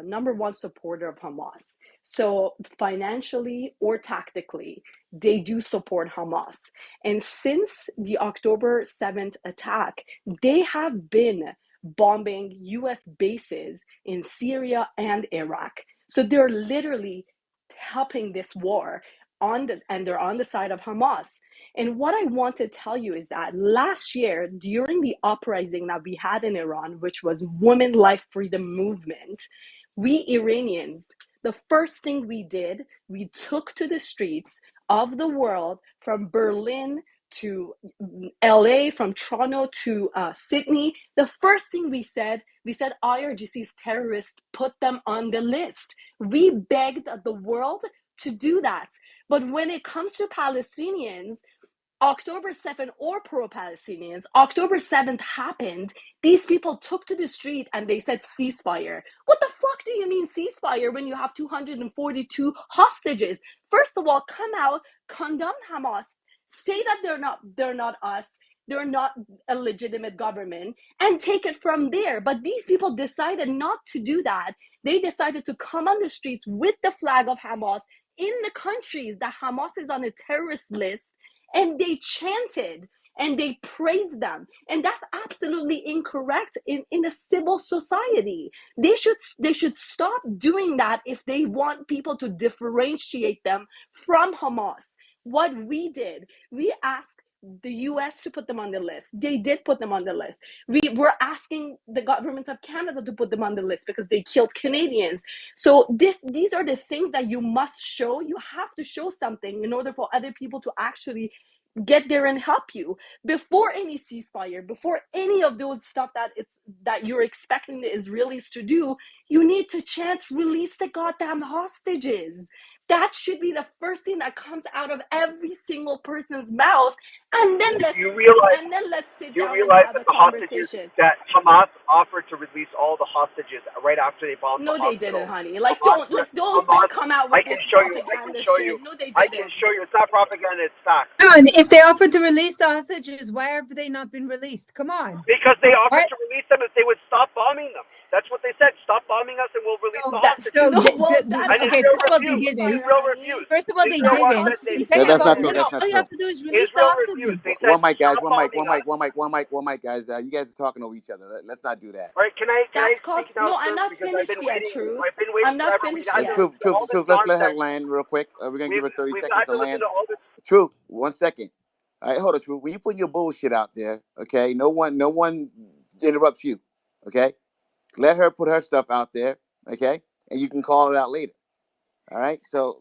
number one supporter of Hamas. So financially or tactically, they do support Hamas. And since the October 7th attack, they have been bombing US bases in Syria and Iraq. So they're literally helping this war and they're on the side of Hamas. And what I want to tell you is that last year, during the uprising that we had in Iran, which was Women Life Freedom Movement, we Iranians, the first thing we did, we took to the streets of the world, from Berlin to LA, from Toronto to Sydney. The first thing we said IRGC's terrorists, put them on the list. We begged the world to do that. But when it comes to Palestinians, October 7th or pro-Palestinians, October 7th happened. These people took to the street and they said ceasefire. What the fuck do you mean ceasefire when you have 242 hostages? First of all, come out, condemn Hamas, say that they're not us, they're not a legitimate government, and take it from there. But these people decided not to do that. They decided to come on the streets with the flag of Hamas in the countries that Hamas is on a terrorist list, and they chanted and they praised them. And that's absolutely incorrect in a civil society. They should stop doing that if they want people to differentiate them from Hamas. What we did, we asked the US to put them on the list. They did put them on the list. We were asking the government of Canada to put them on the list because they killed Canadians. So these are the things that you must show. You have to show something in order for other people to actually get there and help you. Before any ceasefire, before any of those stuff that you're expecting the Israelis to do, you need to chant, release the goddamn hostages. That should be the first thing that comes out of every single person's mouth. And then let's sit You down and realize have that a the hostages conversation. that Hamas offered to release all the hostages right after they bombed the No, they didn't, hospital. honey. Like, Hamas, don't Hamas. come out I with can this show you. I can propaganda show you. shit. No, they I can didn't. show you. It's not propaganda. It's fact. And if they offered to release the hostages, why have they not been released? Come on. Because they offered Right. to release them if they would stop bombing them. That's what they said. Stop bombing us and we'll release the hostages. And Okay, Israel first of all, they refused. didn't. Israel refused. First of all, they Israel didn't. said they, And Yeah, second that's of all, not true. That's all not you have true. to do is release the Israel hostages. refused. They said, One mic, guys. stop One mic. bombing One mic. us. One mic. One mic. One mic, guys. You guys are talking over each other. Let's not do that. All right, can I That's called, speak now, no, I'm sir? not Because I've finished been yet, waiting. Truth. I've been waiting I'm not forever. finished Hey, yet. truth. All this Let's let her nonsense. land real quick. We're gonna give her 30 We've seconds had to to listen land. to all this. Truth. 1 second. All right, hold on, Truth. When you put your bullshit out there, okay, no one interrupts you, okay? Let her put her stuff out there, okay, and you can call it out later. All right. So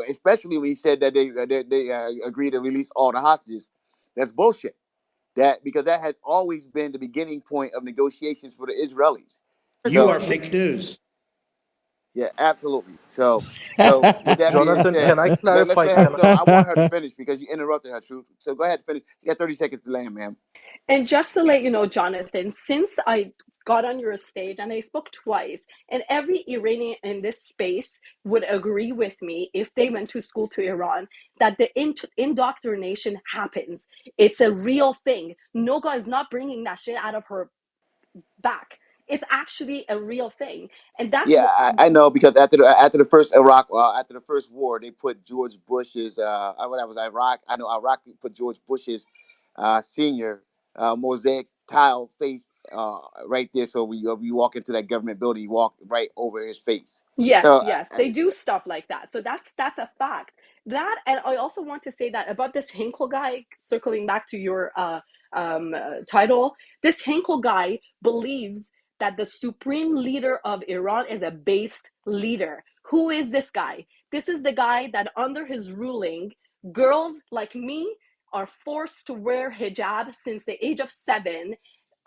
especially when he said that they agreed to release all the hostages, that's bullshit. Because that has always been the beginning point of negotiations for the Israelis. You are fake news. Yeah, absolutely. So with that being Jonathan, said, can I let's clarify? let her. No, I want her to finish because you interrupted her, Truth. So go ahead, finish. You got 30 seconds to land, ma'am. And just to let you know, Jonathan, since I got on your stage and I spoke twice, and every Iranian in this space would agree with me if they went to school to Iran, that the indoctrination happens. It's a real thing. Noga is not bringing that shit out of her back. It's actually a real thing. And that's Yeah, I know because after the first after the first war, they put George Bush's when that was Iraq. I know Iraq put George Bush's senior mosaic tile face right there. So we walk into that government building, you walk right over his face. So yes, they do stuff like that. So that's a fact. That, and I also want to say that about this Hinkle guy, circling back to your title, this Hinkle guy believes that the supreme leader of Iran is a based leader. Who is this guy? This is the guy that under his ruling, girls like me are forced to wear hijab since the age of 7.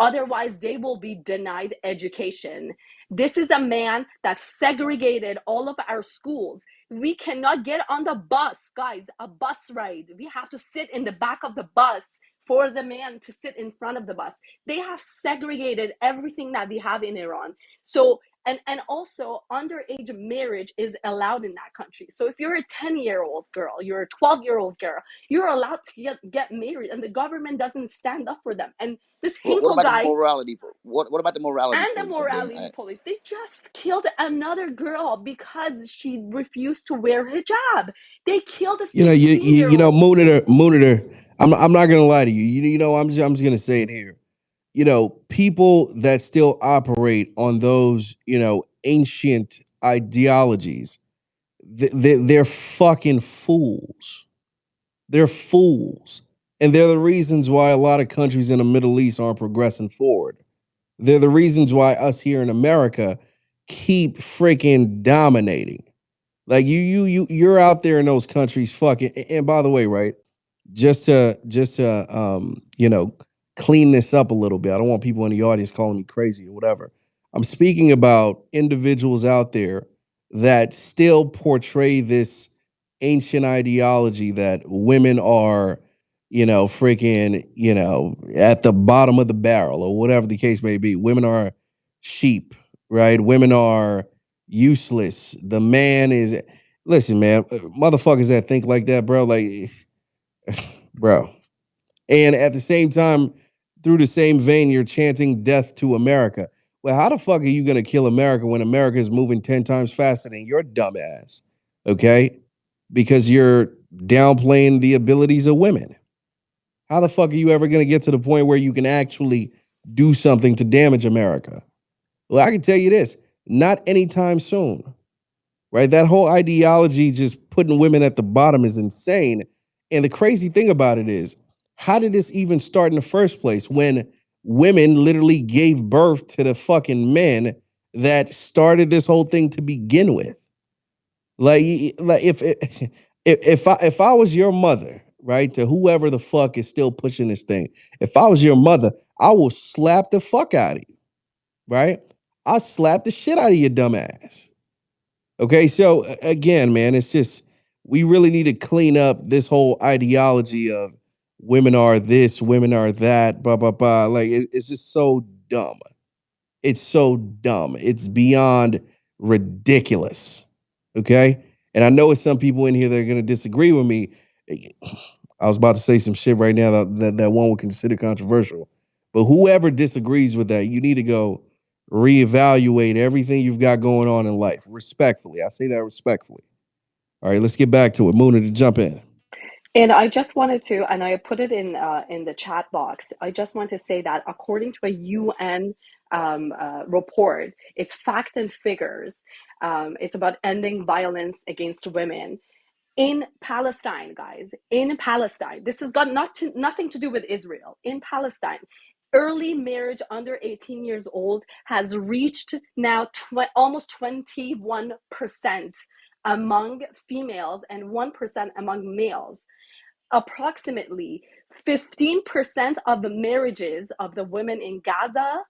Otherwise, they will be denied education. This is a man that segregated all of our schools. We cannot get on the bus, guys, a bus ride. We have to sit in the back of the bus for the man to sit in front of the bus. They have segregated everything that we have in Iran. So And also underage marriage is allowed in that country. So if you're a 10-year-old girl, you're a 12-year-old girl, you're allowed to get married, and the government doesn't stand up for them. And this What Hinkle about the guy morality? What about the morality and the police up there? morality police, they just killed another girl because she refused to wear hijab. They killed a 16-year-old. Monitor. I'm not gonna lie to you. I'm just gonna say it here. People that still operate on those ancient ideologies, they're fucking fools. They're fools, and they're the reasons why a lot of countries in the Middle East aren't progressing forward. They're the reasons why us here in America keep freaking dominating. Like you're out there in those countries fucking. And by the way, right? Just to clean this up a little bit. I don't want people in the audience calling me crazy or whatever. I'm speaking about individuals out there that still portray this ancient ideology that women are, freaking, at the bottom of the barrel or whatever the case may be. Women are sheep, right? Women are useless. The man is, listen, man, motherfuckers that think like that, bro, like, bro. And at the same time, through the same vein, you're chanting death to America. Well, how the fuck are you going to kill America when America is moving 10 times faster than your dumbass? Okay? Because you're downplaying the abilities of women. How the fuck are you ever going to get to the point where you can actually do something to damage America? Well, I can tell you this, not anytime soon. Right? That whole ideology just putting women at the bottom is insane. And the crazy thing about it is, how did this even start in the first place when women literally gave birth to the fucking men that started this whole thing to begin with? Like if I was your mother, right, to whoever the fuck is still pushing this thing, if I was your mother, I will slap the fuck out of you, right? I'll slap the shit out of your dumb ass. Okay, so again, man, it's just we really need to clean up this whole ideology of women are this, women are that, blah blah blah. Like it's just so dumb. It's so dumb. It's beyond ridiculous. Okay, and I know it's some people in here that are going to disagree with me. I was about to say some shit right now that one would consider controversial, but whoever disagrees with that, you need to go reevaluate everything you've got going on in life. Respectfully. I say that respectfully. All right, let's get back to it. Moona, to jump in. And I just wanted to, and I put it in the chat box. I just want to say that according to a UN report, it's fact and figures. It's about ending violence against women in Palestine, guys. In Palestine, this has got nothing to do with Israel. In Palestine, early marriage under 18 years old has reached now almost 21% among females and 1% among males. Approximately 15% of the marriages of the women in Gaza,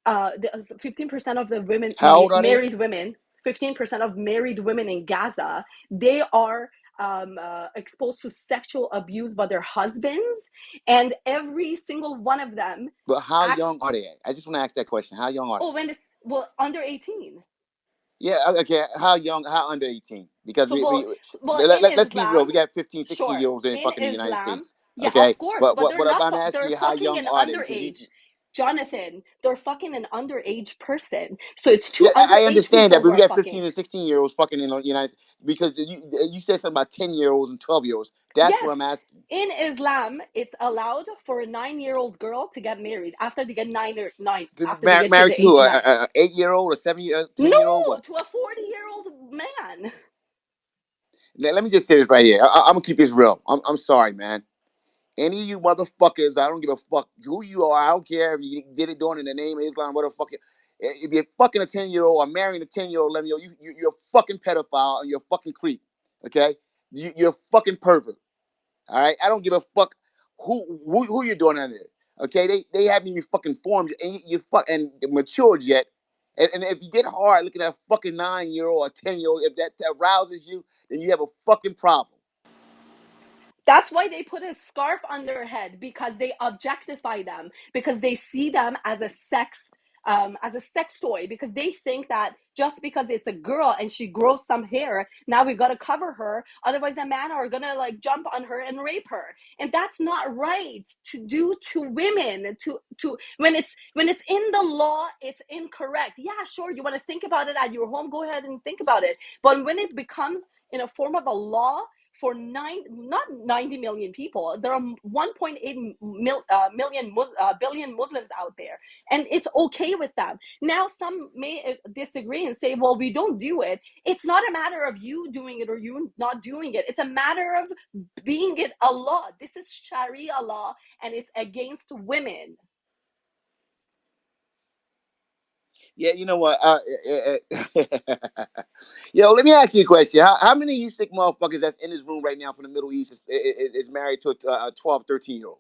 15% of the women, How old are they? married women, 15% of married women in Gaza, they are exposed to sexual abuse by their husbands, and every single one of them. But how young are they? I just want to ask that question. How young are they? Oh, when it's under 18. Yeah, okay. How young? How under 18? Because So in let's be real. Islam, We got 15, 16 sure, year olds in in fucking the United Islam, States. yeah, Okay, of course, but but what they're what not. I'm asking They're you, how fucking young an are they? Because underage, Jonathan. They're fucking an underage person. So it's two yeah, I underage understand that, people but who we are got fucking. 15 and 16 year olds fucking in the United States. Because you said something about 10-year olds and 12-year olds. That's what Yes, I'm asking. in Islam, it's allowed for a 9-year-old girl to get married after they get after they get to Married the to who? age 9. A 8-year old, a 7-year, 10-year old? No, What? to a 40-year-old man. Let me just say this right here. I'm gonna keep this real. I'm sorry, man. Any of you motherfuckers, I don't give a fuck who you are. I don't care if you did it doing in the name of Islam, what the fuck. If you're fucking a 10-year-old or marrying a 10-year-old, 11-year-old, you're a fucking pedophile and you're a fucking creep. Okay? You're a fucking pervert. All right? I don't give a fuck who you're doing under. Okay? They haven't even fucking formed and you fucking matured yet. And if you get hard looking at a fucking 9-year-old or 10-year-old, if that arouses you, then you have a fucking problem. That's why they put a scarf on their head, because they objectify them, because they see them as a sex as a sex toy, because they think that just because it's a girl and she grows some hair, now we got to cover her, otherwise the man are gonna like jump on her and rape her. And that's not right to do to women. To when it's in the law, it's incorrect. Yeah, sure, you want to think about it at your home, go ahead and think about it. But when it becomes in a form of a law for not 90 million people, there are 1.8 billion Muslims out there, and it's okay with them. Now some may disagree and say, well, we don't do it. It's not a matter of you doing it or you not doing it. It's a matter of being it a law. This is Sharia law, and it's against women. Yeah, you know what? Yo, let me ask you a question. How many of you sick motherfuckers that's in this room right now from the Middle East is married to a 12, 13-year-old?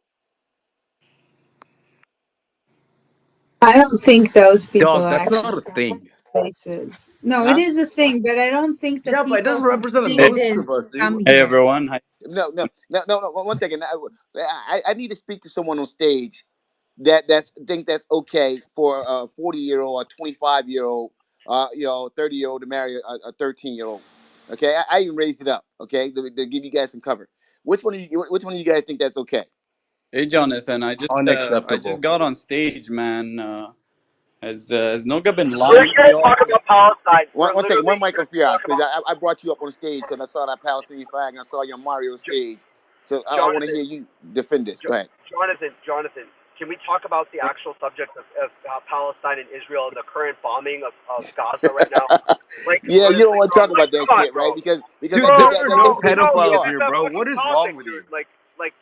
I don't think those people Dog, that's actually not a thing. places. No, it Huh? is a thing, but I don't think the Yeah, but it people doesn't who represent think most it is of us, dude. come Hey here. everyone. Hi. No. 1 second. I need to speak to someone on stage that's think that's okay for a 40-year-old, a 25-year-old, 30-year-old to marry a 13-year-old. Okay, I even raised it up. Okay, to give you guys some cover. Which one of you guys think that's okay? Hey Jonathan. I just Unacceptable. got on stage, man. Has Noga been We're lying to here to y'all? talk about Palestine. We're One second, literally one mic here on to talk Firas, because about I brought you up on stage because I saw that Palestinian flag and I saw you on Mario stage. So I want to Jonathan. hear you defend this. Go ahead. Jonathan, can we talk about the actual subject of Palestine and Israel and the current bombing of Gaza right now? Like, Yeah, you don't honestly, want to bro, talk like, about that come on, shit, right? bro. Because Dude, Bro, there are bro, no no, who you pedophiles this are. is here, the bro. What fucking is wrong topic, with you? dude. Like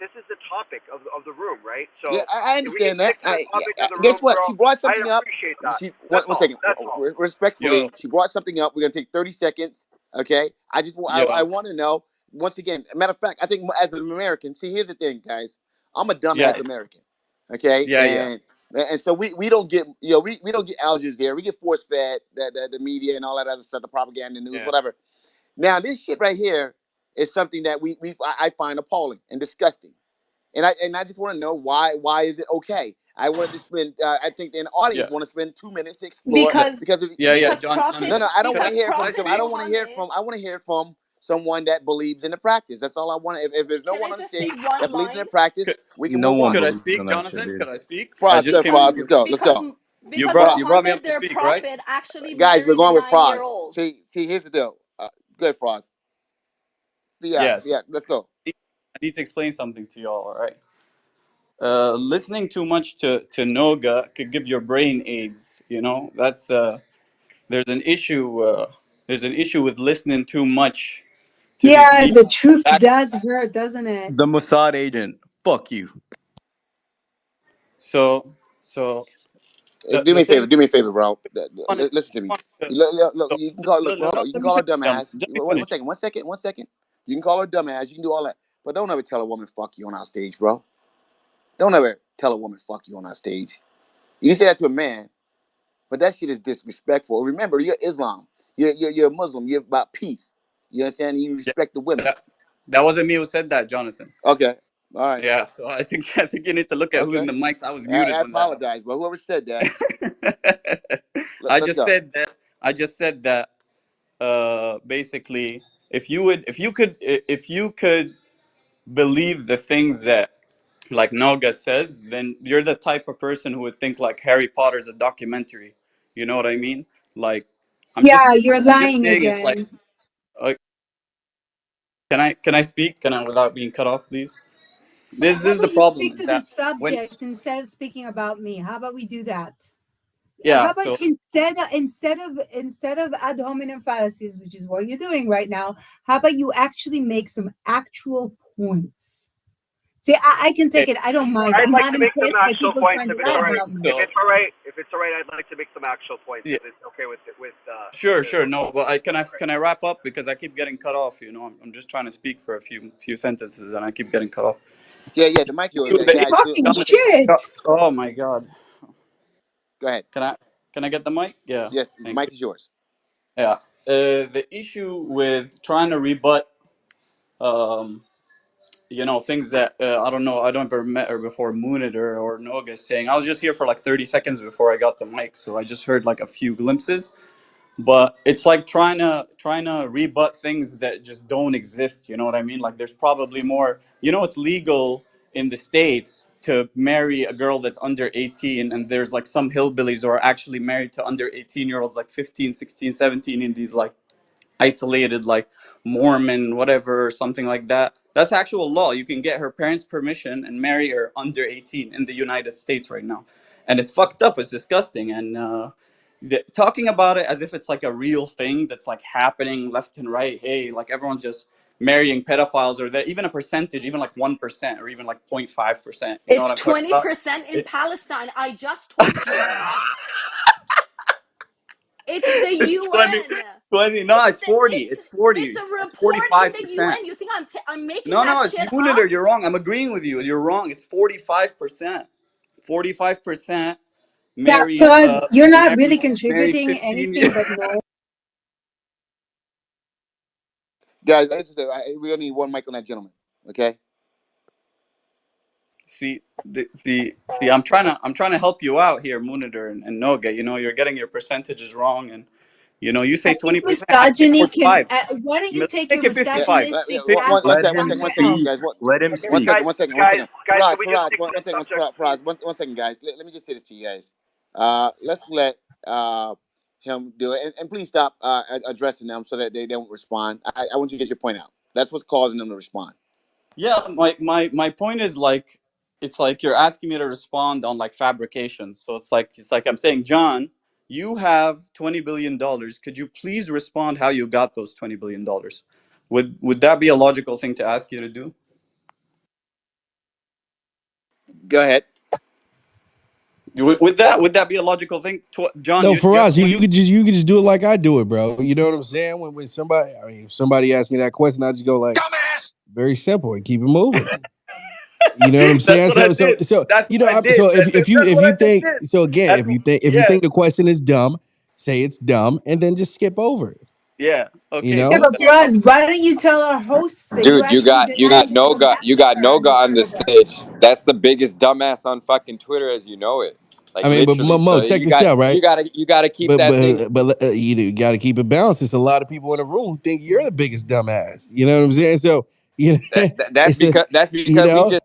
this is the topic of the room, right? Yeah, So I if we can understand that. stick to the topic of the Guess room, what? She bro, brought I something up. appreciate that. She That's one all. second. That's all. Yo, Respectfully, she brought something up. We're gonna take 30 seconds. Okay. I yo, want to know once again. Matter of fact, I think as an American, see, here's the thing, guys. I'm a yeah, dumbass American. Okay, yeah. and so we don't get we don't get allergies here. We get force fed the media and all that other stuff, the propaganda, news, Yeah. whatever. Now this shit right here is something that I find appalling and disgusting. And I just want to know why is it okay? I wanted to spend. I think the audience Yeah. want to spend 2 minutes to explore Yeah. because because of, Yeah. because Jonathan. prophet no, I don't Can want I to because hear can I from prophet some. I speak? don't want to hear Muhammad. from. I want to hear from someone that believes in the practice. That's all I want. If there's no Can one I on the just say stage one that believes in line? the practice, Could, we can No move one on. could I believes speak, in that shit, Jonathan? dude. Could I speak? I Frost, just good came in. Frost. Let's go. Let's because go. You because brought me Muhammad, up to their speak, right? prophet, actually Guys, we're married a going with 9 year Frost. old. See, here's the deal. Good Frost. Yeah, Yes. yeah. Let's go. I need to explain something to y'all. All right. Listening too much to Noga could give your brain AIDS. You know, that's there's an issue. There's an issue with listening too much to these Yeah, people. the truth That, does hurt, doesn't it? The Mossad agent. Fuck you. so so Do me the a favor. thing Do me a favor, bro. I Listen to me. wanted to, Look, so, you can call. Look, hold on. You can let me call her finish. dumbass. Let me One finish. second. 1 second. 1 second. You can call her dumbass. You can do all that, but don't ever tell a woman "fuck you" on our stage, bro. Don't ever tell a woman "fuck you" on our stage. You can say that to a man, but that shit is disrespectful. Remember, you're Islam. You're a Muslim. You're about peace. You understand? You Yeah, respect the women. that wasn't me who said that, Jonathan. Okay. All right. Yeah, so I think you need to look at who's in Okay. the mics. I was I muted when that apologize, but whoever said that, happened. let's go. I just said that basically if you could believe the things that like Noga says, then you're the type of person who would think like Harry Potter's a documentary. You know what I mean? Like Yeah, you're I'm just lying saying it's like again. uh, can I speak? Can I without being cut off, please? This How is the about you problem stick is to the that when subject instead of speaking about me? How about we do that? yeah, How about so instead of ad hominem fallacies, which is what you're doing right now, how about you actually make some actual points? See, I can take okay, it. I don't mind. I'd I'm like not to make some impressed by actual people points trying to if it's lie all so right. about me. so If it's all right, I'd like to make some actual points yeah, if it's okay with sure, no, but all right. can I wrap up because I keep getting cut off. You know, I'm just trying to speak for a few sentences and I keep getting cut off. Yeah. The mic yours, The guys. issue, Fucking shit. oh my god, Go ahead. can I get the mic? Yeah, Yes, the thank mic you. is yours. Yeah, the issue with trying to rebut um, you know, things that I don't know. I don't ever met her before. Moonitor or Noga saying. I was just here for like 30 seconds before I got the mic, so I just heard like a few glimpses. But it's like trying to rebut things that just don't exist. You know what I mean? Like there's probably more. You know, it's legal in the states to marry a girl that's under 18, and there's like some hillbillies who are actually married to under 18-year-olds, like 15, 16, 17, in these like isolated like Mormon whatever or something like that. That's actual law. You can get her parents' permission and marry her under 18 in the United States right now, and it's fucked up. It's disgusting, and talking about it as if it's like a real thing that's like happening left and right. Hey, like everyone's just marrying pedophiles, or that even a percentage, even like 1% or even like 0.5%. You know what It's I'm talking about? 20% in It, Palestine. I just told you that. It's the it's 20, UN. 20. No, it's 40. It's It's 40. it's a It's report in the 45%. UN. You think I'm making No, that no, it's shit Uniter. up? You're wrong. I'm agreeing with you. You're wrong. It's 45%. 45% Yeah, marry Faraz, you're not really marry contributing 15 years. anything but no. Guys, we only need one mic on that gentleman. Okay. See, I'm trying to help you out here, Munitor and Noga. You know, you're getting your percentages wrong, and you know, you I say think 20%, I say misogyny can. 45. Why don't you Let's take your make it Yeah, 55. misogynistic one Let tactics him down second, speak. yourself? guys. Let him Okay, One speak. second, one guys, second. can we just Faraz, stick to the subject? Faraz. One second, guys. Let me just say this to you guys. Let's let him do it, and please stop addressing them so that they don't respond. I want you to get your point out. That's what's causing them to respond. Yeah, my point is like, it's like you're asking me to respond on like fabrications. So it's like I'm saying, John, you have $20 billion. Could you please respond how you got those $20 billion? Would that be a logical thing to ask you to do? Go ahead. Would that be a logical thing, John? No, You for have us, 20. you could just do it like I do it, bro. You know what I'm saying? When somebody, I mean, if somebody asks me that question, I just go like, dumbass. Very simple, and keep it moving. You know what I'm That's saying? what I did. So That's you what know, I did. so That's if what you I just think did. so again, That's if you yeah, think the question is dumb, say it's dumb, and then just skip over it. yeah. You Okay, Yeah, know, but Faraz, why don't you tell our hosts that you Dude, you actually got you got denied the Noga that you got part Noga under on the Noga? stage. That's the biggest dumbass on fucking Twitter as you know it. Like I mean, but literally. Mo, So check this out, right? you gotta keep that thing. But you got to keep it balanced. There's a lot of people in the room who think you're the biggest dumbass. You know what I'm saying? So you know, That's it's a because you we know, just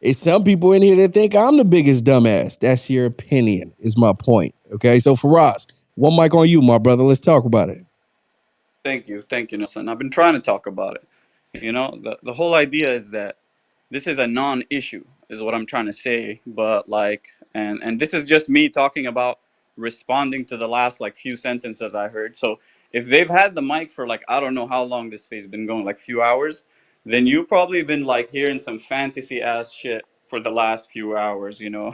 it's some people in here that think I'm the biggest dumbass. That's your opinion. Is my point. Okay, so Faraz, one mic on you, my brother. Let's talk about it. thank you, Nelson. I've been trying to talk about it. You know, the whole idea is that this is a non-issue, is what I'm trying to say. But like, and this is just me talking about responding to the last like few sentences I heard. So if they've had the mic for like, I don't know how long this space been going, like few hours, then you probably been like hearing some fantasy ass shit for the last few hours. You know,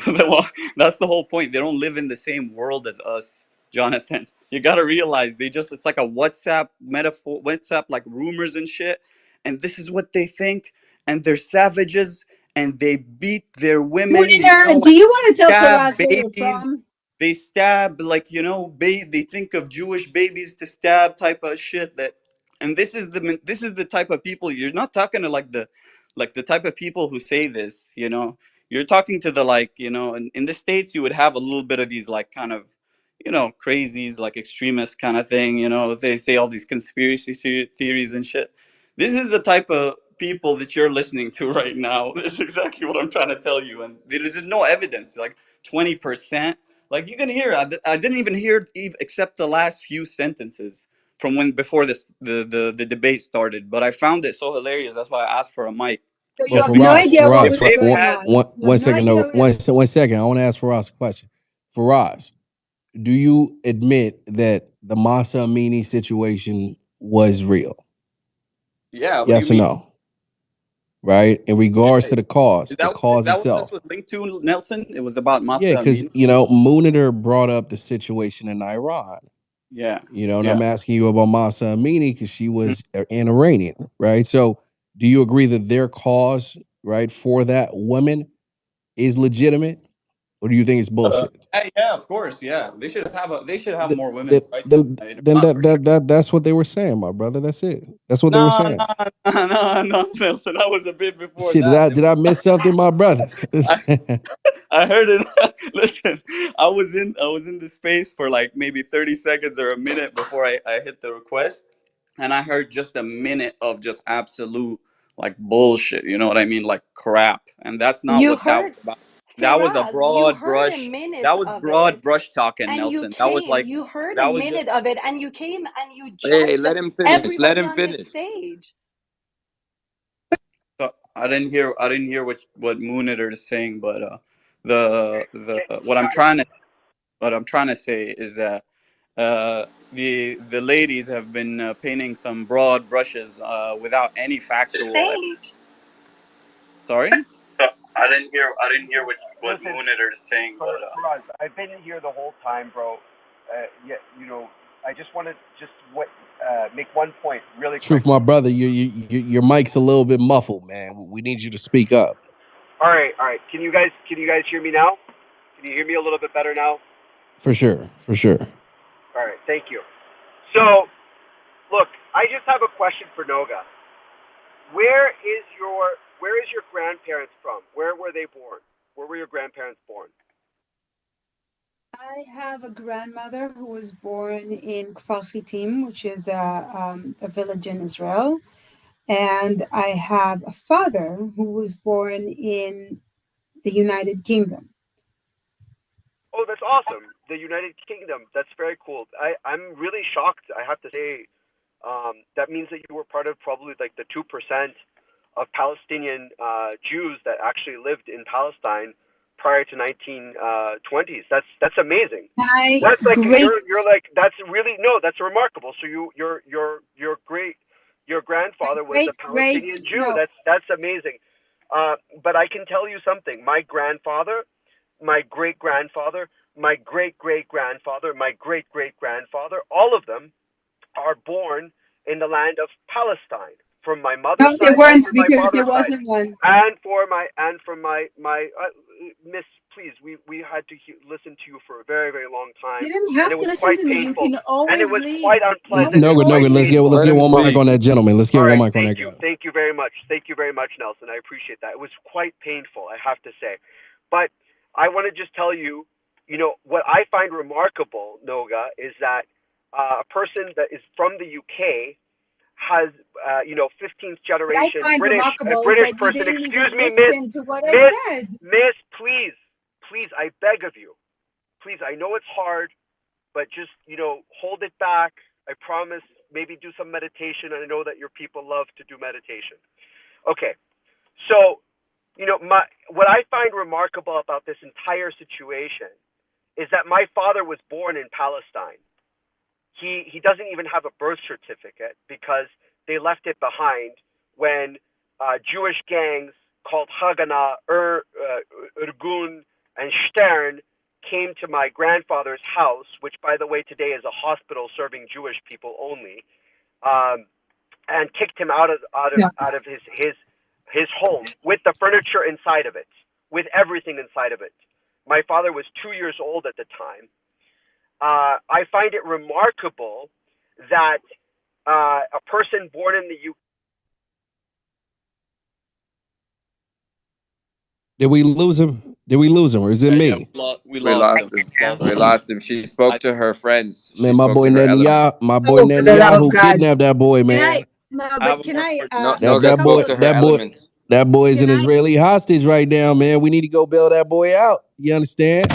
that's the whole point. They don't live in the same world as us, Jonathan. You gotta realize it's like a WhatsApp metaphor, WhatsApp like rumors and shit, and this is what they think, and they're savages, and they beat their women, Munir, do and you want to tell stab Faraz where you're babies. from? They stab, like, they think of Jewish babies to stab type of shit. That And this is the type of people. You're not talking to like the type of people who say this. You're talking to the, like, in the States you would have a little bit of these like kind of crazies, like extremists kind of thing. They say all these conspiracy theories and shit. This is the type of people that you're listening to right now. This is exactly what I'm trying to tell you. And there is no evidence. Like 20%. Like you can hear, I didn't even hear except the last few sentences from when before the debate started. But I found it so hilarious. That's why I asked for a mic. So So you So have no idea what if was they've going had, on. You have one no second, idea. no, one second. I want to ask Faraz a question. Faraz, do you admit that the Masa Amini situation was real? yeah, what do you Yes or mean? no? Right? In Yeah, regards to is the cause that what this itself. was linked to, Nelson? It was about Yeah, Masa because Amin. Moonitor brought up the situation in Iran. Yeah, And yeah. I'm asking you about Masa Amini because she Mhm. was an Iranian, right? So, do you agree that their cause, right, for that woman is legitimate? or do you think it's bullshit? Yeah, of course. Yeah, they should have Th- more women's th- rights in Then, the United then for sure. that's what they were saying, my brother. That's it. That's what they were No, saying. no, no, no, Nelson. That was a bit before Shit, that. did I miss something, my brother? I, I heard it. Listen, I was in the space for like maybe 30 seconds or a minute before I hit the request, and I heard just a minute of just absolute like bullshit. You know what I mean? Like crap. And that's not You what that was heard, about. That was a Firas, you broad heard a brush. minute That was of it, broad brush talking, and Nelson. That was like you heard a that was just. minute of it, and you came and you Hey, judged let him finish. Let everybody him on this finish. stage. So I didn't hear what Mooniter is saying, but the what I'm trying to say is that the ladies have been painting some broad brushes without any factual. Sorry, I didn't hear what Listen, Mooniter is saying, but Faraz, I've been here the whole time, bro. Yeah, I just want to make one point really Truth, my quickly. brother, your mic's a little bit muffled, man. We need you to speak up. All right, all right. Can you guys hear me now? Can you hear me a little bit better now? For sure, for sure. All right, thank you. So, look, I just have a question for Noga. Where is your grandparents from? Where were they born? Where were your grandparents born? I have a grandmother who was born in Kfar Chitim, which is a village in Israel. And I have a father who was born in the United Kingdom. Oh, that's awesome. The United Kingdom. That's very cool. I'm really shocked. I have to say, that means that you were part of probably like the 2% of Palestinian Jews that actually lived in Palestine prior to 1920s. That's amazing. My That's like great you're like that's really no, that's remarkable. So your grandfather was a great Palestinian Jew. no, That's amazing. But I can tell you something. My grandfather, my great grandfather, my great great grandfather, my great great grandfather, all of them are born in the land of Palestine, from my no, mother's they side and weren't from my because there father's side, wasn't one. and from my Miss. Please, we had to listen to you for a very very long time, You didn't and have it to was listen quite to me. You painful, can and it always was leave. quite No, unpleasant. It you was quite Noga, always painful. let's Let get him one mic speak. on that gentleman. Let's get All one right, mic on that thank you, guy. thank you very much, Nelson. I appreciate that. It was quite painful, I have to say, but I want to just tell you, what I find remarkable, Noga, is that a person that is from the UK has 15th what I generation find British remarkable is British that you person. didn't even Excuse me, Miss, listen to what I Miss, said. Miss, please, I beg of you, please. I know it's hard, but just hold it back. I promise. Maybe do some meditation. I know that your people love to do meditation. Okay, so what I find remarkable about this entire situation is that my father was born in Palestine. He doesn't even have a birth certificate because they left it behind when Jewish gangs called Haganah, Irgun, and Stern came to my grandfather's house, which, by the way, today is a hospital serving Jewish people only, um, and kicked him Yeah. out of his home with the furniture inside of it, with everything inside of it. My father was 2 years old at the time. I find it remarkable that a person born in the UK. Did we lose him? Did we lose him, or is it yeah, me? we We lost lost them. him. Lost We them. lost him. She spoke I, to her friends. She Man, my spoke boy to her elements. Netanyahu, my boy Oh, for the love of Netanyahu God. kidnapped that boy, Can I man. no, I have but a can more I important. No, That a Noga that boy, spoke couple to her that boy, elements. that boy's can an I Israeli hostage right now, man. We need to go bail that boy out. You understand?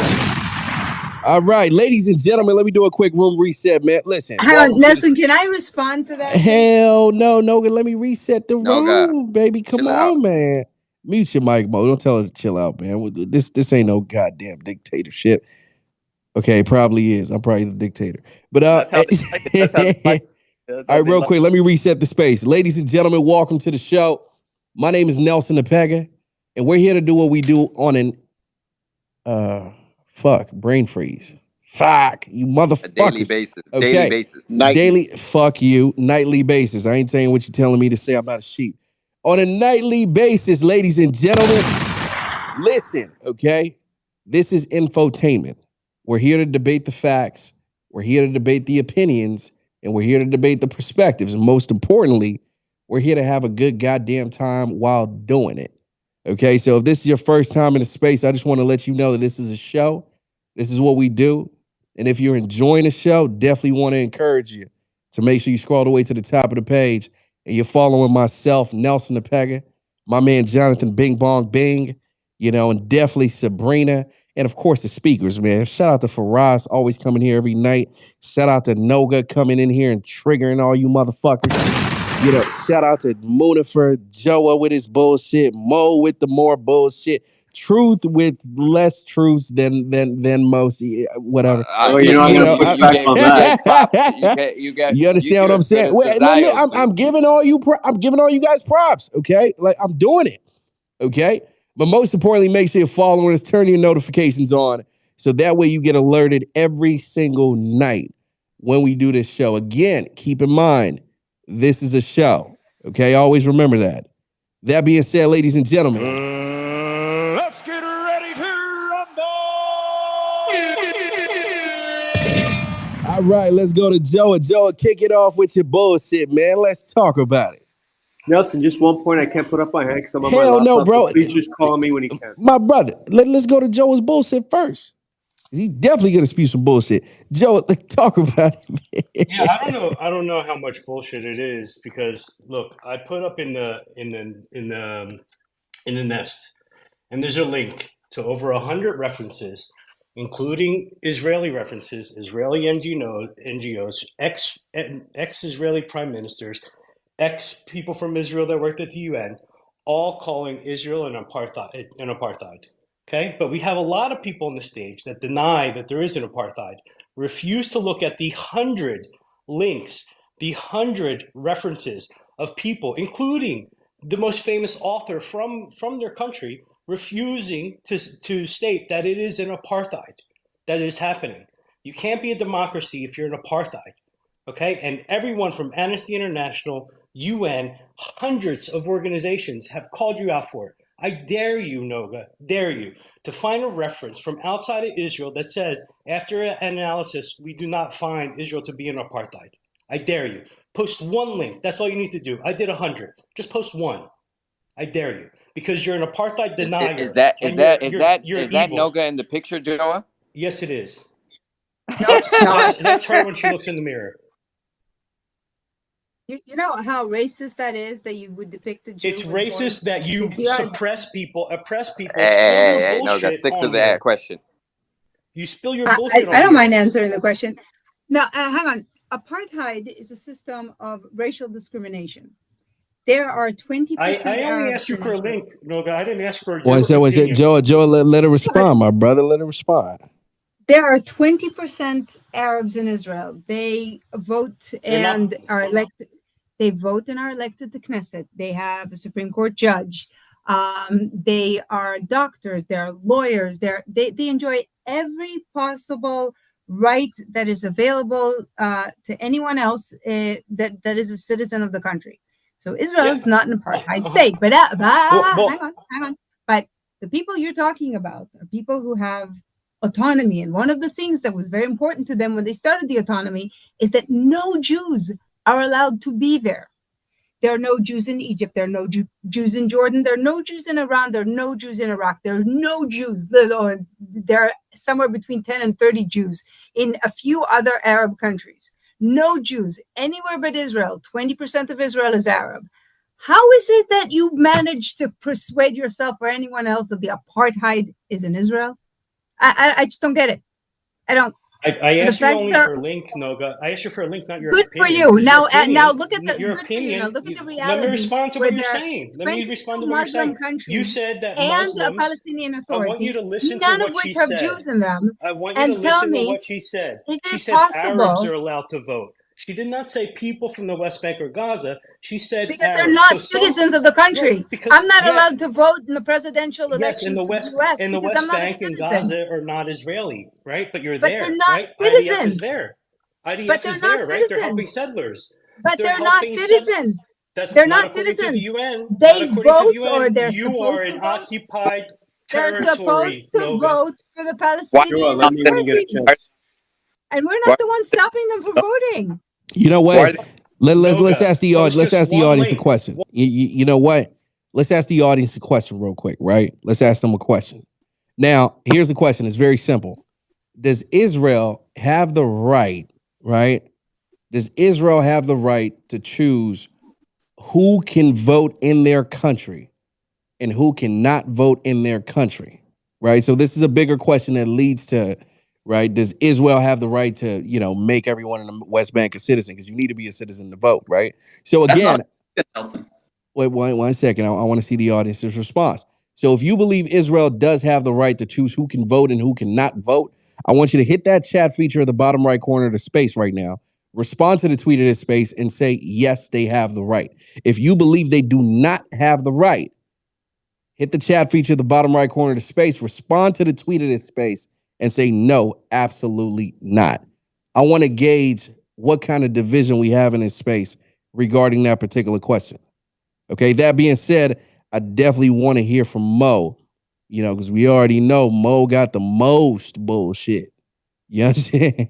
All right, ladies and gentlemen, let me do a quick room reset, man. Listen, hang on, welcome to Nelson, this. can I respond to that, please? Hell no, no. Let me reset the Noga, room, baby. Come chill out. on, man. Mute your mic, Mo. Don't tell her to chill out, man. This ain't no goddamn dictatorship. Okay, probably is. I'm probably the dictator. But That's how they like it. That's how they like it. That's all how right, they real like. quick, let me reset the space. Ladies and gentlemen, welcome to the show. My name is Nelson Epega, and we're here to do what we do on an brain freeze. Fuck, you A daily motherfuckers. basis. Daily Okay. basis. Nightly. Daily, fuck you, nightly basis. I ain't saying what you're telling me to say. I'm not a sheep. On a nightly basis, ladies and gentlemen, listen, okay? This is infotainment. We're here to debate the facts. We're here to debate the opinions, and we're here to debate the perspectives. And most importantly, we're here to have a good goddamn time while doing it. Okay, so if this is your first time in the space, I just want to let you know that this is a show. This is what we do. And if you're enjoying the show, definitely want to encourage you to make sure you scroll all the way to the top of the page and you're following myself, Nelson Epega, my man Jonathan Bing Bong Bing, and definitely Sabrina, and of course the speakers, man. Shout out to Faraz, always coming here every night. Shout out to Noga coming in here and triggering all you motherfuckers. Shout out to Munifer, Joa with his bullshit, Mo with the more bullshit, Truth with less truths than most, whatever. I'm gonna push back on that. You understand what I'm saying? I'm giving all you guys props. Okay, like I'm doing it. Okay, but most importantly, make sure you're following us, turn your notifications on, so that way you get alerted every single night when we do this show. Again, keep in mind, this is a show. Okay, always remember that. That being said, ladies and gentlemen, let's get ready to rumble. All right, let's go to Joa. Joa, kick it off with your bullshit, man. Let's talk about it. Nelson, just one point I can't put up my hand because I'm on my Hell laptop. no, bro. So please just call me when you can. My brother, let's go to Joa's bullshit first. He's definitely gonna spew some bullshit. Joe, talk about it. Yeah, I don't know how much bullshit it is because look, I put up in the nest, and there's a link to over 100 references, including Israeli references, Israeli NGOs, ex-Israeli prime ministers, ex-people from Israel that worked at the UN, all calling Israel an apartheid. Okay, but we have a lot of people on the stage that deny that there is an apartheid, refuse to look at the 100 links, the 100 references of people, including the most famous author from their country, refusing to state that it is an apartheid, that is happening. You can't be a democracy if you're an apartheid. Okay, and everyone from Amnesty International, UN, hundreds of organizations have called you out for it. I dare you, Noga, dare you, to find a reference from outside of Israel that says, after analysis, we do not find Israel to be an apartheid. I dare you. Post one link. That's all you need to do. I did 100. Just post one. I dare you. Because you're an apartheid denier. Is that evil. Noga in the picture, Joa? Yes, it is. No, it's not. That's her when she looks in the mirror. You know how racist that is, that you would depict a Jew? It's racist that you oppress people, Hey, Noga, stick to the question. You spill your bullshit I don't mind answering the question. Now, hang on. Apartheid is a system of racial discrimination. There are 20%. I only asked you for a link, Noga. I didn't ask for. Was it Joe? Let her respond, my brother. Let her respond. There are 20% Arabs in Israel. They vote and are elected. They vote and are elected to Knesset. They have a Supreme Court judge. They are doctors. They're lawyers. They enjoy every possible right that is available to anyone else that is a citizen of the country. So Israel is not an apartheid state. But hang on. But the people you're talking about are people who have autonomy. And one of the things that was very important to them when they started the autonomy is that no Jews are allowed to be there. There are no Jews in Egypt. There are no Jews in Jordan. There are no Jews in Iran. There are no Jews in Iraq. There are no Jews. There are somewhere between 10 and 30 Jews in a few other Arab countries. No Jews anywhere but Israel. 20% of Israel is Arab. How is it that you've managed to persuade yourself or anyone else that the apartheid is in Israel? I just don't get it. I don't. I asked you only for a link, Noga. I asked you for a link, not your good opinion. Good for you. Now look at your opinion. Look at the reality. Let me respond to what you're saying. Let me respond to what you're saying. You said that Muslims and a Palestinian Authority, I want you to listen none to what of which she have said. Jews in them. I want you and to tell listen me, to what she said. Is it she possible? said Arabs are allowed to vote. She did not say people from the West Bank or Gaza. She said because Arabs. They're not citizens of the country. Yeah, I'm not allowed to vote in the presidential election in the West, US in the because West I'm not Bank a and citizen. Gaza are not Israeli, right? But you're but there, they're not right? Citizens. IDF is there. IDF but they're is not there, citizens. right? They're helping settlers. But they're not citizens. That's they're not not according citizens. to the UN. They not according vote to the UN. or they're you supposed are to an vote. occupied They're supposed territory, to Noga. vote for the Why? Joel, Palestinian let me when you get a authorities. chance. And we're Why? not the ones stopping them from voting. You know Why what? are they? Let's Noga, ask the that audience. was Let's just ask the one audience a link. question. You know what? Let's ask the audience a question real quick, right? Let's ask them a question. Now, here's the question. It's very simple. Does Israel have the right, right? Does Israel have the right to choose who can vote in their country and who cannot vote in their country? Right? So this is a bigger question that leads to, right? Does Israel have the right to, make everyone in the West Bank a citizen? Because you need to be a citizen to vote, right? So That's not again, Nelson. wait one second. I want to see the audience's response. So if you believe Israel does have the right to choose who can vote and who cannot vote, I want you to hit that chat feature at the bottom right corner of the space right now. Respond to the tweet of this space and say, yes, they have the right. If you believe they do not have the right, hit the chat feature at the bottom right corner of the space, respond to the tweet of this space and say, no, absolutely not. I want to gauge what kind of division we have in this space regarding that particular question. Okay, that being said, I definitely want to hear from Mo, because we already know Mo got the most bullshit. You understand?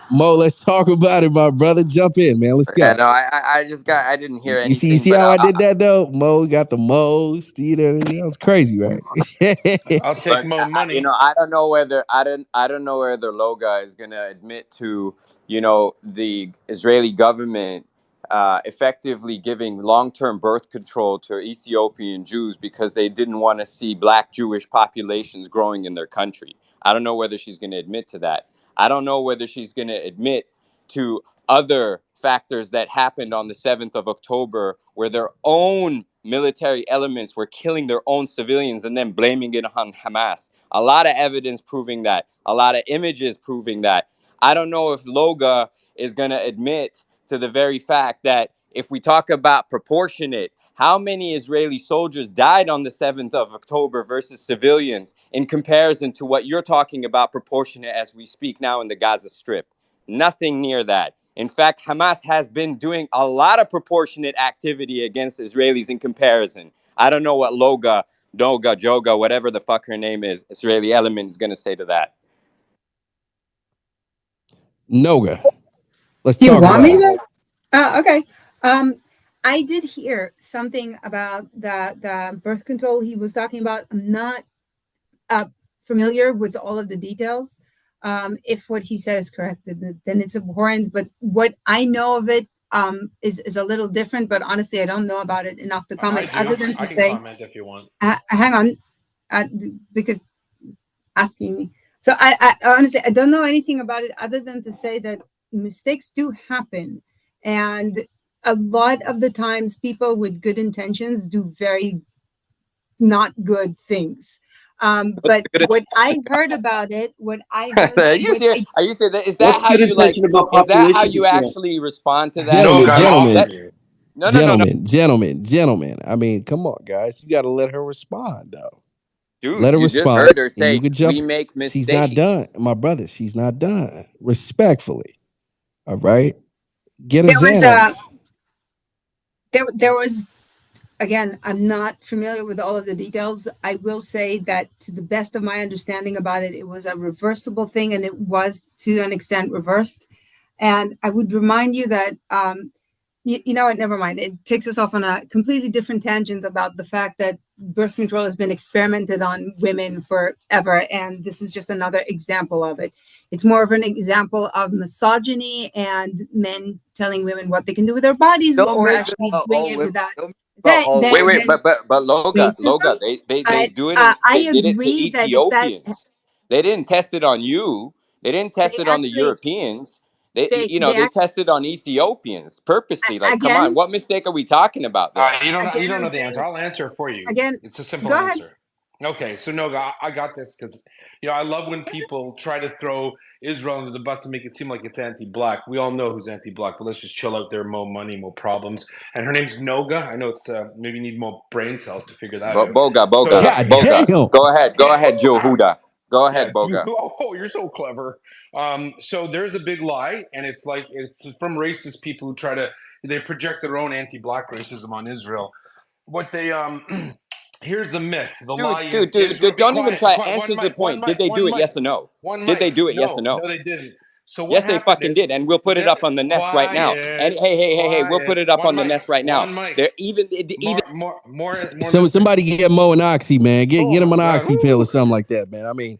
Mo, let's talk about it, my brother. Jump in, man. Let's Yeah, go. no, I just got. I didn't hear You anything, see but how I did that though? Mo got the most. That was crazy, right? I'll take Look, more money. I don't know whether I don't know whether Loga is gonna admit to the Israeli government effectively giving long-term birth control to Ethiopian Jews because they didn't want to see Black Jewish populations growing in their country. I don't know whether she's going to admit to that. I don't know whether she's going to admit to other factors that happened on the 7th of October where their own military elements were killing their own civilians and then blaming it on Hamas. A lot of evidence proving that, a lot of images proving that. I don't know if Loga is going to admit to the very fact that if we talk about proportionate, how many Israeli soldiers died on the 7th of October versus civilians in comparison to what you're talking about proportionate as we speak now in the Gaza Strip? Nothing near that. In fact, Hamas has been doing a lot of proportionate activity against Israelis in comparison. I don't know what Loga, Noga, Joga, whatever the fuck her name is, Israeli element is going to say to that. Noga, let's Do you talk want about me it. to? Okay. I did hear something about the birth control he was talking about. I'm not familiar with all of the details. If what he said is correct, then it's abhorrent. But what I know of it is a little different. But honestly, I don't know about it enough to comment. I do. Other than I to can say, comment if you want. hang on, because asking me. So I honestly I don't know anything about it other than to say that mistakes do happen, and a lot of the times people with good intentions do very not good things. But what I heard about it, what I heard, Are you what serious? I, Are you serious? Is that What's how good you like? intention about Is that how population you control? actually respond to that? Gentlemen, Noga, I'm gentlemen, offering That you. no. gentlemen. I mean, come on, guys. You got to let her respond, though. Let Dude, her you just respond, heard her and you say could we jump. make She's not mistakes. done, my brother. She's not done. Respectfully, all right. Get a there was a Xanax. there was again, I'm not familiar with all of the details. I will say that to the best of my understanding about it, it was a reversible thing and it was to an extent reversed. And I would remind you that, you know what, never mind. It takes us off on a completely different tangent about the fact that birth control has been experimented on women forever. And this is just another example of it. It's more of an example of misogyny and men telling women what they can do with their bodies Don't or make it actually about doing all it women. without. Don't make it about Then, all then, women. Wait, then but racism. Loga, they do it and I they did it to agree that if that Ethiopians. They didn't test it on you. They didn't test they it on the actually Europeans. They they they tested on Ethiopians purposely. Like, come on, again what mistake are we talking about there? You again don't I'm know the answer. saying I'll answer it for you. again. It's a simple Go ahead. answer. Okay, so Noga, I got this because I love when people try to throw Israel under the bus to make it seem like it's anti-black. We all know who's anti-black, but let's just chill out there. More money, more problems. And her name's Noga. I know it's maybe you need more brain cells to figure that out. Boga, So God yeah, damn. Go ahead, Joe yeah. Huda. Go Yeah, ahead, Boga. oh, you're so clever. So there's a big lie, and it's from racist people who they project their own anti-black racism on Israel. What they Here's the myth. The lie is Dude, Israel. don't even try. Quiet. Answer One the mic. One point. mic. Did they do One it? mic. Yes or no? One Did mic. they do it? Yes or No, no? they didn't. So what Yes, they happened fucking is did, and we'll put it up on the Nest right now. And quiet, hey, we'll put quiet. it up One on the mic. Nest right now. One mic. They're even. More So listening. somebody get Mo an oxy, man. Get Oh him my an God. oxy pill or something like that, man. I mean,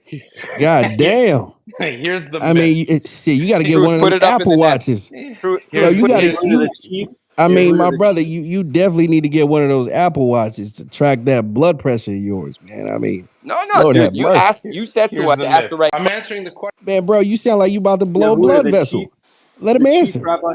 god damn. Here's the I myth. mean, shit, you got to get Truth, one of put them it up in Apple the Nest. Watches. Truth, Yo, you got to Get rid of the cheap. I Get mean, rid my of the brother, cheap. you definitely need to get one of those Apple Watches to track that blood pressure of yours, man. I mean, No, Lord dude. have mercy. You said to Here's us the to ask the myth. right I'm answering the question. Man, bro, you sound like you about to blow a Yehuda, blood vessel. Let him the chief answer. rabbi.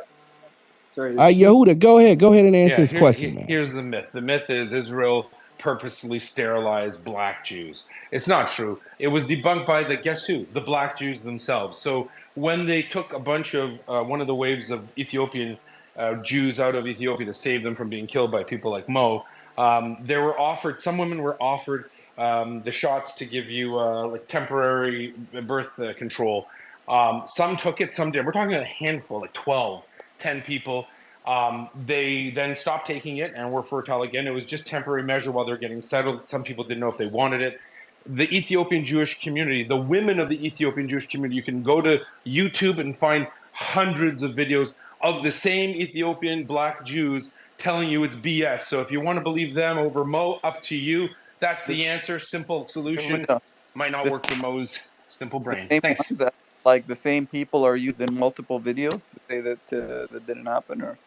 Sorry, the chief. Yehuda, go ahead and answer his Yeah, question, man. here's the myth. The myth is Israel purposely sterilized black Jews. It's not true. It was debunked by guess who? The black Jews themselves. So when they took a bunch of one of the waves of Ethiopian Jews out of Ethiopia to save them from being killed by people like Mo, some women were offered the shots to give you like temporary birth control. Some took it, some did. We're talking a handful, like 12, 10 people. They then stopped taking it and were fertile again. It was just temporary measure while they're getting settled. Some people didn't know if they wanted it. The Ethiopian Jewish community, the women of the Ethiopian Jewish community, you can go to YouTube and find hundreds of videos of the same Ethiopian black Jews telling you it's BS. So if you want to believe them over Mo, up to you. That's the answer. Simple solution. Might not work for Mo's simple brain. Thanks. That, like the same people are used in multiple videos to say that that didn't happen, or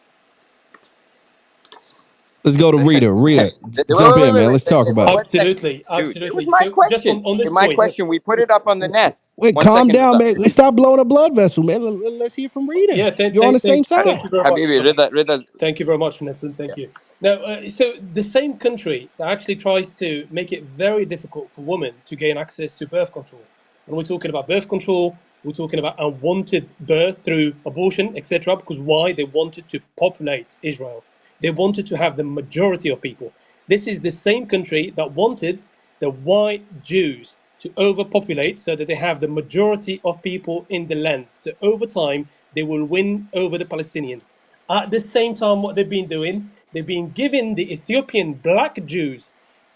Let's go to Rita. Rita, jump in, man. Let's talk about it. Absolutely. Absolutely. Dude, it was my So just question. on this My point, question. We put it up on the Nest. Wait, 1 calm second. down, man. Stop blowing a blood vessel, man. Let's hear from Rita. yeah, You're on the same side. thank you very much. Habibi, Thank you very much, Nelson. Thank you. Now, so the same country that actually tries to make it very difficult for women to gain access to birth control. When we're talking about birth control, we're talking about unwanted birth through abortion, etc. Because why? They wanted to populate Israel. They wanted to have the majority of people. This is the same country that wanted the white Jews to overpopulate so that they have the majority of people in the land. So over time, they will win over the Palestinians. At the same time, what they've been doing, they've been giving the Ethiopian black Jews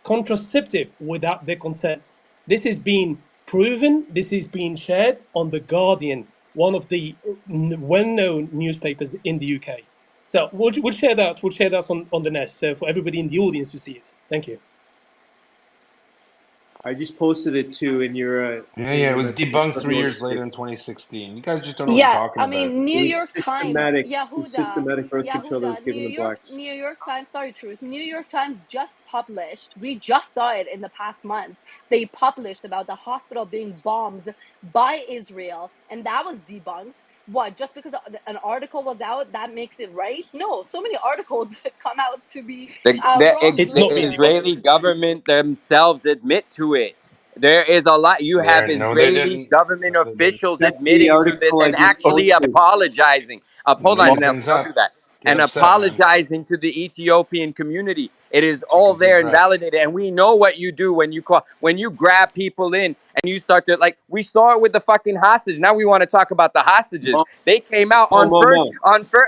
contraceptive without their consent. This is being proven, this is being shared on The Guardian, one of the well-known newspapers in the UK. So we'll share that. We'll share that on the Nest, so for everybody in the audience to see it. Thank you. I just posted it too in your. It was debunked 3 years later in 2016. You guys just don't know what Yeah, you're talking I about. mean, New York Times, Systematic birth control that was given to blacks. New York Times, sorry, Truth. New York Times just published, we just saw it in the past month. They published about the hospital being bombed by Israel, and that was debunked. What, just because an article was out, that makes it right? No, so many articles come out to be wrong. The Israeli government themselves admit to it. There is a lot. You have Israeli government officials admitting to this and actually apologizing. Hold on, Nelson, don't do that. And apologizing to the Ethiopian community. It is all there and validated. And we know what you do when you grab people in and you start to, like, we saw it with the fucking hostage. Now we want to talk about the hostages. They came out on first.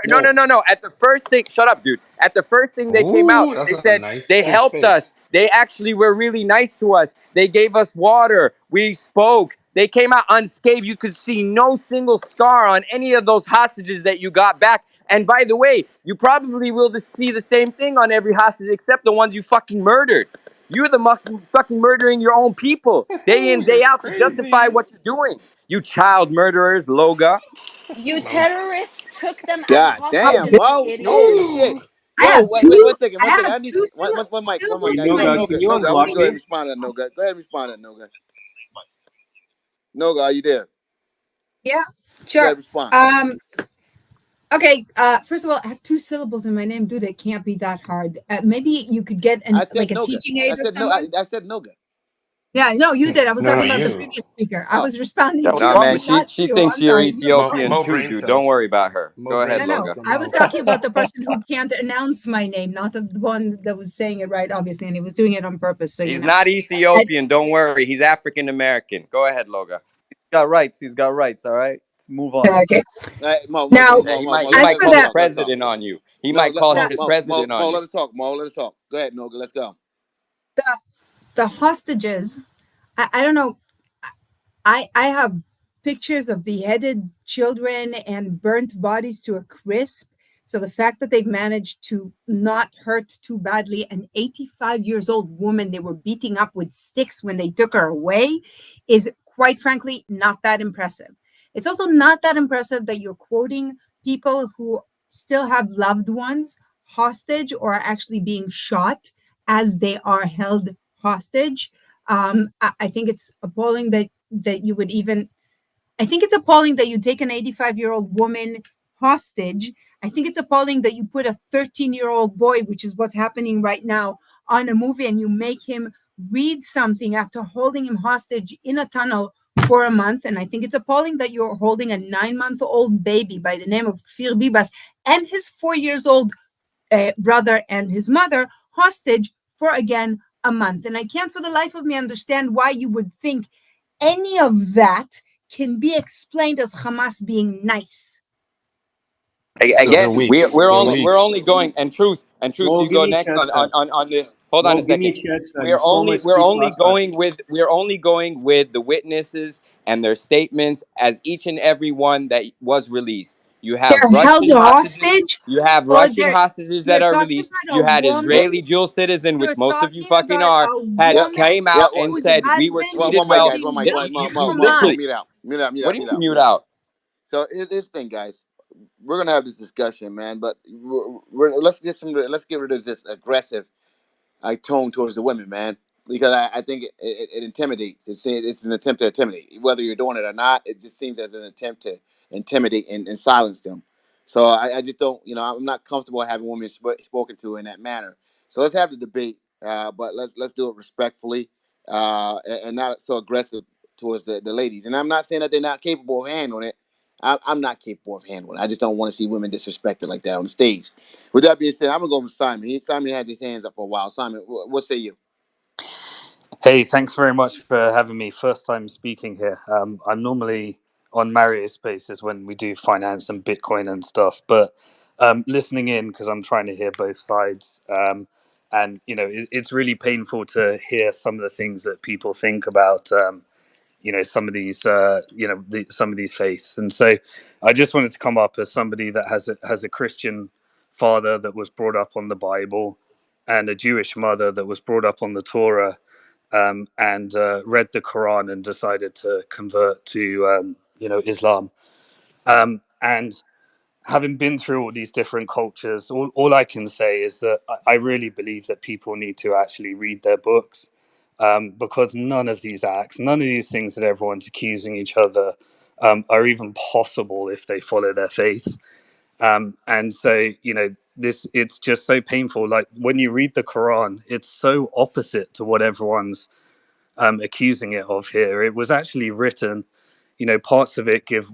No. At the first thing, shut up, dude. At the first thing they came out, they said they helped us. They actually were really nice to us. They gave us water. We spoke. They came out unscathed. You could see no single scar on any of those hostages that you got back. And by the way, you probably will see the same thing on every hostage except the ones you fucking murdered. You're the fucking murdering your own people day in, day out to justify what you're doing. You child murderers, Loga. You terrorists took them as God hostages, damn, you Mo. Holy idiots. shit. I Whoa, have wait, 1 second. I need two one mic. syllables in my Noga, name. can you Noga, I want you unblock to go ahead and me? respond to that, Noga. Go ahead and respond to that, Noga. Noga, are you there? Yeah, Go ahead sure. and respond. Okay. First of all, I have 2 syllables in my name, dude. It can't be that hard. Maybe you could get I said like a Noga. teaching aid or someone. I said Noga. Yeah, no, you did. I was No, talking about the you. previous speaker. I was responding No, to man, you, not she you. thinks I'm you're sorry. Ethiopian Mo too, brain dude. Don't cells. worry about her. Mo Go ahead, brain No, cells Loga. no. don't I was know. talking about the person who can't announce my name, not the one that was saying it right, obviously, and he was doing it on purpose. So He's not Ethiopian. Don't worry. He's African American. Go ahead, Loga. he's got rights. He's got rights. All right, let's move on. Okay. Mo, Now, Yeah, he as might for call his that, president on you. He might call his president on Mo, you. let us talk. Mo, let us talk. Go ahead, Noga. Let's go. the hostages, I don't know. I have pictures of beheaded children and burnt bodies to a crisp. So the fact that they've managed to not hurt too badly an 85 years old woman they were beating up with sticks when they took her away is quite frankly not that impressive. It's also not that impressive that you're quoting people who still have loved ones hostage or are actually being shot as they are held hostage. I think it's appalling that you would even, I think it's appalling that you take an 85-year-old woman hostage. I think it's appalling that you put a 13-year-old boy, which is what's happening right now, on a movie and you make him read something after holding him hostage in a tunnel for a month. And I think it's appalling that you're holding a 9-month-old baby by the name of Kfir Bibas and his 4 years old brother and his mother hostage for, again, a month. And I can't for the life of me understand why you would think any of that can be explained as Hamas being nice. So they're Again, weak. They're weak. we're only going, and truth, Well, you give go me a next chance, fam. on this. Hold on Well, a give me a second. chance, fam. You stole my We're speech only last time. going with the witnesses and their statements as each and every one that was released. You have They're held Russian hostages. hostage, You have or Russian hostages that you're are talking released. about You a had woman, Israeli dual citizen, which you're most of you talking fucking about are, a had Yep. woman came Yep. out and whose said we were husband is treated One mic, well. guys. being One mic. whipped Mo, for Mo, Literally, months. mute out. Mute out. Mute what out. do Mute you out. mute Mute out. out? So here's the thing, guys. We're gonna have this discussion, man. But let's get rid of this aggressive tone towards the women, man, because I think it intimidates. It's an attempt to intimidate. Whether you're doing it or not, it just seems as an attempt to intimidate and silence them. So I just don't, I'm not comfortable having women spoken to in that manner. So let's have the debate, but let's do it respectfully and not so aggressive towards the ladies. And I'm not saying that they're not capable of handling it. I'm not capable of handling it. I just don't want to see women disrespected like that on the stage. With that being said, I'm gonna go with Simon. Simon had his hands up for a while. Simon, what say you? Hey, thanks very much for having me. First time speaking here. I'm normally on Mario's Spaces when we do finance and Bitcoin and stuff, but listening in because I'm trying to hear both sides. And it's really painful to hear some of the things that people think about. Some of these, some of these faiths. And so, I just wanted to come up as somebody that has a Christian father that was brought up on the Bible, and a Jewish mother that was brought up on the Torah, and read the Quran and decided to convert to Islam. And having been through all these different cultures, all I can say is that I really believe that people need to actually read their books, because none of these acts, none of these things that everyone's accusing each other are even possible if they follow their faiths. And so, it's just so painful. Like when you read the Quran, it's so opposite to what everyone's accusing it of here. It was actually written, parts of it give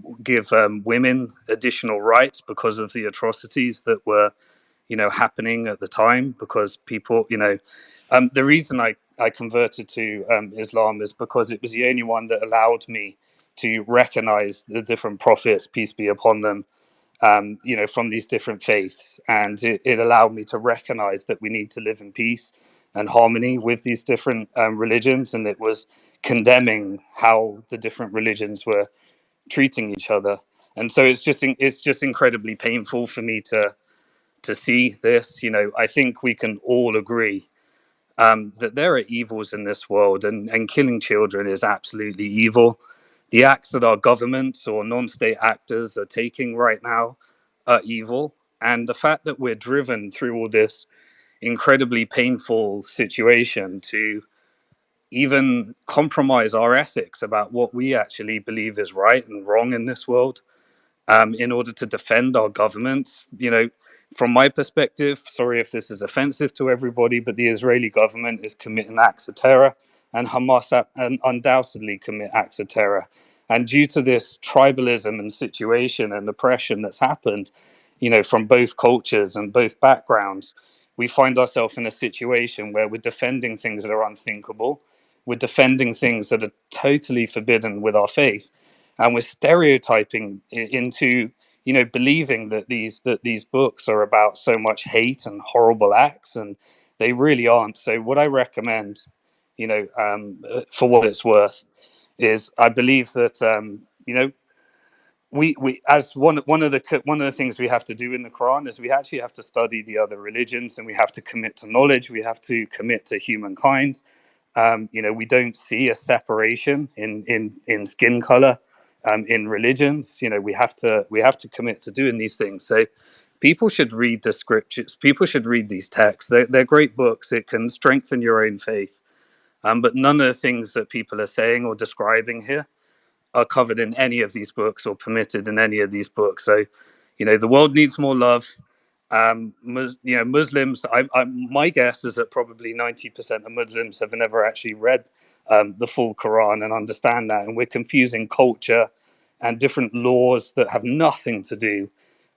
women additional rights because of the atrocities that were, happening at the time. Because people, the reason I converted to Islam is because it was the only one that allowed me to recognize the different prophets, peace be upon them, from these different faiths. And it allowed me to recognize that we need to live in peace and harmony with these different religions. And it was condemning how the different religions were treating each other. And so it's just incredibly painful for me to see this. I think we can all agree that there are evils in this world, and killing children is absolutely evil. The acts that our governments or non-state actors are taking right now are evil. And the fact that we're driven through all this incredibly painful situation to even compromise our ethics about what we actually believe is right and wrong in this world, in order to defend our governments. From my perspective, sorry if this is offensive to everybody, but the Israeli government is committing acts of terror, and Hamas undoubtedly commit acts of terror. And due to this tribalism and situation and oppression that's happened, from both cultures and both backgrounds, we find ourselves in a situation where we're defending things that are unthinkable. We're defending things that are totally forbidden with our faith, and we're stereotyping into believing that these books are about so much hate and horrible acts, and they really aren't. So what I recommend for what it's worth, is I believe that we as one of the things we have to do in the Quran is we actually have to study the other religions, and we have to commit to knowledge. We have to commit to humankind. We don't see a separation in skin color, in religions. We have to commit to doing these things. So people should read the scriptures. People should read these texts. They're great books. It can strengthen your own faith. But none of the things that people are saying or describing here are covered in any of these books or permitted in any of these books. So, the world needs more love. Muslims. My guess is that probably 90% of Muslims have never actually read the full Quran and understand that, and we're confusing culture and different laws that have nothing to do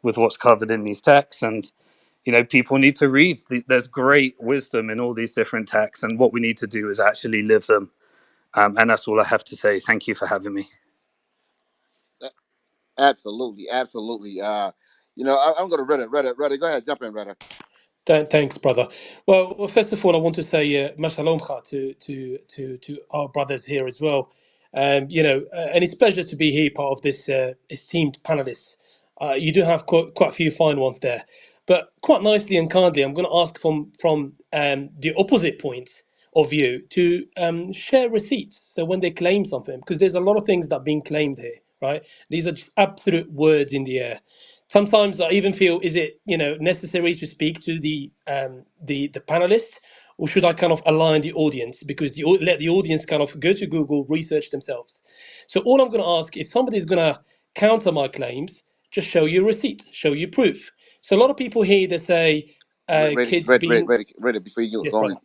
with what's covered in these texts. And people need to read. There's great wisdom in all these different texts, and what we need to do is actually live them. And that's all I have to say. Thank you for having me. Absolutely, absolutely. I'm going to Reddit. Go ahead, jump in, Reddit. Thanks, brother. Well, first of all, I want to say mashalom to our brothers here as well. And it's a pleasure to be here, part of this esteemed panelists. You do have quite a few fine ones there, but quite nicely and kindly, I'm going to ask from the opposite point of view to share receipts. So when they claim something, because there's a lot of things that are being claimed here, right? These are just absolute words in the air. Sometimes I even feel, is it necessary to speak to the panelists, or should I kind of align the audience, because let the audience kind of go to Google, research themselves. So all I'm going to ask, if somebody's going to counter my claims, just show you a receipt, show you proof. So a lot of people here, they say kids being Reddit. Before you yes, go on, brother.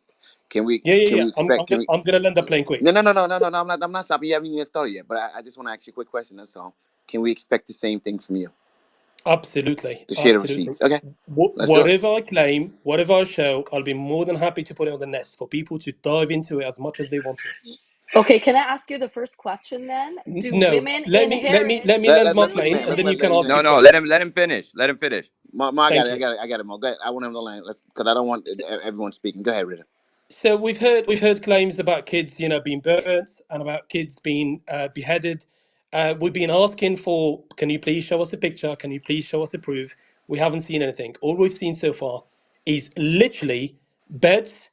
can we Yeah. expect? I'm gonna land the plane quick. No. I'm not stopping. You haven't even started yet. But I just want to ask you a quick question. That's all. Can we expect the same thing from you? Absolutely, To share the absolutely. receipts. Okay, let's do it. Whatever I claim, whatever I show, I'll be more than happy to put it on the nest for people to dive into it as much as they want to. Okay, can I ask you the first question then? Do No, women let me inherit land my Let plane, and then you can Layman. ask No, your no, question. let him finish. Let him finish. I got Thank it. you. I got it, Mo. Go ahead. I want him to land. Because I don't want everyone speaking. Go ahead, Rita. So we've heard claims about kids, being burnt, and about kids being beheaded. We've been asking for, can you please show us a picture? Can you please show us a proof? We haven't seen anything. All we've seen so far is literally beds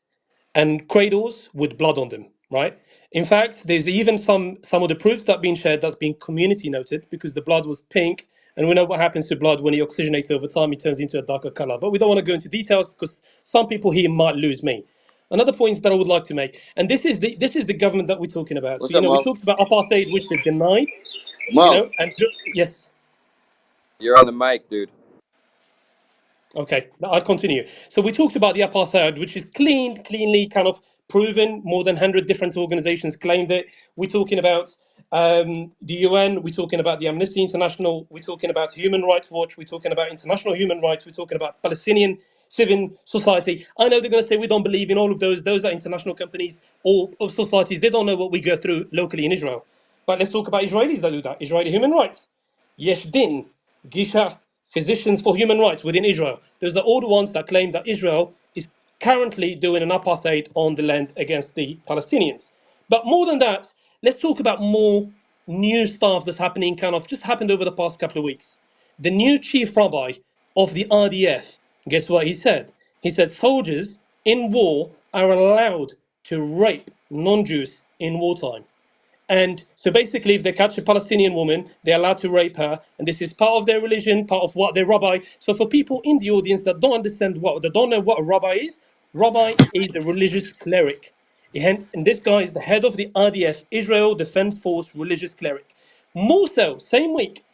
and cradles with blood on them, right? In fact, there's even some of the proofs that have been shared that's been community noted, because the blood was pink, and we know what happens to blood when it oxygenates over time; it turns into a darker color. But we don't want to go into details because some people here might lose me. Another point that I would like to make, and this is the government that we're talking about. So What's up, we Mo? talked about apartheid, which they denied, Mo. and yes. You're on the mic, dude. Okay, I'll continue. So we talked about the apartheid, which is cleanly kind of proven. More than 100 different organizations claimed it. We're talking about the UN. We're talking about the Amnesty International. We're talking about Human Rights Watch. We're talking about international human rights. We're talking about Palestinian civil society. I know they're going to say we don't believe in all of those. Those are international companies or societies. They don't know what we go through locally in Israel. But let's talk about Israelis that do that. Israeli human rights. Yesh Din, Gisha, Physicians for Human Rights within Israel. Those are all the ones that claim that Israel is currently doing an apartheid on the land against the Palestinians. But more than that, let's talk about more new stuff that's happening, kind of just happened over the past couple of weeks. The new chief rabbi of the RDF, guess what he said? He said soldiers in war are allowed to rape non Jews in wartime. And so basically, if they catch a Palestinian woman, they're allowed to rape her. And this is part of their religion, part of what their rabbi. So for people in the audience that don't understand that don't know what a rabbi is a religious cleric. And this guy is the head of the RDF, Israel Defense Force religious cleric. More so, same week,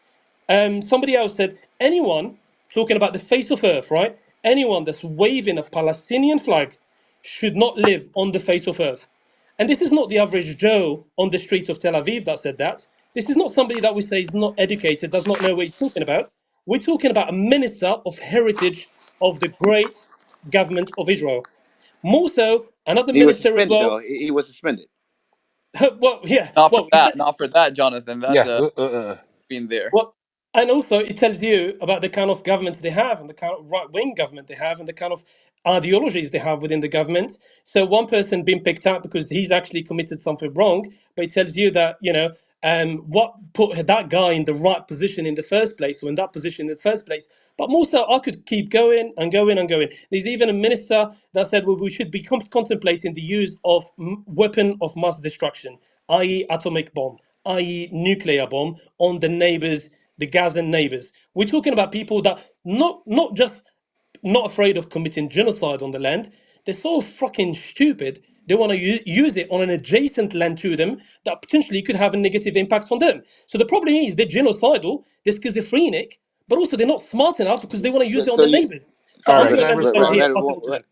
somebody else said, anyone talking about the face of earth, right? Anyone that's waving a Palestinian flag should not live on the face of earth. And this is not the average Joe on the streets of Tel Aviv that said that. This is not somebody that we say is not educated, does not know what he's talking about. We're talking about a minister of heritage of the great government of Israel. More so, another He was minister as suspended, well. though. He was suspended. Well, yeah. Not for Well, he that. said, Not for that, Jonathan. That's Yeah. been there. well, And also, it tells you about the kind of government they have, and the kind of right-wing government they have, and the kind of ideologies they have within the government. So one person being picked out because he's actually committed something wrong, but it tells you that, what put that guy in the right position in the first place, or in that position in the first place. But more so, I could keep going and going and going. There's even a minister that said, well, we should be contemplating the use of weapon of mass destruction, i.e. atomic bomb, i.e. nuclear bomb on the neighbors, the Gazan neighbors. We're talking about people that not just not afraid of committing genocide on the land. They're so fucking stupid. They want to use it on an adjacent land to them that potentially could have a negative impact on them. So the problem is they're genocidal, they're schizophrenic, but also they're not smart enough because they want to use it on So the you, neighbors. So All I'm right, going can to I land respond? here, pass it on to them.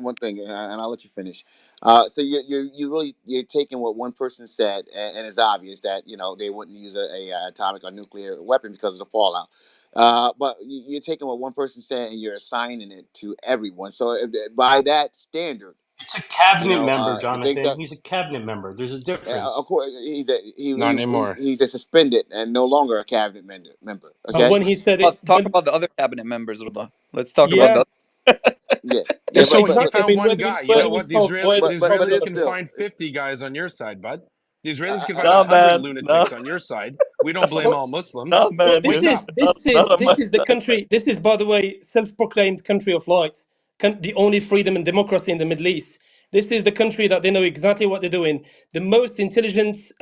one thing, and I'll let you finish. So you're taking what one person said, and it's obvious that they wouldn't use a atomic or nuclear weapon because of the fallout. But you're taking what one person said and you're assigning it to everyone. So by that standard, It's a cabinet member, the things Jonathan. that He's a cabinet member. There's a difference. of course Not anymore. he's a suspended and no longer a cabinet member. And Okay. when he said it, Talk about the other cabinet members, Rullah. Let's talk about yeah, the. Yeah, Yeah, yeah, so what? You exactly. I found mean, one guy. You where know do we what? stop? Where The where but does Israelis that can stop? find 50 guys on your side, bud. The Israelis can find I, Nah, 100 man. Nah, lunatics on your side. We don't blame Well, all Muslims. nah, well, man. this You're Wake not, is up. this not, is not on this my is the side. country. This is, by the way, self-proclaimed country of light, the only freedom and democracy in the Middle East. This is the country that they know exactly what they're doing. The most intelligence,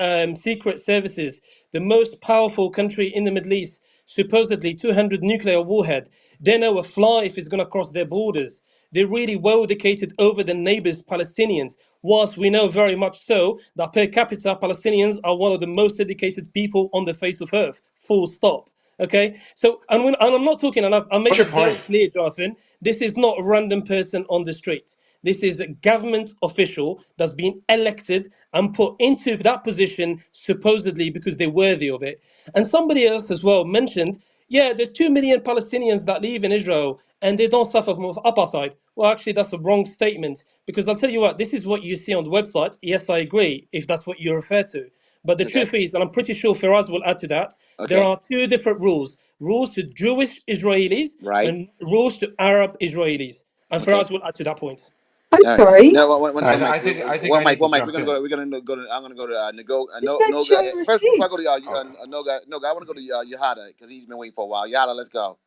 secret services, the most powerful country in the Middle East. Supposedly 200 nuclear warhead. They know a fly if it's going to cross their borders. They're really well educated over the neighbors, Palestinians. Whilst we know very much so that per capita, Palestinians are one of the most educated people on the face of earth. Full stop. Okay, so and I'm not talking, and I made What's your it very point? clear, Jonathan. This is not a random person on the street. This is a government official that's been elected and put into that position supposedly because they're worthy of it. And somebody else as well mentioned, yeah, there's 2 million Palestinians that live in Israel and they don't suffer from apartheid. Well, actually, that's a wrong statement because I'll tell you what, this is what you see on the website. Yes, I agree, if that's what you refer to. But the okay, truth is, and I'm pretty sure Firaz will add to that, there okay, are two different rules to Jewish Israelis right. and rules to Arab Israelis. And Okay. Firaz will add to that point. I'm All right. sorry. No, I think I need to one mic. We're jump gonna go. in. We're gonna go to. I'm gonna go to Is that Noga. showing First, before I go receipts? to Oh. Noga. Noga. I want to go to Yahada because he's been waiting for a while. Yahada, let's go.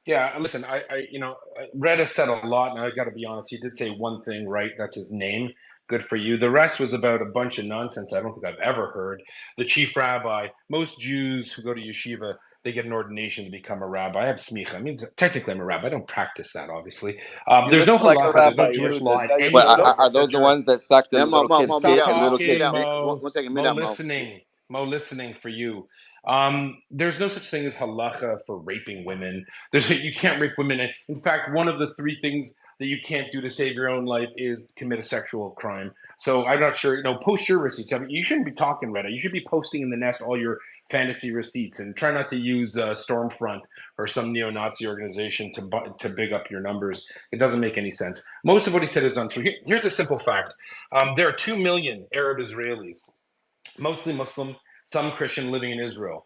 Yeah, listen, Reda said a lot, and I got to be honest. He did say one thing right. That's his name. Good for you. The rest was about a bunch of nonsense I don't think I've ever heard. The chief rabbi, most Jews who go to yeshiva, they get an ordination to become a rabbi. I have smicha. It means technically I'm a rabbi. I don't practice that, obviously. You There's look no like a halacha. There's no rabbi, Jewish Yehuda. law Is in that your any Well, new book look? are that those says the you're. ones that suck the Yeah, little kids' Stop dick, Mo, the little mute kids' talking, up. dick? Mo. One second, mute Mo up, Mo. listening. Mo listening for you. There's no such thing as halacha for raping women. You can't rape women. In fact, one of the three things that you can't do to save your own life is commit a sexual crime. So I'm not sure. Post your receipts. I mean, you shouldn't be talking Reddit. You should be posting in the nest all your fantasy receipts, and try not to use Stormfront or some neo-Nazi organization to big up your numbers. It doesn't make any sense. Most of what he said is untrue. Here's a simple fact: there are 2 million Arab Israelis, mostly Muslim, some Christian, living in Israel.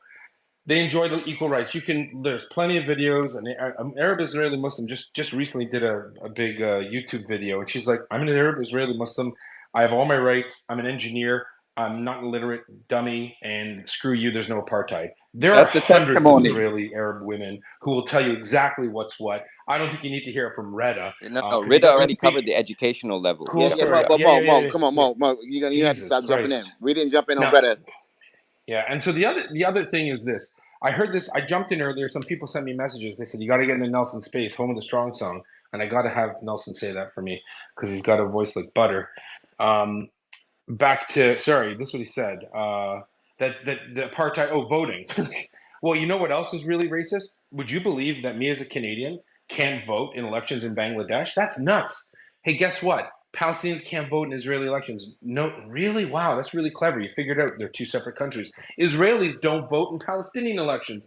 They enjoy the equal rights. There's plenty of videos. An Arab Israeli Muslim just recently did a big YouTube video, and she's like, "I'm an Arab Israeli Muslim. I have all my rights. I'm an engineer. I'm not an illiterate dummy, and screw you. There's no apartheid." There are That's the hundreds of testimony. Israeli Arab women who will tell you exactly what's what. I don't think you need to hear it from Reda No, because he Rida doesn't already speak. covered the educational level. He Cool Yeah, already yeah, covered story. Mo, that. but Yeah, yeah, Mo, yeah, come on, yeah. Mo. You have to Jesus stop jumping in. Christ. We didn't jump in on Now, Reddit. yeah, and so the other thing is this. I heard this. I jumped in earlier. Some people sent me messages. They said you got to get into Nelson Space, Home of the Strong song, and I got to have Nelson say that for me because he's got a voice like butter. Um, Back to sorry, this is what he said. That the apartheid. Oh, voting. Well, you know what else is really racist? Would you believe that me as a Canadian can't vote in elections in Bangladesh? That's nuts. Hey, guess what? Palestinians can't vote in Israeli elections. No, really? Wow, that's really clever. You figured out they're two separate countries. Israelis don't vote in Palestinian elections.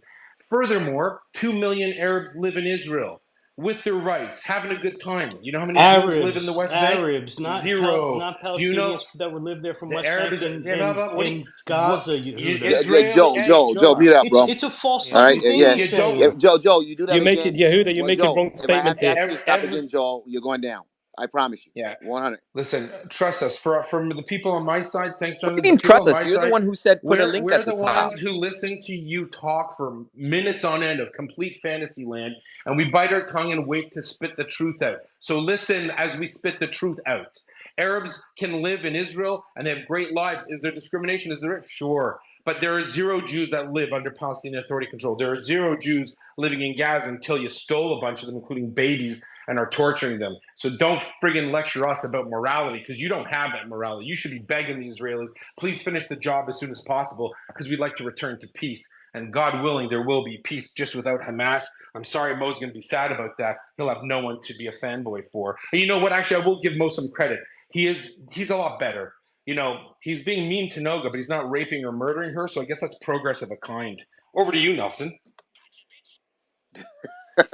Furthermore, 2 million Arabs live in Israel. with their rights, having a good time. You know how many Jews live in the West Bank? Arabs, not Zero. not Do you know Palestinians that would live there from the West Arabs? Bank In Gaza, Yehuda. Israel, hey, Joe, mute up, bro. It's a false All right, fucking thing yeah, you're you don't. yeah, saying. Joe, you do that You're making again. Yehuda, you're Well, making Joe, wrong if I have statements to here. ask you to stop again, Joe, you're going down. I promise you. Yeah. 100. Listen, trust us. From the people on my side, thanks, What do Jonathan. you The mean people trust on us? my You're the side, one who said put a link we're at the the top. ones who listen to you talk for minutes on end of complete fantasy land, and we bite our tongue and wait to spit the truth out. So listen as we spit the truth out. Arabs can live in Israel and they have great lives. Is there discrimination? Is there? Sure. But there are zero Jews that live under Palestinian Authority control. There are zero Jews living in Gaza until you stole a bunch of them, including babies, and are torturing them. So don't friggin' lecture us about morality, because you don't have that morality. You should be begging the Israelis, please finish the job as soon as possible, because we'd like to return to peace. And God willing, there will be peace just without Hamas. I'm sorry Mo's going to be sad about that. He'll have no one to be a fanboy for. And you know what? Actually, I will give Mo some credit. He's a lot better. You know, he's being mean to Noga, but he's not raping or murdering her. So I guess that's progress of a kind. Over to you, Nelson.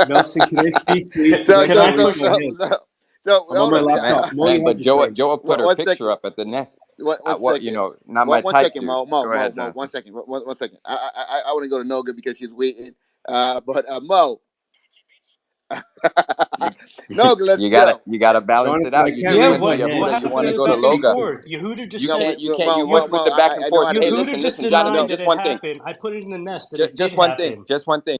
Nelson, can I speak, please? So, Can I push? I'm on hold my on. laptop. Mo, Man, you have but the Joe frame. put her One picture second. up at the nest. One What second. not my One type, second, dude. Mo. Go ahead, 1 Jonathan. second. 1 second. I want to go to Noga because she's waiting. But Mo. You, Noga, let's go. you gotta balance it Jonathan, I out. You can't just Yeah, raise went to my what hand. Yehuda. You happened want to to the go to back and Loga. forth? Yehuda just You said. you went with the back and I know. forth. Hey, Yehuda just listen, Jonathan. denied No. that Just it one thing. happened. I put it in the nest that it did Just one thing. happen. Just one thing.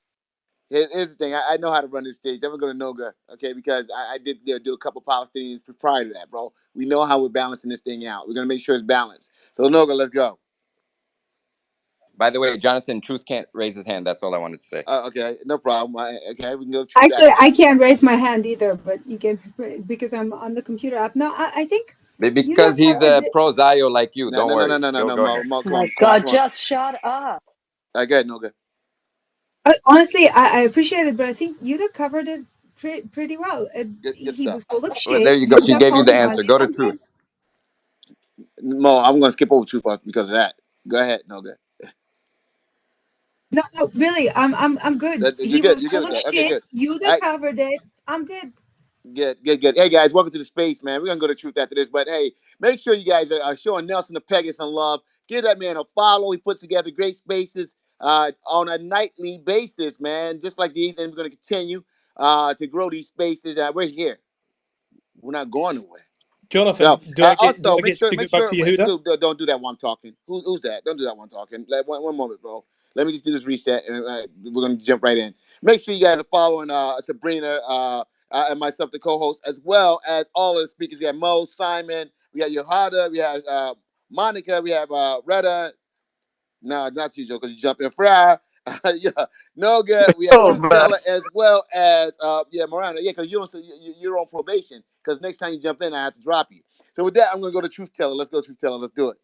Here's the thing. I know how to run this stage. I'm gonna go to Noga, okay? Because I did do a couple Palestinians prior to that, bro. We know how we're balancing this thing out. We're gonna make sure it's balanced. So Noga, let's go. By the way, Jonathan, Truth can't raise his hand. That's all I wanted to say. Okay, no problem. Okay, we can go to Actually, after. I can't raise my hand either, but you can because I'm on the computer app. No, I think you Because have he's covered a it. pro Zio like you. No, Don't no, no, no, worry. no, no, no, Go Mo. ahead. Mo, Oh come my on, come on, God, come on. just shut up. Go ahead, Noga. Honestly, I appreciate it, but I think Yuda covered it pretty well. Good He stuff. was full of Well, there shit. you go. She Yuda gave you called the him answer. ugly. Go to I'm good. Truth. Mo, I'm gonna skip over two parts because of that. Go ahead, Noga. No, no, really, I'm good. You're He good. was You're good full with of that. Okay, shit. good. All Yuda right, covered it. I'm good. good. Hey guys, welcome to the space, man. We're gonna go to truth after this, but hey, make sure you guys are showing Nelson Epega some love. Give that man a follow. He puts together great spaces on a nightly basis, man. Just like these, and we're gonna continue to grow these spaces. We're here. We're not going nowhere. Jonathan, So do also I get to give make it back sure to Yehuda? don't do that while I'm talking. Who's that? Don't do that while I'm talking. One moment, bro. Let me just do this reset, and we're gonna jump right in. Make sure you guys are following Sabrina and myself, the co-host, as well as all of the speakers. We have Mo, Simon, we have Yohada, we have Monica, we have Retta. No, not you, Joe, because you jump in. Fry, yeah, Noga. We have Oh Truth man. Teller as well as Miranda. Yeah, because you're on probation. Because next time you jump in, I have to drop you. So with that, I'm gonna go to Truth Teller. Let's go, Truth Teller. Let's do it.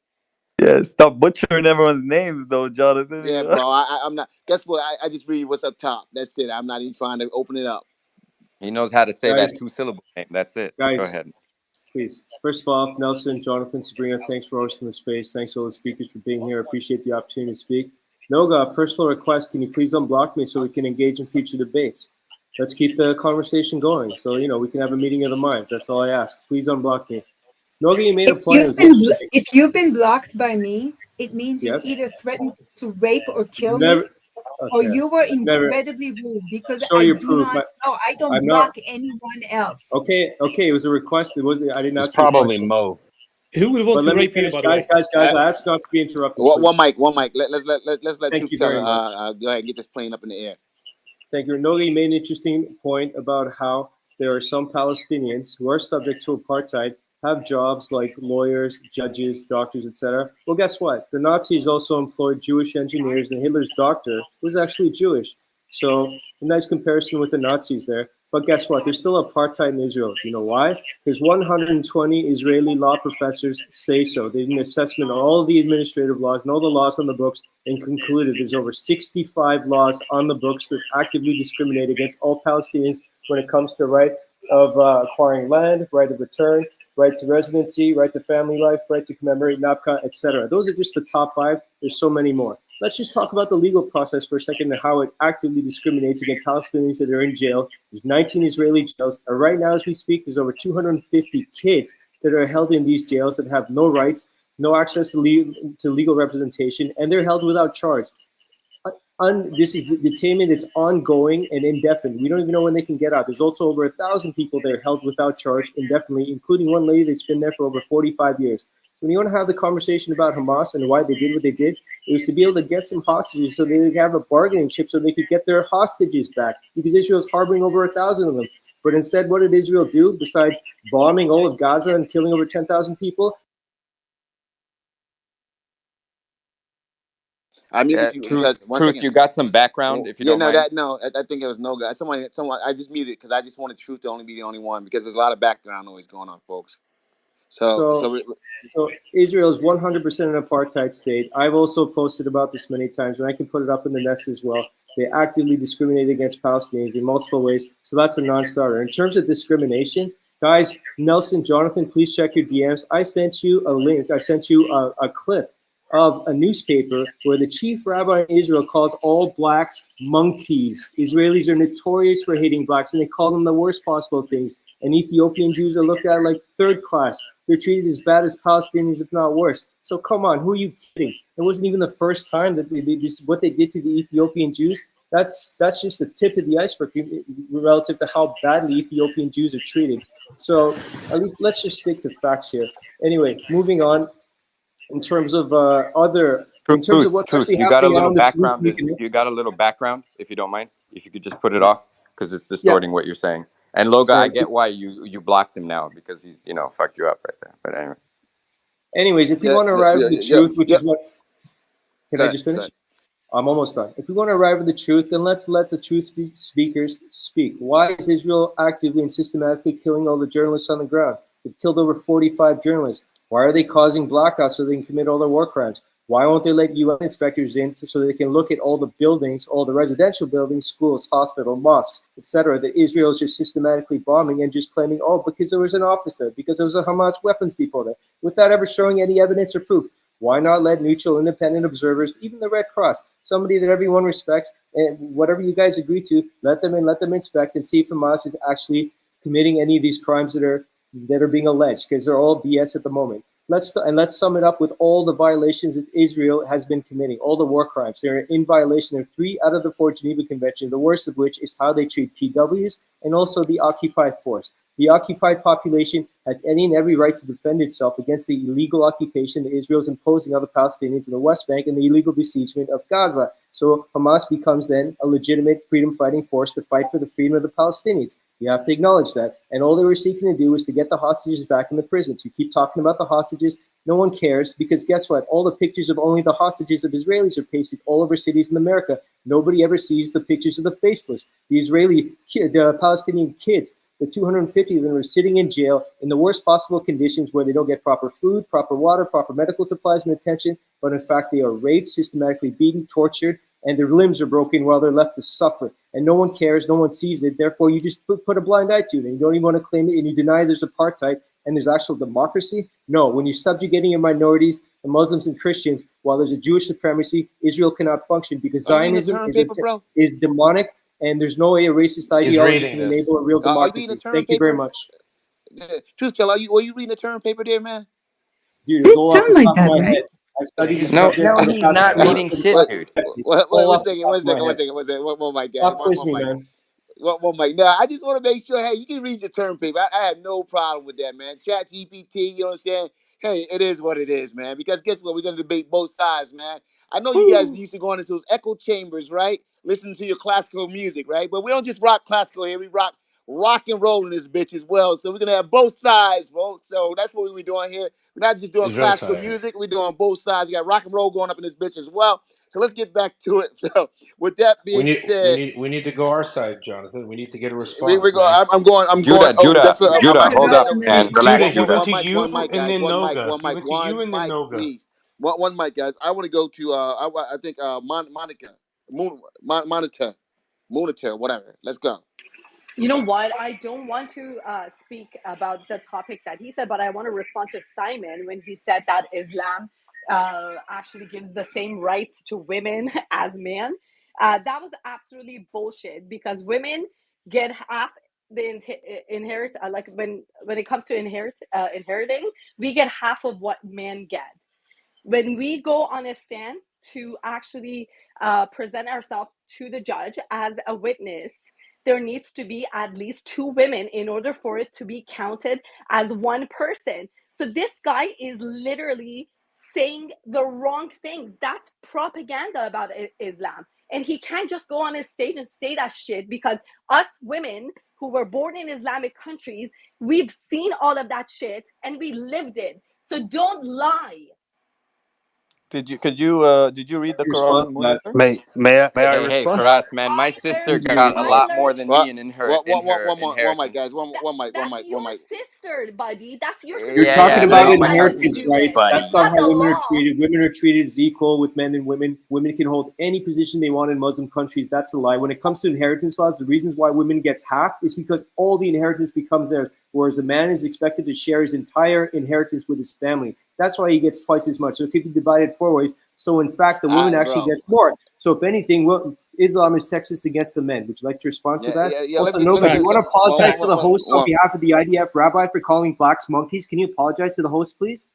Yeah, stop butchering everyone's names, though, Jonathan. Yeah, bro. I'm not. Guess what? I just read what's up top. That's it. I'm not even trying to open it up. He knows how to say that Guys, 2-syllable name. That's it. Go guys, ahead. please. First of all, Nelson, Jonathan, Sabrina, thanks for hosting the space. Thanks to all the speakers for being here. I appreciate the opportunity to speak. Noga, personal request, can you please unblock me so we can engage in future debates? Let's keep the conversation going so, we can have a meeting of the minds. That's all I ask. Please unblock me. Noga, you made a point. It was interesting. If you've been blocked by me, it means you Yes? either threatened to rape or kill Never. me, or Okay. you were Never. incredibly rude because Show I your do proof. not. No, I don't I'm not. block anyone else. Okay. It was a request. It wasn't. I didn't It's ask you a probably question. Mo. Who would want But to let me rape you, finish, by the guys. way? I asked not to be interrupted, One please. mic. Let's let Thank Truth you Teller very much. go ahead and get this plane up in the air. Thank you. Noga made an interesting point about how there are some Palestinians who are subject to apartheid, have jobs like lawyers, judges, doctors, etc. Well, guess what? The Nazis also employed Jewish engineers, and Hitler's doctor was actually Jewish. So a nice comparison with the Nazis there. But guess what? There's still apartheid in Israel. You know why? Because 120 Israeli law professors say so. They did an assessment of all the administrative laws and all the laws on the books and concluded there's over 65 laws on the books that actively discriminate against all Palestinians when it comes to right of acquiring land, right of return, right to residency, right to family life, right to commemorate NAPCA, etc. Those are just the top 5. There's so many more. Let's just talk about the legal process for a second and how it actively discriminates against Palestinians that are in jail. There's 19 Israeli jails, and right now as we speak, there's over 250 kids that are held in these jails that have no rights, no access to legal representation, and they're held without charge. This is the detainment that's ongoing and indefinite. We don't even know when they can get out. There's also over 1,000 people that are held without charge indefinitely, including one lady that's been there for over 45 years. So when you want to have the conversation about Hamas and why they did what they did, it was to be able to get some hostages so they could have a bargaining chip so they could get their hostages back, because Israel's harboring over 1,000 of them. But instead, what did Israel do besides bombing all of Gaza and killing over 10,000 people? I muted you Truth, because one truth. second. You got some background, if you Yeah, don't mind. I think it was Noga. Someone. I just muted because I just wanted Truth to only be the only one because there's a lot of background noise going on, folks. So Israel is 100% an apartheid state. I've also posted about this many times, and I can put it up in the nest as well. They actively discriminate against Palestinians in multiple ways, so that's a non-starter. In terms of discrimination, guys, Nelson, Jonathan, please check your DMs. I sent you a link. I sent you a clip of a newspaper where the chief rabbi in Israel calls all blacks monkeys. Israelis are notorious for hating blacks, and they call them the worst possible things. And Ethiopian Jews are looked at like third class. They're treated as bad as Palestinians, if not worse. So come on, who are you kidding? It wasn't even the first time that what they did to the Ethiopian Jews. That's just the tip of the iceberg relative to how badly Ethiopian Jews are treated. So at least let's just stick to facts here. Anyway, moving on. In terms of what's actually You got a happening now little in this background. week. You got a little background, if you don't mind. If you could just put it off, because it's distorting what you're saying. And Loga, I get why you blocked him now, because he's fucked you up right there. But anyway. Anyways, if you want to arrive at the truth, which is what. Can I just finish? I'm almost done. If we want to arrive at the truth, then let's let the truth speakers speak. Why is Israel actively and systematically killing all the journalists on the ground? They've killed over 45 journalists. Why are they causing blackouts so they can commit all their war crimes? Why won't they let UN inspectors in so they can look at all the buildings, all the residential buildings, schools, hospitals, mosques, etc., that Israel is just systematically bombing and just claiming, oh, because there was an office there, because there was a Hamas weapons depot there, without ever showing any evidence or proof? Why not let neutral, independent observers, even the Red Cross, somebody that everyone respects, and whatever you guys agree to, let them in, let them inspect and see if Hamas is actually committing any of these crimes that are being alleged, because they're all BS at the moment. Let's sum it up with all the violations that Israel has been committing, all the war crimes. They're in violation of 3 out of the 4 Geneva Conventions, the worst of which is how they treat PWs and also the occupied force. The occupied population has any and every right to defend itself against the illegal occupation that Israel is imposing on the Palestinians in the West Bank and the illegal besiegement of Gaza. So Hamas becomes then a legitimate freedom-fighting force to fight for the freedom of the Palestinians. You have to acknowledge that. And all they were seeking to do was to get the hostages back in the prisons. You keep talking about the hostages. No one cares, because guess what? All the pictures of only the hostages of Israelis are pasted all over cities in America. Nobody ever sees the pictures of the faceless. The Palestinian kids, the 250 of them are sitting in jail in the worst possible conditions where they don't get proper food, proper water, proper medical supplies and attention, but in fact they are raped, systematically beaten, tortured, and their limbs are broken while they're left to suffer. And no one cares, no one sees it, therefore you just put a blind eye to it, and you don't even want to claim it, and you deny there's apartheid and there's actual democracy. No, when you're subjugating your minorities, the Muslims and Christians, while there's a Jewish supremacy, Israel cannot function, because Zionism is demonic, and there's no way a racist ideology can enable a real democracy. Thank you very much. Truth teller, were you reading the term paper there, man? Dude, it's all off the top of my head. I've studied this subject for the he's past not 20 reading shit, dude. One second. One mic, guys. One mic. Now, I just want to make sure, hey, you can read your term paper. I have no problem with that, man. Chat GPT, you know what I'm saying? Hey, it is what it is, man. Because guess what? We're going to debate both sides, man. I know you guys used to go into those echo chambers, right? Listening to your classical music, right? But we don't just rock classical here. We rock and roll in this bitch as well. So we're going to have both sides, folks. So that's what we're doing here. We're not just doing classical music. We're doing both sides. We got rock and roll going up in this bitch as well. So let's get back to it. So with that being said, we need to go our side, Jonathan. We need to get a response. we go. I'm going. Judah, hold up, man. Relax, Judah, Judah. to you, One mic, and guys. then Noga. One mic, please. One mic, guys. I want to go to. I think Monica, Monitor, whatever. Let's go. You know what? I don't want to speak about the topic that he said, but I want to respond to Simon when he said that Islam actually gives the same rights to women as men. That was absolutely bullshit because women get half the inherit like when it comes to inheriting, we get half of what men get. When we go on a stand to actually present ourselves to the judge as a witness, there needs to be at least two women in order for it to be counted as one person. So this guy is literally saying the wrong things. That's propaganda about Islam. And he can't just go on his stage and say that shit because us women who were born in Islamic countries, we've seen all of that shit and we lived it. So don't lie. Did you read the Respond Quran, to that. Munir? May I Hey, respond? Faraz, man, my I sister learned, got a Easy. I lot more learned than me What? in One mic, inheritance. guys. One that's mic, your one mic. sister, buddy. That's your You're sister. Yeah, What talking yeah, do let about you all think my that has to inheritance cousins do speak, with? rights. buddy. That's It's not not how the women are law. treated. Women are treated as equal with men and women. Women can hold any position they want in Muslim countries. That's a lie. When it comes to inheritance laws, the reasons why women gets half is because all the inheritance becomes theirs, whereas the man is expected to share his entire inheritance with his family. That's why he gets twice as much. So it could be divided four ways. So in fact, the All women right, actually bro. get more. So if anything, Islam is sexist against the men. Would you like to respond to Yeah, that? yeah, yeah. Also, Let Noga, me do you just want to apologize to the host on one. behalf of the IDF rabbi for calling blacks monkeys? Can you apologize to the host, please?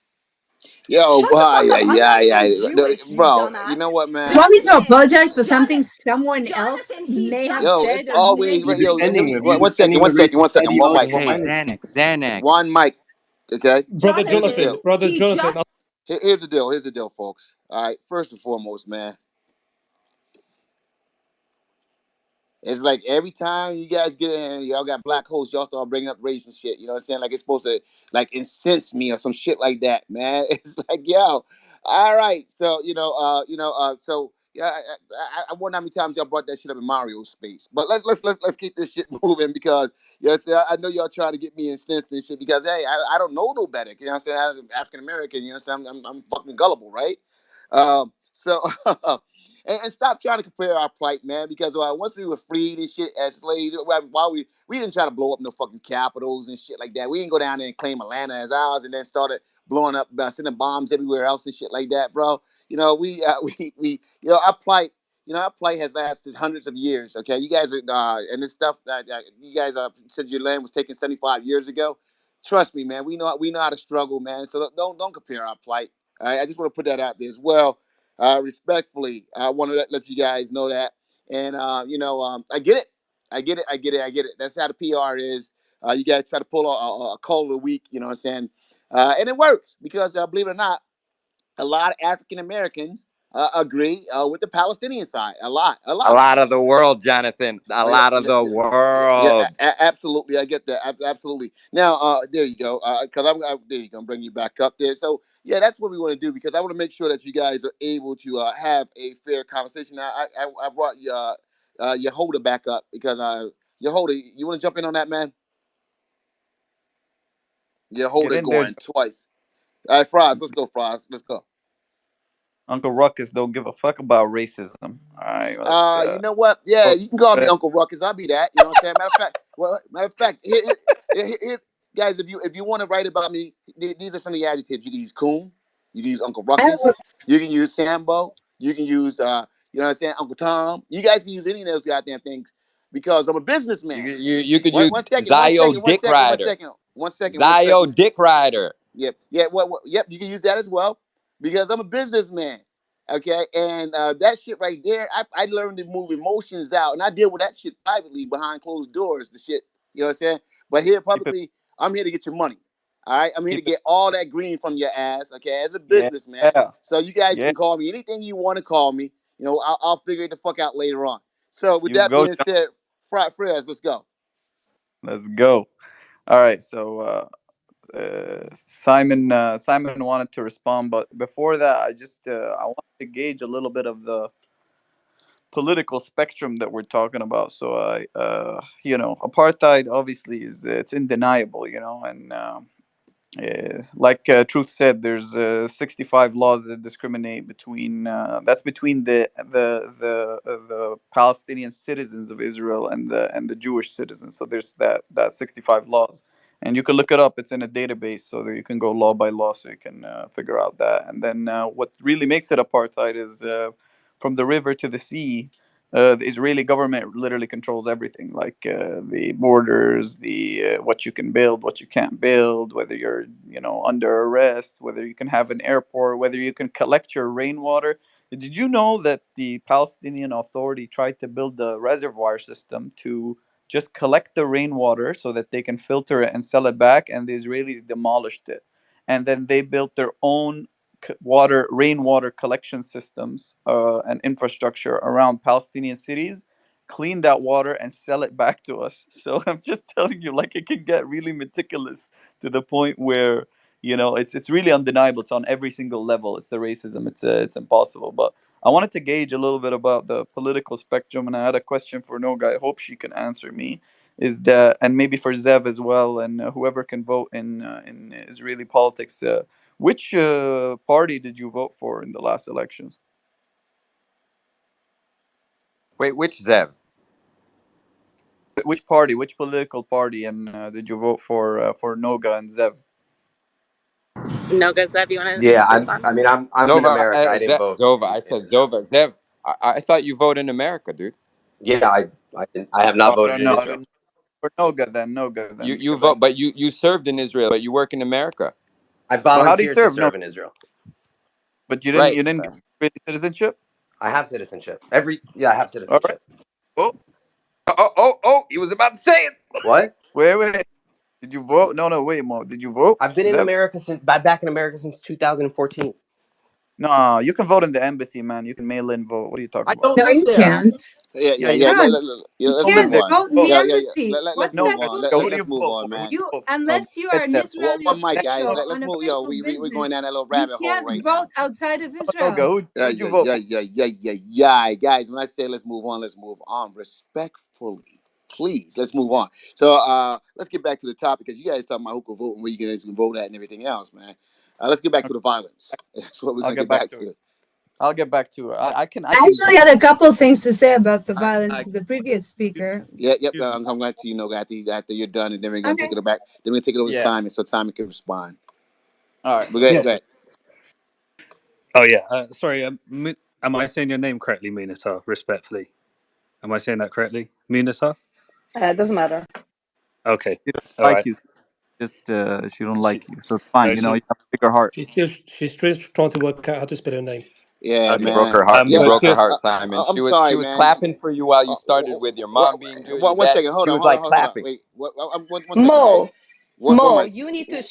Yo, Shut the fuck up. I'm not yeah, even Jewish, you bro. You dumbass. know what, man? You want me to Jonathan, apologize for something Jonathan, someone else Jonathan, he may have just Yo, it's said or said that. always You're did? yo. defending him. You're One second, defending a one racist second. ideology. Hey, Fine. Xanax. One mic. Okay. Brother Here's the Jonathan, deal. Jonathan, brother he Jonathan. just Here's the deal. Here's the deal, folks. All right. First and foremost, man. It's like every time you guys get in, y'all got black hosts, y'all start bringing up race and shit. You know what I'm saying? Like it's supposed to like incense me or some shit like that, man. It's like, yo, all right. So so yeah, I wonder how many times y'all brought that shit up in Mario's space. But let's keep this shit moving because yes, I know y'all trying to get me incensed and shit because hey, I don't know no better. You know what I'm saying? As an African American, you know what I'm saying? I'm fucking gullible, right? So and stop trying to compare our plight, man. Because once we were freed and shit as slaves, while we didn't try to blow up no fucking capitals and shit like that. We didn't go down there and claim Atlanta as ours, and then started blowing up, sending bombs everywhere else and shit like that, bro. You know, we our plight. You know, our plight has lasted hundreds of years. Okay, you guys are and this stuff that you guys said your land was taken 75 years ago. Trust me, man. We know how to struggle, man. So don't compare our plight. All right? I just want to put that out there as well. Respectfully, I want to let you guys know that. And I get it. That's how the PR is. You guys try to pull a call of the week, you know what I'm saying? And it works because believe it or not, a lot of African Americans agree with the Palestinian side. A lot, a A lot. lot of the world, Jonathan. A Oh, yeah, lot of yeah, the yeah, yeah, world. absolutely. I get that. Absolutely. Now, there you go. Because there you go. I'm bringing you back up there. So, yeah, that's what we want to do because I want to make sure that you guys are able to have a fair conversation. Now, I brought your holder back up because your holder. You want to jump in on that, man? Your Get holder in there. going twice. All right, Fries. Let's go, Fries. Let's go. Uncle Ruckus don't give a fuck about racism. All right, let's You know what? Yeah, you can call me but Uncle Ruckus. I'll be that. You know what I'm saying? Matter of fact, guys, if you want to write about me, these are some of the adjectives you can use: coon, you can use Uncle Ruckus, you can use Sambo, you can use you know what I'm saying, Uncle Tom. You guys can use any of those goddamn things because I'm a businessman. You could use One second, Zio Dick Rider. one Zio second. Dick Rider. Yep, yeah, yep, you can use that as well because I'm a businessman. Okay, and that shit right there, I learned to move emotions out, and I deal with that shit privately behind closed doors. The shit, you know what I'm saying? But here keep it publicly, I'm here to get your money. All right, I'm here to keep it get all that green from your ass. Okay, as a yeah. businessman, so you guys Yeah. can call me anything you want to call me. You know, I'll figure it the fuck out later on. So with You that go, being John. said, Fred, let's go. Let's go. All right, so Simon wanted to respond, but before that, I want to gauge a little bit of the political spectrum that we're talking about. So apartheid obviously is it's undeniable, and like Truth said, there's 65 laws that discriminate between between the Palestinian citizens of Israel and the Jewish citizens. So there's that 65 laws, and you can look it up. It's in a database, so that you can go law by law, so you can figure out that. And then what really makes it apartheid is from the river to the sea. The Israeli government literally controls everything, like the borders, the what you can build, what you can't build, whether you're under arrest, whether you can have an airport, whether you can collect your rainwater. Did you know that the Palestinian Authority tried to build a reservoir system to just collect the rainwater so that they can filter it and sell it back, and the Israelis demolished it. And then they built their own rainwater collection systems and infrastructure around Palestinian cities, clean that water and sell it back to us. So I'm just telling you, like, it can get really meticulous to the point where it's really undeniable. It's on every single level. It's the racism. It's impossible. But I wanted to gauge a little bit about the political spectrum, and I had a question for Noga. I hope she can answer me. Is that, and maybe for Zev as well, and whoever can vote in Israeli politics. Which party did you vote for in the last elections? Wait, which Zev? Which party? Which political party? And did you vote for Noga and Zev? Noga, Zev, you want to Yeah, respond? I'm in Zova, America. I didn't vote Zova. I said anything. Zova. Zev. I thought you vote in America, dude. Yeah, I have Oh, not I voted don't in know. Israel. For Noga then, You because I. vote, but you served in Israel, but you work in America, I But how do you volunteered to serve? No, serve in Israel. but you didn't. right? You didn't get Israeli citizenship. I have citizenship. I have All right. citizenship. Oh, Oh! He was about to say it. What? wait. Did you vote? No. Wait, Mo. Did you vote, I've been in Zev? America back in America since 2014. No, you can vote in the embassy, man. You can mail in vote. What are you I talking about? don't No, live you there. can't. Yeah, you No, don't you live can't move there. on. vote in the Vote. embassy. Let's What's move that Noga, on. supposed Noga, to who do mean? you Let's move vote on, for? Who man. do you You, vote for? unless you are an Israeli One mic, official guys. No, on Let's a move. Yo, official we're going business, down that little you rabbit hole can't right vote now. outside of Noga, Israel. who'd you vote for? Yeah. Guys, when I say let's move on respectfully. Please, let's move on. So let's get back to the topic, because you guys talking about who can vote and where you guys can vote at and everything else, man. Let's get back to the violence. That's what we're I'll gonna get get back back to it. to. I'll get back to it. I I can. actually had a couple things to say about the I violence of the previous speaker. Yep. excuse me. I'm going to after you're done, and then we're gonna Okay. take it back. Then we're gonna take it over to Yeah. Simon, so Simon can respond. All right. But Let's Yeah. go. go ahead. Oh yeah. Sorry. Am I saying your name correctly, Munitar? Respectfully, am I saying that correctly, Munitar? It doesn't matter. Okay. She doesn't All like right. you. Just she don't She, like you. So it's fine. no, You she. have a bigger heart. She's still trying to work out how to spell her name. Yeah, You Okay. broke man. her heart. You Yeah, But broke her just heart, Simon. I'm She sorry, was man. clapping for you while you started with your mom being good, your One dad. second. Hold She on. was like Hold on. clapping. Wait. One second, guys. Mo, One Mo, mic. you need to.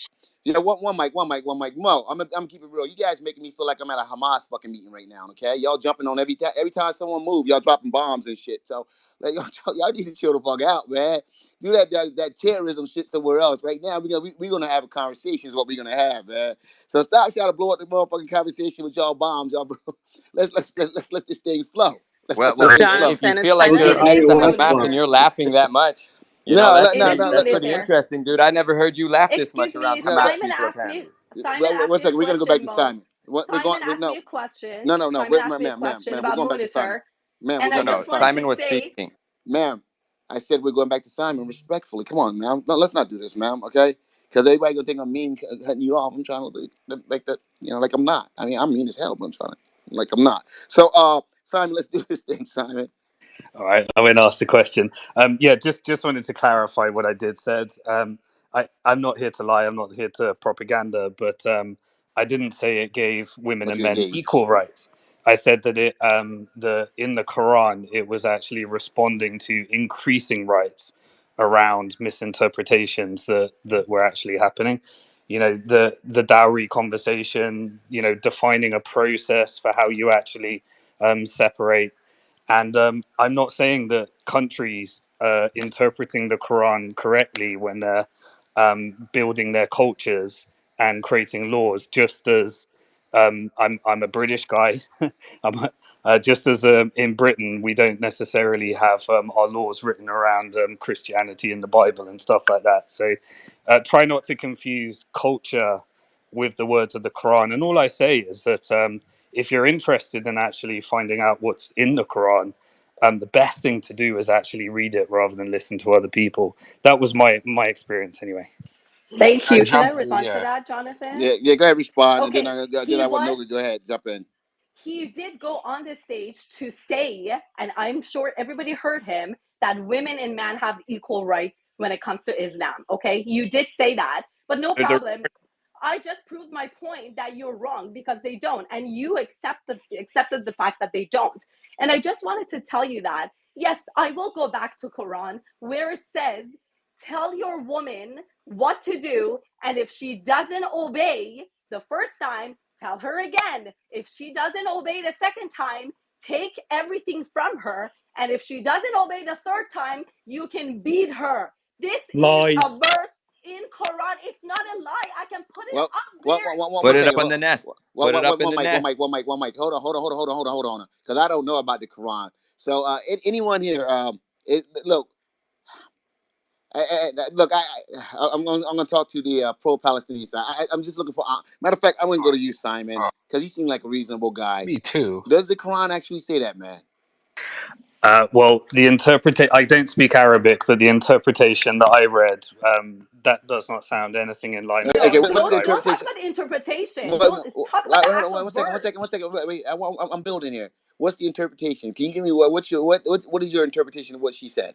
Yeah, one mic. Mo, I'm keeping it real. You guys making me feel like I'm at a Hamas fucking meeting right now. Okay, y'all jumping on every time someone move, y'all dropping bombs and shit. So like, y'all need to chill the fuck out, man. Do that terrorism shit somewhere else. Right now, we're gonna have a conversation. Is what we're gonna have, man. So stop trying to blow up the motherfucking conversation with y'all bombs, y'all. Bro. Let's let this thing flow. Well, Let this thing flow. if you Jonathan, it's feel like time to there It is is the escalate Hamas and military. you're laughing that much, No, that's It is pretty. That's pretty military. interesting, dude. I never heard you laugh this much Excuse around me. no. Hamas Simon people, asked me. apparently. Simon One asked me a second. We're gonna go back question, to Mo. Simon. We're Simon going. asked me No, a question. no. Simon asked me a Ma'am. question We're about going back to Simon. monitor, Ma'am, we're and I No, going back no. to just want Simon. to Simon was say, speaking. Ma'am, I said we're going back to Simon respectfully. Come on, ma'am. No, let's not do this, ma'am. Okay? Because everybody gonna think I'm mean, cutting you off. I'm trying to like that, like I'm not. I mean, I'm mean as hell, but I'm trying to like I'm not. So, Simon, let's do this thing, Simon. all right. I won't ask the question. Yeah. Just wanted to clarify what I did said. I'm not here to lie. I'm not here to propaganda. But I didn't say it gave women But and you men engaged. equal rights. I said that in the Quran it was actually responding to increasing rights around misinterpretations that were actually happening. The dowry conversation. Defining a process for how you actually separate. And I'm not saying that countries interpreting the Quran correctly when they're building their cultures and creating laws, just as I'm a British guy, just as in Britain, we don't necessarily have our laws written around Christianity in the Bible and stuff like that. So try not to confuse culture with the words of the Quran. And all I say is that if you're interested in actually finding out what's in the Quran, the best thing to do is actually read it rather than listen to other people. That was my experience anyway. Thank I you. Can I jump. respond to Yeah. that, Jonathan? Yeah, go ahead, respond, and then Okay, I want Noga to go ahead, jump in. he did go on the stage to say, and I'm sure everybody heard him, that women and men have equal rights when it comes to Islam. Okay, you did say that, but no Those are problem. I just proved my point that you're wrong because they don't, and you accepted the fact that they don't. And I just wanted to tell you that yes, I will go back to Quran where it says, "Tell your woman what to do, and if she doesn't obey the first time, tell her again. If she doesn't obey the second time, take everything from her, and if she doesn't obey the third time, you can beat her." This is a Lies. verse in Quran. It's not a lie. I can put it Well, up there. Put one it second. up on the nest. Put it up in the nest. One mic. Hold on, because I don't know about the Quran. So, anyone here, look, I'm going to talk to the pro-Palestinian side. I'm just looking for. Matter of fact, I'm going to go to you, Simon, because you seem like a reasonable guy. Me too. Does the Quran actually say that, man? well, the interpretation. I don't speak Arabic, but the interpretation that I read, that does not sound anything in line with Okay, No, anything what's that the I don't read. talk interpretation? about the interpretation. Hold Don't talk about the on, actual verse. one second. Wait, I'm building here. What's the interpretation? Can you give me what is your interpretation of what she said?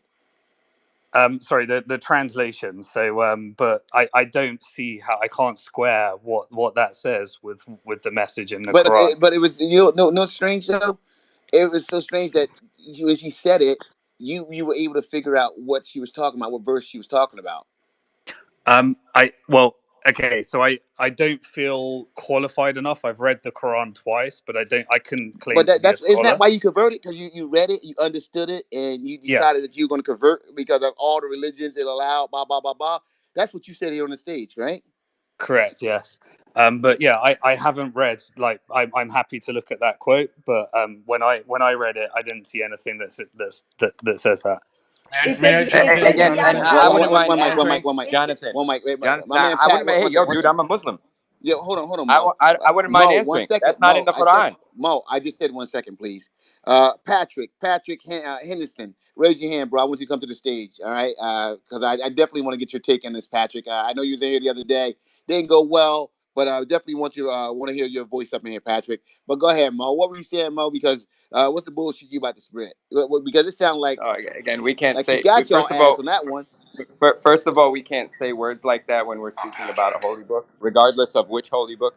Sorry, the translation. So, but I don't see how I can't square what that says with the message in the Quran. But it was no strange though. It was so strange that when she said it, you were able to figure out what she was talking about, what verse she was talking about. Okay, so I don't feel qualified enough. I've read the Quran twice, but I couldn't claim But to be a that's isn't that scholar. why you converted? Because you read it, you understood it, and you Yes, decided that you were going to convert because of all the religions it allowed. Blah blah blah blah. That's what you said here on the stage, right? correct. Yes, but yeah, I haven't read like I'm happy to look at that quote, but when I read it, I didn't see anything that says that. It May says I jump it in, says Again, and Jonathan? I wouldn't mind One answering, mic, one mic, Jonathan. one mic. Wait, my Nah, man I Pat. wouldn't mind. Hey, yo, dude, I'm a Muslim. Yeah, hold on, Mo. I wouldn't mind Mo, one answering. second. That's not in Mo, the I said, Quran. Mo, I just said 1 second, please. Patrick Henderson, raise your hand, bro. I want you to come to the stage, all right? Because I definitely want to get your take on this, Patrick. I know you was here the other day. Didn't go well, but I definitely want to hear your voice up in here, Patrick. But go ahead, Mo. What were you saying, Mo? Because what's the bullshit you about to spread? Because it sounds like Again, we can't she say. got y'all First of ass all, on that one. first of all, we can't say words like that when we're speaking about a holy book, regardless of which holy book.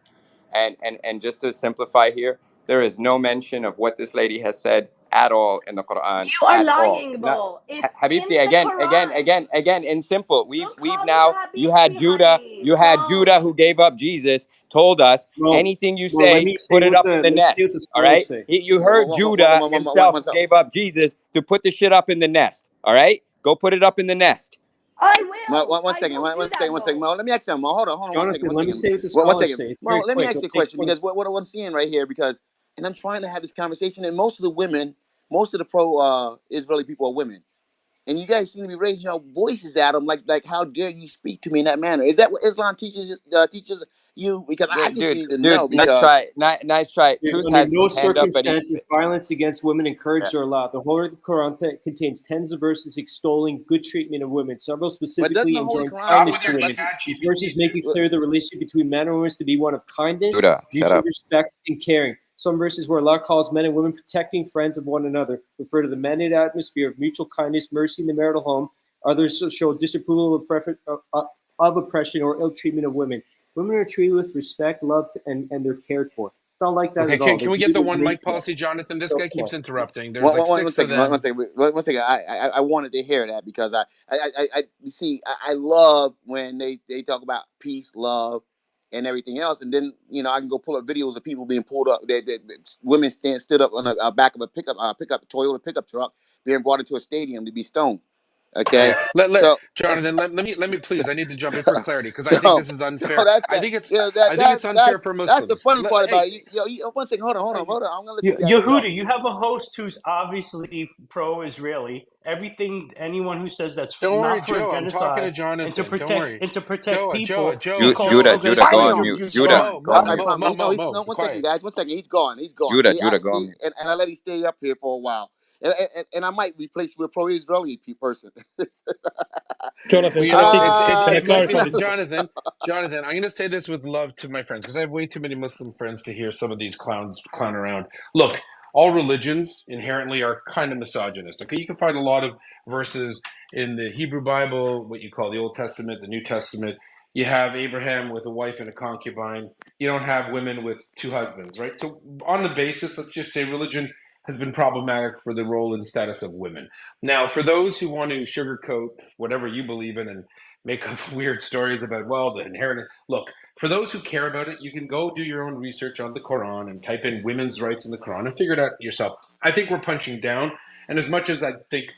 And just to simplify here, there is no mention of what this lady has said at all in the Quran you are at all. lying, Not Bo. It's Habibti, in the Quran. again in simple. Don't We've call me now Habibti, honey. you had Judah Don't. who gave up Jesus, told us Well, anything you well, say, put it up in the let me see what nest. the All scholars right? say. You heard Judah himself who gave up Jesus to put the shit up in the nest. All right? Go put it up in the nest. I No, will. I will do that, one second, Bo. Mo. Let me ask you, Mo. Hold on, 1 second, Jonathan, let me say what the 1 second. scholars say. It's Mo, very let me quick. ask It'll you a take question because place. what I'm seeing right here, and I'm trying to have this conversation, and most of the women, most of the Israeli people are women, and you guys seem to be raising your voices at them, like how dare you speak to me in that manner? Is that what Islam teaches you? Because I just need to know Nice because. try. Nice try. Truth Under has no his hand up, but he needs circumstances, it. violence against women Yeah. encouraged or allowed. The Holy Quran contains tens of verses extolling good treatment of women, several But doesn't specifically the Holy enjoin Quran Stop say kindness with to your something women. about chat These GPT. verses make it clear the relationship between man and woman is to be one of kindness, Judah, shut mutual up. respect, and caring. Some verses where Allah calls men and women protecting friends of one another refer to the mandated atmosphere of mutual kindness, mercy in the marital home. Others show disapproval of oppression or ill treatment of women. Women are treated with respect, loved, and they're cared for. It's not like that Okay, at all. can They're we get the given one mic information. policy, Jonathan? This Go guy for keeps it. interrupting. There's like six of them. One second. I wanted to hear that because you see, I love when they talk about peace, love, and everything else, and then I can go pull up videos of people being pulled up, that women stood up on the back of a Toyota pickup truck, being brought into a stadium to be stoned. Okay, Yeah, let so Jonathan, let me please. I need to jump in for clarity because I think so this is so unfair. that's I that think it's that I think it's unfair for that's the Muslims. funny part about Hey, it. 1 second, hold on. I'm gonna let you guys Yehuda, talk. you have a host who's obviously pro-Israeli. Everything, anyone who says that's don't worry, not for Joe. I'm talking to genocide Jonathan. Don't worry. and to protect Joe, people, he Joe, calls Joe, Judah, Noga go on Damn, mute. Israeli. you Judah, gone. go on I mute. promise. No, Mo. Be 1 second, quiet. guys. 1 second. He's gone. Judah, See, Judah, go on mute. and I let him stay up here for a while. And I might replace you with a pro-Israeli person. Jonathan, Well, you can I know, take? Can I listen, clarify this point? Jonathan, I'm going to say this with love to my friends because I have way too many Muslim friends to hear some of these clowns clown around. Look, all religions inherently are kind of misogynist. Okay, you can find a lot of verses in the Hebrew Bible, what you call the Old Testament, the New Testament. You have Abraham with a wife and a concubine. You don't have women with two husbands, right? So, on the basis, let's just say religion has been problematic for the role and status of women. Now, for those who want to sugarcoat whatever you believe in and make up weird stories about, well, the inheritance. Look, for those who care about it, you can go do your own research on the Quran and type in women's rights in the Quran and figure it out yourself. I think we're punching down. And as much as I think,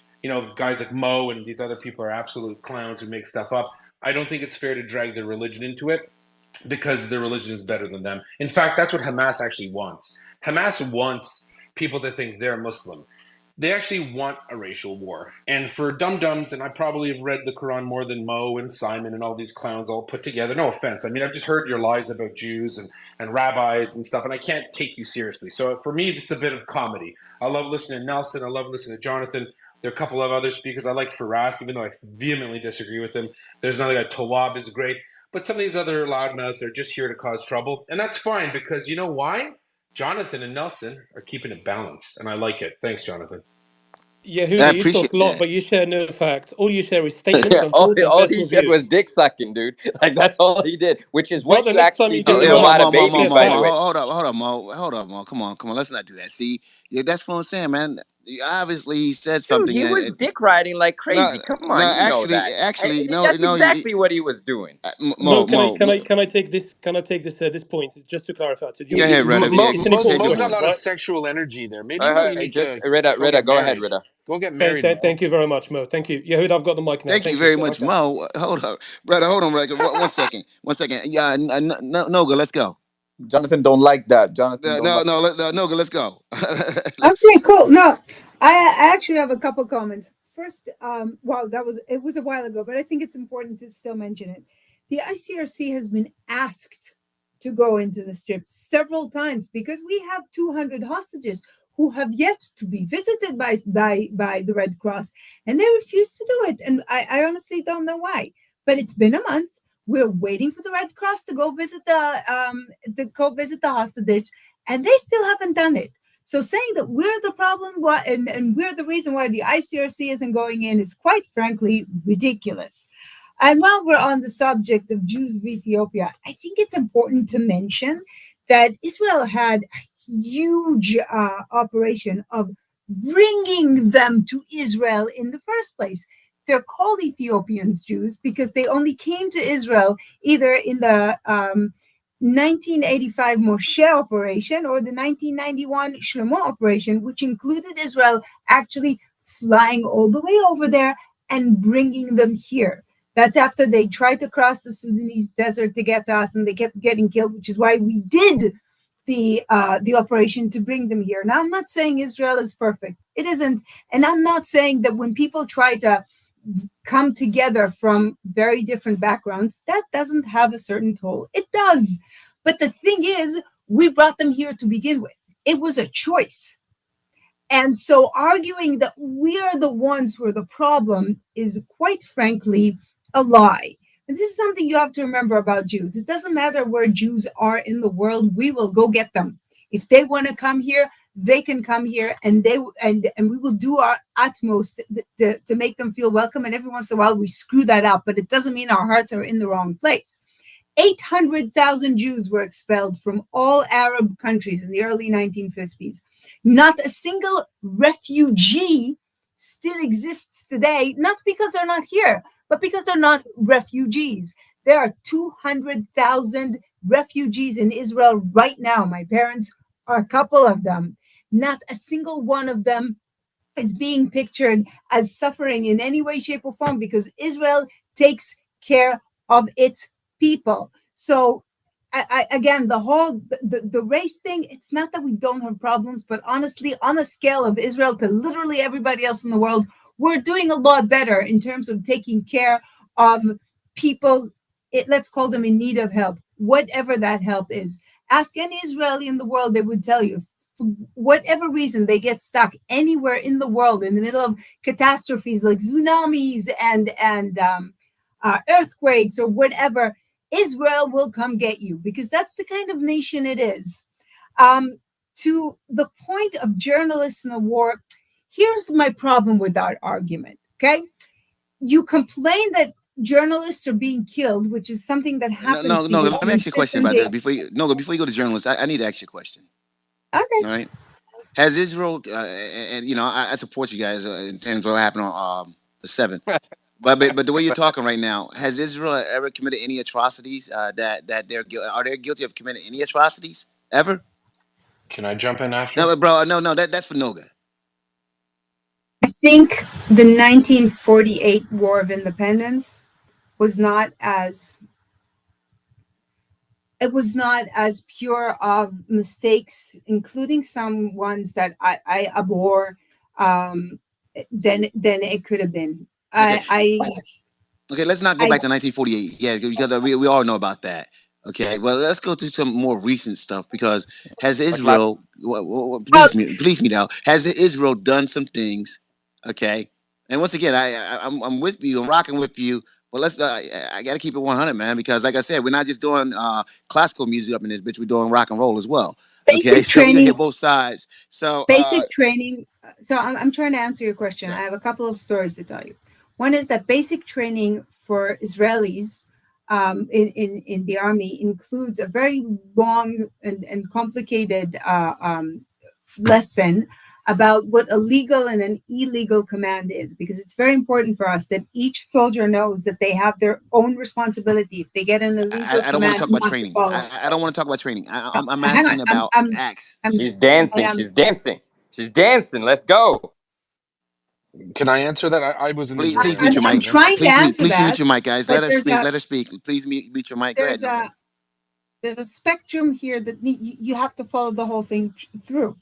guys like Mo and these other people are absolute clowns who make stuff up, I don't think it's fair to drag their religion into it because their religion is better than them. In fact, that's what Hamas actually wants. Hamas wants people to think they're Muslim. They actually want a racial war. And for dum-dums, and I probably have read the Quran more than Mo and Simon and all these clowns all put together. No offense. I mean, I've just heard your lies about Jews and rabbis and stuff, and I can't take you seriously. So for me, it's a bit of comedy. I love listening to Nelson. I love listening to Jonathan. There are a couple of other speakers. I like Faraz, even though I vehemently disagree with him. There's another guy, Tawab is great. But some of these other loudmouths are just here to cause trouble. And that's fine because you know why? Jonathan and Nelson are keeping it balanced, and I like it. Thanks, Jonathan. I Yehuda, you talk appreciate a lot, that. but you share no facts. All you share is statements and all, thoughts and all he personal said views. was dick sucking, dude. Like that's all he did, which is what Brother, you next time actually you do Oh do it in yeah, a well, lot of clear babies, the by the facts. way. Hold up, Mo. Come on. Let's not do that. See, yeah, that's what I'm saying, man. Obviously, he said Dude, something. he was dick riding like No, crazy. Come no, on, you know that. no, That's no. exactly what he was doing. Mo, Mo, Mo. can I take this? Can I take this point? Just to clarify. So Go ahead, Retta. Yeah, it's an important say Mo's got a question, lot of right? sexual energy there. Maybe Mo, you need Just to go Rita, get go ahead, married. Rita. Go get married, Mo. Thank you very much, Mo. Thank you. Yehuda, I've got the mic now. Thank you Thank you. very much, Okay. Mo. Hold up, brother. Hold on, Retta. One second. Yeah, Noga, let's go. Jonathan don't like that. Jonathan don't No, like. Noga, let's go. Okay, cool. No, I actually have a couple comments. First, wow, it was a while ago, but I think it's important to still mention it. The ICRC has been asked to go into the strip several times because we have 200 hostages who have yet to be visited by the Red Cross, and they refuse to do it. And I honestly don't know why. But it's been a month. We're waiting for the Red Cross to go visit the hostage, and they still haven't done it. So saying that we're the problem and we're the reason why the ICRC isn't going in is quite frankly ridiculous. And while we're on the subject of Jews of Ethiopia, I think it's important to mention that Israel had a huge operation of bringing them to Israel in the first place. They're called Ethiopians Jews because they only came to Israel either in the 1985 Moshe operation or the 1991 Shlomo operation, which included Israel actually flying all the way over there and bringing them here. That's after they tried to cross the Sudanese desert to get to us, and they kept getting killed, which is why we did the operation to bring them here. Now, I'm not saying Israel is perfect. It isn't. And I'm not saying that when people try to come together from very different backgrounds, that doesn't have a certain toll. It does. But the thing is, we brought them here to begin with. It was a choice. And so arguing that we are the ones who are the problem is quite frankly a lie. And this is something you have to remember about Jews. It doesn't matter where Jews are in the world, we will go get them. If they want to come here, they can come here, and we will do our utmost to make them feel welcome. And every once in a while we screw that up, but it doesn't mean our hearts are in the wrong place. 800,000 Jews were expelled from all Arab countries in the early 1950s. Not a single refugee still exists today, not because they're not here, but because they're not refugees. There are 200,000 refugees in Israel right now. My parents are a couple of them. Not a single one of them is being pictured as suffering in any way, shape, or form because Israel takes care of its people. So again, the race thing, it's not that we don't have problems, but honestly, on a scale of Israel to literally everybody else in the world, we're doing a lot better in terms of taking care of people, let's call them in need of help, whatever that help is. Ask any Israeli in the world, they would tell you for whatever reason, they get stuck anywhere in the world in the middle of catastrophes like tsunamis and earthquakes or whatever, Israel will come get you, because that's the kind of nation it is. To the point of journalists in the war, here's my problem with that argument. Okay, you complain that journalists are being killed, which is something that happens No, to no. you Let on me a ask you a question consistent about this basis. before you. No, before you go to journalists, I need to ask you a question. Okay. All right. Has Israel and I support you guys in terms of what happened on the 7th. But the way you're talking right now, has Israel ever committed any atrocities that are they guilty of committing any atrocities ever? Can I jump in after? No, bro. No. That's for Noga. I think the 1948 War of Independence was not as pure of mistakes, including some ones that I abhor, than it could have been. Okay. I Okay. Let's not go I back to 1948. Yeah, because we all know about that. Okay. Well, let's go to some more recent stuff because has Like last Israel? oh, Please me now. Has Israel done some things? Okay. And once again, I'm with you. I'm rocking with you. But let's. I got to keep it 100, man, because like I said, we're not just doing classical music up in this bitch. We're doing rock and roll as well. Okay. basic So we gotta training hear both sides. So basic training. So I'm trying to answer your question. yeah. I have a couple of stories to tell you. One is that basic training for Israelis in the army includes a very long and complicated lesson about what a legal and an illegal command is, because it's very important for us that each soldier knows that they have their own responsibility if they get an illegal I don't want to command talk about not to training. follow it. I don't want to talk about training. No, I'm hang on. asking about acts. I'm she's I dancing. am She's dancing. She's dancing. Let's go. Can I answer that? I was in Please Israel, mute your I'm mic. Jonathan. trying to answer Please mute that, your mic, guys. but Let her speak. Let her speak. Please mute your mic. Go ahead, there's Noga. a there's a spectrum here that you have to follow the whole thing through.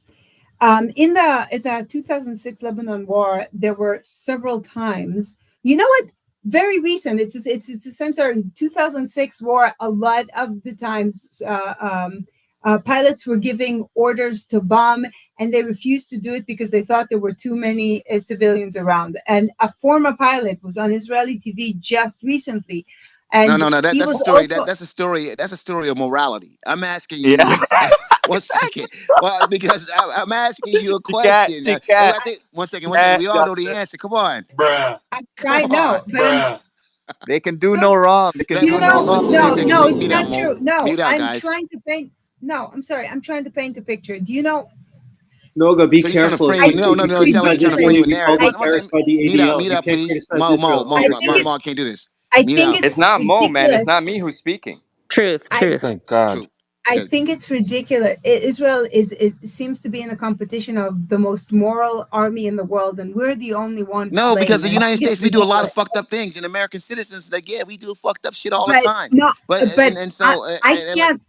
In the 2006 Lebanon War, there were several times. You know what? Very recent. It's the same sort of 2006 war. A lot of the times, pilots were giving orders to bomb, and they refused to do it because they thought there were too many civilians around. And a former pilot was on Israeli TV just recently, No, and no, no. he That's a was story. also That's a story. That's a story of morality. I'm asking you. Yeah. 1 second. Well, because I'm asking you a She can't. question. She And can't. I think 1 second. 1 second. Can't, We all know the Jonathan. answer. Come on. Bruh, I'm Come trying. on. No, but I'm bruh. They can do no wrong. They can do no Mo, wrong. listen. 1 second. no, it's Mute out, not Mo. true. No, Mute out, I'm guys. trying to paint. No, I'm sorry. I'm trying to paint a picture. Do you know? Noga, be So you're trying to careful. frame I it. No, think no, it's no. It sounds like you're trying to frame ridiculous. a Only be narrative. called I a One think terrorist second. by the ADL. Mute You out, can't please. criticize Israel. I think Mo can't do this. Mute out. It's it's not Mo, man. It's ridiculous. not me who's speaking. Truth, I truth. Thank God. True. I Good. think it's ridiculous. Israel is seems to be in a competition of the most moral army in the world, and we're the only one No, because playing, the and I United think States, it's we do a lot of ridiculous. fucked up things, and American citizens, like, yeah, we do fucked up shit all the But time. no, But but and I so I and like, can't.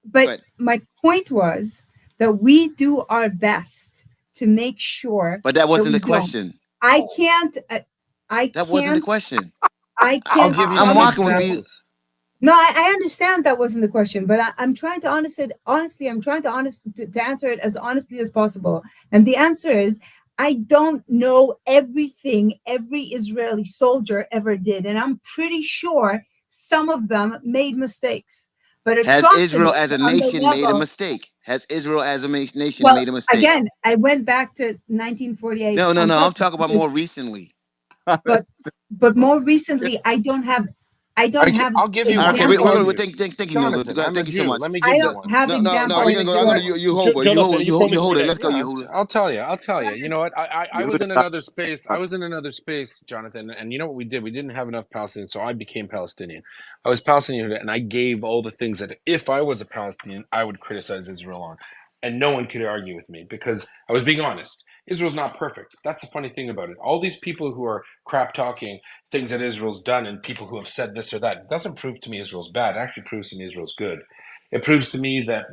But but my point was that we do our best to make sure that that wasn't we the don't. question. I can't. I That wasn't the can't. question. I I'll can't give you I'm some promise walking with you. you. examples. No, I understand that wasn't the question, but I'm trying to honestly, I'm trying to answer it as honestly as possible. And the answer is, I don't know everything every Israeli soldier ever did, and I'm pretty sure some of them made mistakes. But Has Israel atrocities as a on the nation made a level, mistake? Has Israel as a nation well, made a mistake? again, I went back to 1948 No, no, on no. I'm purpose talking about because, more recently. but more recently, I don't have I'll give you one. Okay, Let me we're give gonna examples. you. thank you, Noga. Jonathan, I'm a Thank you so Jew. much. Let me I give you don't one. have No. We're examples gonna go. I'm for gonna it. you hold, bro. Jonathan, you You promised hold it. today. Let's go. Yeah, You hold it. I'll tell you. You know what? I was in Yehuda. another space. I was in another space, Jonathan. And you know what we did? We didn't have enough Palestinians, so I became Palestinian. I was Palestinian, and I gave all the things that if I was a Palestinian, I would criticize Israel on. And no one could argue with me because I was being honest. Israel's not perfect. That's the funny thing about it. All these people who are crap talking things that Israel's done and people who have said this or that, it doesn't prove to me Israel's bad. It actually proves to me Israel's good. It proves to me that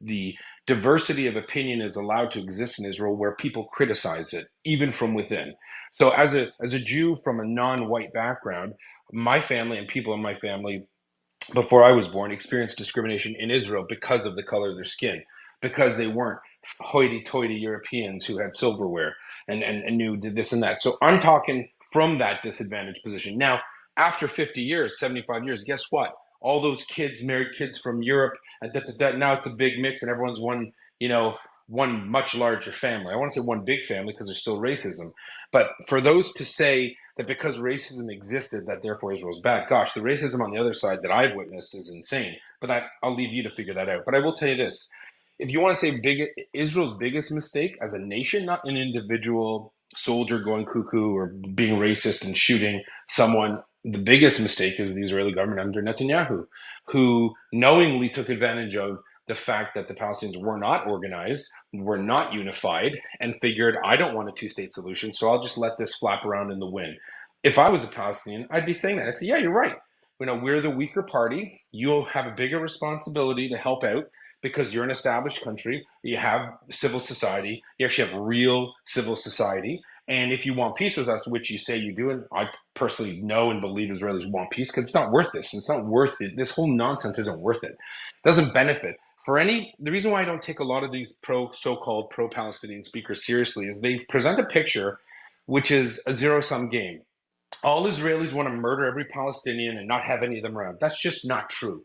the diversity of opinion is allowed to exist in Israel where people criticize it, even from within. So as a Jew from a non-white background, my family and people in my family before I was born experienced discrimination in Israel because of the color of their skin. because they weren't hoity-toity Europeans who had silverware and knew this and that. So I'm talking from that disadvantaged position. Now, after 50 years, 75 years, guess what? All those kids, married kids from Europe, and now it's a big mix, and everyone's one much larger family. I want to say one big family because there's still racism. But for those to say that because racism existed, that therefore Israel's bad, gosh, the racism on the other side that I've witnessed is insane. But I'll leave you to figure that out. But I will tell you this. If you want to say Israel's biggest mistake as a nation, not an individual soldier going cuckoo or being racist and shooting someone, the biggest mistake is the Israeli government under Netanyahu, who knowingly took advantage of the fact that the Palestinians were not organized, were not unified, and figured, I don't want a two-state solution, so I'll just let this flap around in the wind. If I was a Palestinian, I'd be saying that. I'd say, yeah, you're right. We're the weaker party. You'll have a bigger responsibility to help out because you're an established country. You have civil society. You actually have real civil society. And if you want peace with us, which you say you do, and I personally know and believe Israelis want peace, because it's not worth this. It's not worth it. This whole nonsense isn't worth it. It doesn't benefit. The reason why I don't take a lot of these so-called pro-Palestinian speakers seriously is they present a picture which is a zero-sum game. All Israelis want to murder every Palestinian and not have any of them around. That's just not true.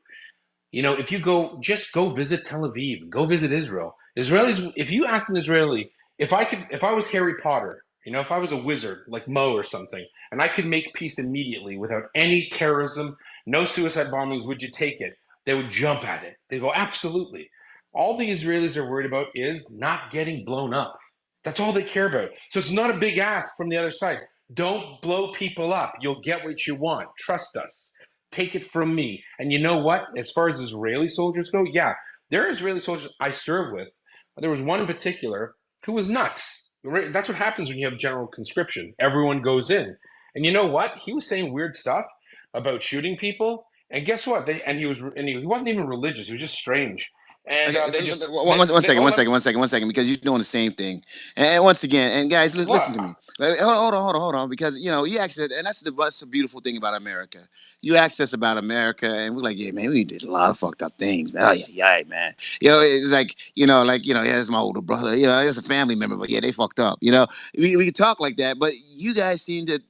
If you just go visit Tel Aviv, go visit Israel. Israelis, if you ask an Israeli, if I was Harry Potter, if I was a wizard like Mo or something, and I could make peace immediately without any terrorism, no suicide bombings, would you take it? They would jump at it. They go, absolutely. All the Israelis are worried about is not getting blown up. That's all they care about. So it's not a big ask from the other side. Don't blow people up. You'll get what you want. Trust us. Take it from me. And you know what? As far as Israeli soldiers go, yeah, there are Israeli soldiers I served with. There was one in particular who was nuts. That's what happens when you have general conscription. Everyone goes in. And you know what? He was saying weird stuff about shooting people. And guess what? He wasn't even religious. He was just strange. And Okay, one second, because you're doing the same thing. And once again, and guys, listen to me. Hold on, because you asked it, and that's the beautiful thing about America. You asked us about America, and we're like, yeah, man, we did a lot of fucked up things. Oh yeah, man. It's like, yeah, that's my older brother. It's a family member, but yeah, they fucked up. We can talk like that, but you guys seem to.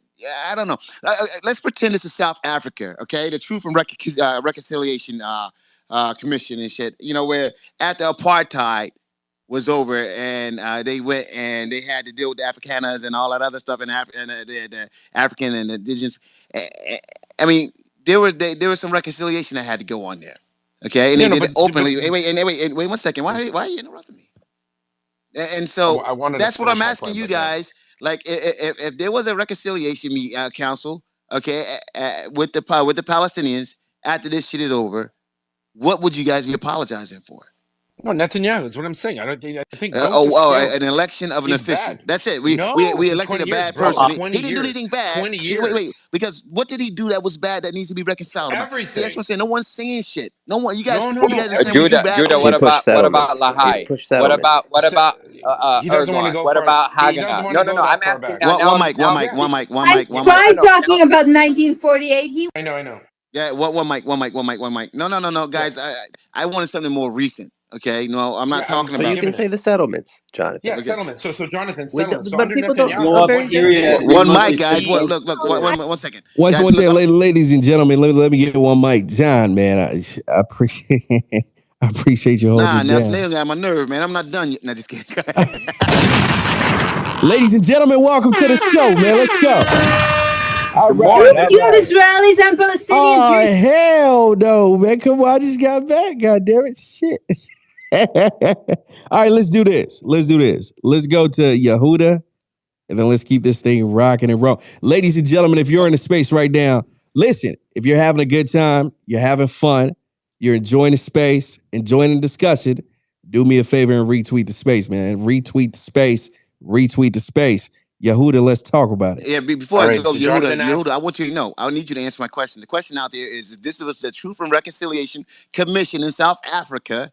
I don't know. Let's pretend this is South Africa, okay? The Truth and Reconciliation Commission and shit. Where after apartheid was over and they went and they had to deal with the Afrikaners and all that other stuff and the African and the indigenous. I mean, there was some reconciliation that had to go on there, okay? And they did it openly. Wait 1 second. Why are you interrupting me? And so that's what I'm asking you guys. Like, if there was a reconciliation council, okay, with the Palestinians after this shit is over, what would you guys be apologizing for? No, Netanyahu. That's what I'm saying. I think. An election of an official. Bad. That's it. We elected a bad person. He didn't do anything bad. 20 years. Wait. Because what did he do that was bad that needs to be reconciled? Everything. See, that's what I'm saying. No one's saying shit. No one. You guys. No. You guys are saying we do bad Judah. things. What about Lahai? What about he doesn't want to go. What about Haganah? No. I'm asking now. One mic. I tried talking about 1948. I know. Yeah, one mic. No, guys. I wanted something more recent. Okay, no, I'm not talking about. But you can say the settlements, Jonathan. Yeah, settlements. So Jonathan, settlements. But people don't know very one mic, guys. Look. 1 second. One second, ladies and gentlemen. Let me get one mic, John. Man, I appreciate. I appreciate you holding it down. Nah, that's on my nerve, man. I'm not done yet. No, just kidding. Ladies and gentlemen, welcome to the show, man. Let's go. All right. You have Israelis and Palestinians. Oh, hell no, man. Come on, I just got back. God damn it. Shit. All right, let's do this. Let's go to Yehuda, and then let's keep this thing rocking and rolling. Ladies and gentlemen, if you're in the space right now, listen, if you're having a good time, you're having fun, you're enjoying the space, enjoying the discussion, do me a favor and retweet the space, man. Retweet the space. Yehuda, let's talk about it. Yeah, before I go, Yehuda, I want you to know. I need you to answer my question. The question out there is, if this was the Truth and Reconciliation Commission in South Africa,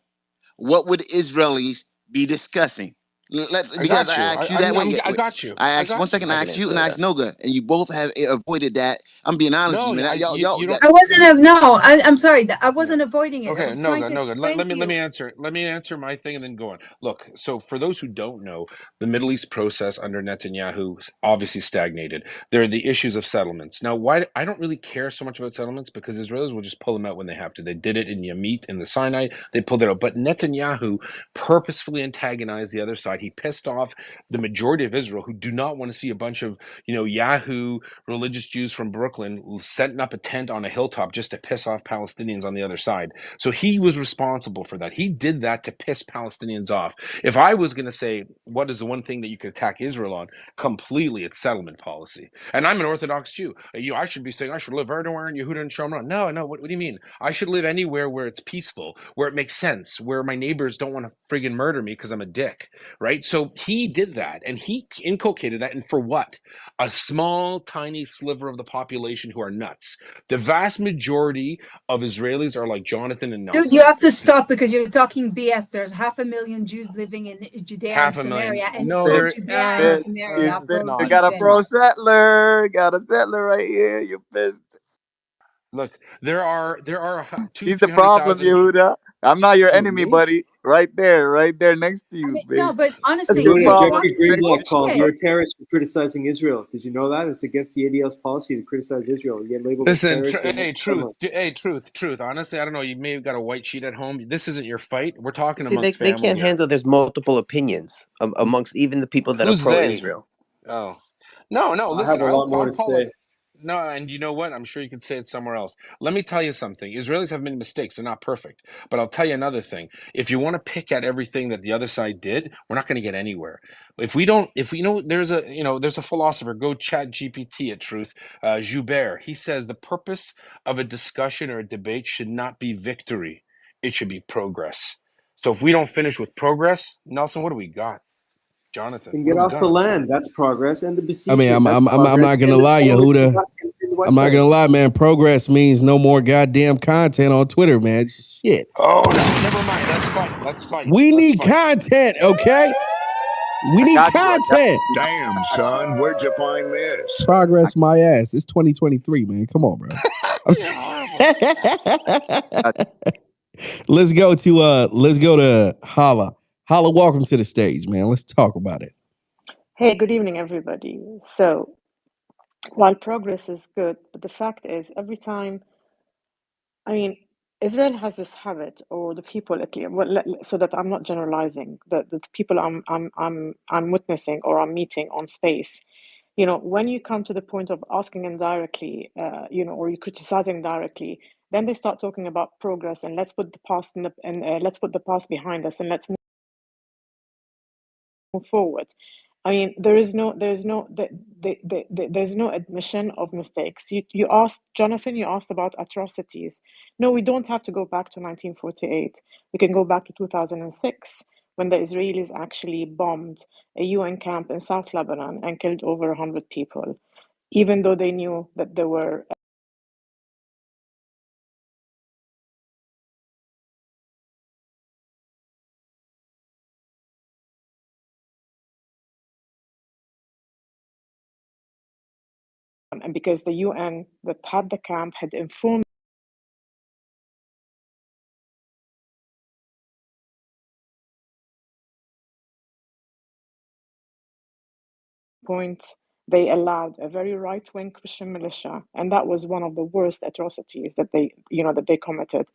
what would Israelis be discussing? Because I got you. asked you that. I got you. I I asked one got you. second. I I can asked you answer and I that. asked Noga, and you both have avoided that. I'm being honest with No, you, man. Y'all, you don't. I wasn't. No, I'm sorry. I wasn't avoiding it. I Okay, was no trying good, to no good. Let, explain let me to let you. me answer. Let me answer my thing and then go on. Look, so for those who don't know, the Middle East process under Netanyahu obviously stagnated. There are the issues of settlements. Now, why I don't really care so much about settlements because Israelis will just pull them out when they have to. They did it in Yamit in the Sinai. They pulled it out, but Netanyahu purposefully antagonized the other side. He pissed off the majority of Israel who do not want to see a bunch of Yahoo religious Jews from Brooklyn setting up a tent on a hilltop just to piss off Palestinians on the other side. So he was responsible for that. He did that to piss Palestinians off. If I was going to say what is the one thing that you could attack Israel on, completely it's settlement policy. And I'm an Orthodox Jew. I should be saying I should live everywhere in Yehuda and Shomron. No. What do you mean? I should live anywhere where it's peaceful, where it makes sense, where my neighbors don't want to friggin' murder me because I'm a dick, right? So he did that, and he inculcated that. And for what? A small, tiny sliver of the population who are nuts. The vast majority of Israelis are like Jonathan and Dude, you Nelson. have to stop because you're talking BS. There's 500,000 Jews living in Judea and 500,000. Samaria, and it's No, called there. Pissed, Judea and pissed. Samaria He's for pissed. a No, You it's got a it's reason. pro not. settler. Got a settler right here. You pissed. Look, there are two, He's the three hundred problem, thousand. Yehuda. I'm not your Who, enemy, me? buddy. Right there next to I you, mean, no, big. but That's honestly, the you're Yehuda, problem. Jeffrey talking Next to Greenblatt you, called you bullshit. a terrorist for criticizing Israel. Did you know that? It's against the ADL's policy to criticize Israel. You get labeled a Listen, terrorist when you're someone. truth. Honestly, I don't know. You may have got a white sheet at home. This isn't your fight. We're talking See, amongst they family can't here. handle there's multiple opinions amongst even the people that are Who's they? pro-Israel. Oh, no. I have Listen, a lot more I'll to call it. say. No, and you know what? I'm sure you could say it somewhere else. Let me tell you something. Israelis have made mistakes. They're not perfect. But I'll tell you another thing. If you want to pick at everything that the other side did, we're not going to get anywhere. If we there's a philosopher, go chat GPT at truth, Joubert. He says the purpose of a discussion or a debate should not be victory. It should be progress. So if we don't finish with progress, Nelson, what do we got? Jonathan, And what get do we off the got? land. That's progress. And the I mean, besiegement. That's I'm progress. not gonna And the lie, demolition Yehuda. in the I'm West not Bank. gonna lie, man. Progress means no more goddamn content on Twitter, man. Shit. Oh, never mind. Let's fight. Let's fight. We Let's need fight. content, okay? We I need got you. I got content. you. Damn, son, where'd you find this? Progress my ass. It's 2023, man. Come on, bro. You're horrible. Let's go to Hala. Hala, welcome to the stage, man. Let's talk about it. Hey, good evening, everybody. So, while progress is good, but the fact is, every time, I mean, Israel has this habit, or the people, so that I'm not generalizing, the people I'm witnessing or I'm meeting on space. When you come to the point of asking indirectly, or you criticizing directly, then they start talking about progress and let's put the past let's put the past behind us and let's move forward. I mean, there's no admission of mistakes. You asked Jonathan, you asked about atrocities. No, we don't have to go back to 1948. We can go back to 2006 when the Israelis actually bombed a UN camp in South Lebanon and killed over 100 people, even though they knew that there were and because the UN that had the camp had informed point, they allowed a very right-wing Christian militia, and that was one of the worst atrocities that they committed.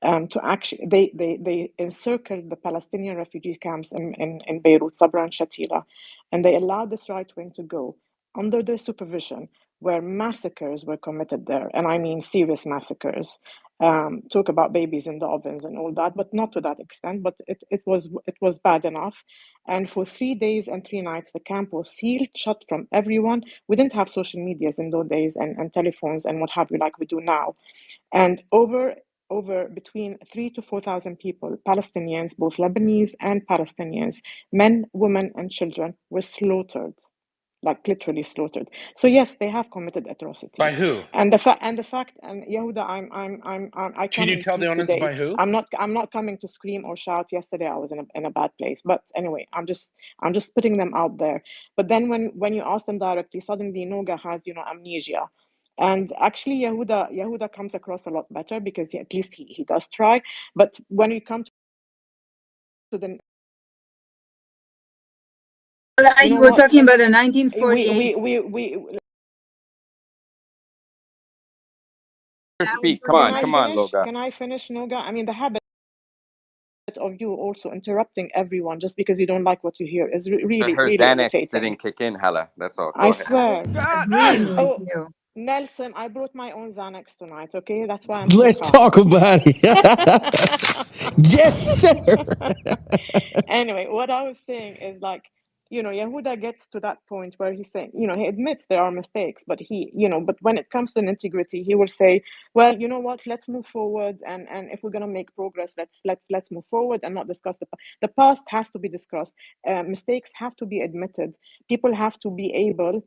To actually, they encircled the Palestinian refugee camps in Beirut, Sabra and Shatila, and they allowed this right wing to go under their supervision, where massacres were committed there, and I mean serious massacres. Talk about babies in the ovens and all that, but not to that extent. But it was bad enough. And for 3 days and 3 nights, the camp was sealed, shut from everyone. We didn't have social medias in those days and telephones and what have you, like we do now. And over between 3 to 4 thousand people, Palestinians, both Lebanese and Palestinians, men, women, and children, were slaughtered. like literally slaughtered. So yes, they have committed By atrocities. who? And the fact, and Yehuda, I Can come you in tell the peace audience today. by who? I'm not coming to scream or shout. Yesterday I was in a bad place, but anyway, I'm just putting them out there. But then when you ask them directly, suddenly Noga has amnesia. And actually, Yehuda comes across a lot better because at least he does try. But when you come to the, you know You were what, talking about the we 1948. Speak. Come on, Loga. Can I finish, Noga? I mean, the habit of you also interrupting everyone just because you don't like what you hear is really, Her really Xanax irritating. didn't kick in, Hala. That's all. I Go ahead. swear. Agreeing with Oh, you. Nelson, I brought my own Xanax tonight, okay? That's why I'm so Let's calm. talk about it. Yes, sir. Anyway, what I was saying is like, Yehuda gets to that point where he's saying, he admits there are mistakes, but but when it comes to an integrity, he will say, well, you know what, let's move forward, and if we're gonna make progress, let's move forward and not discuss the past has to be discussed. Mistakes have to be admitted. People have to be able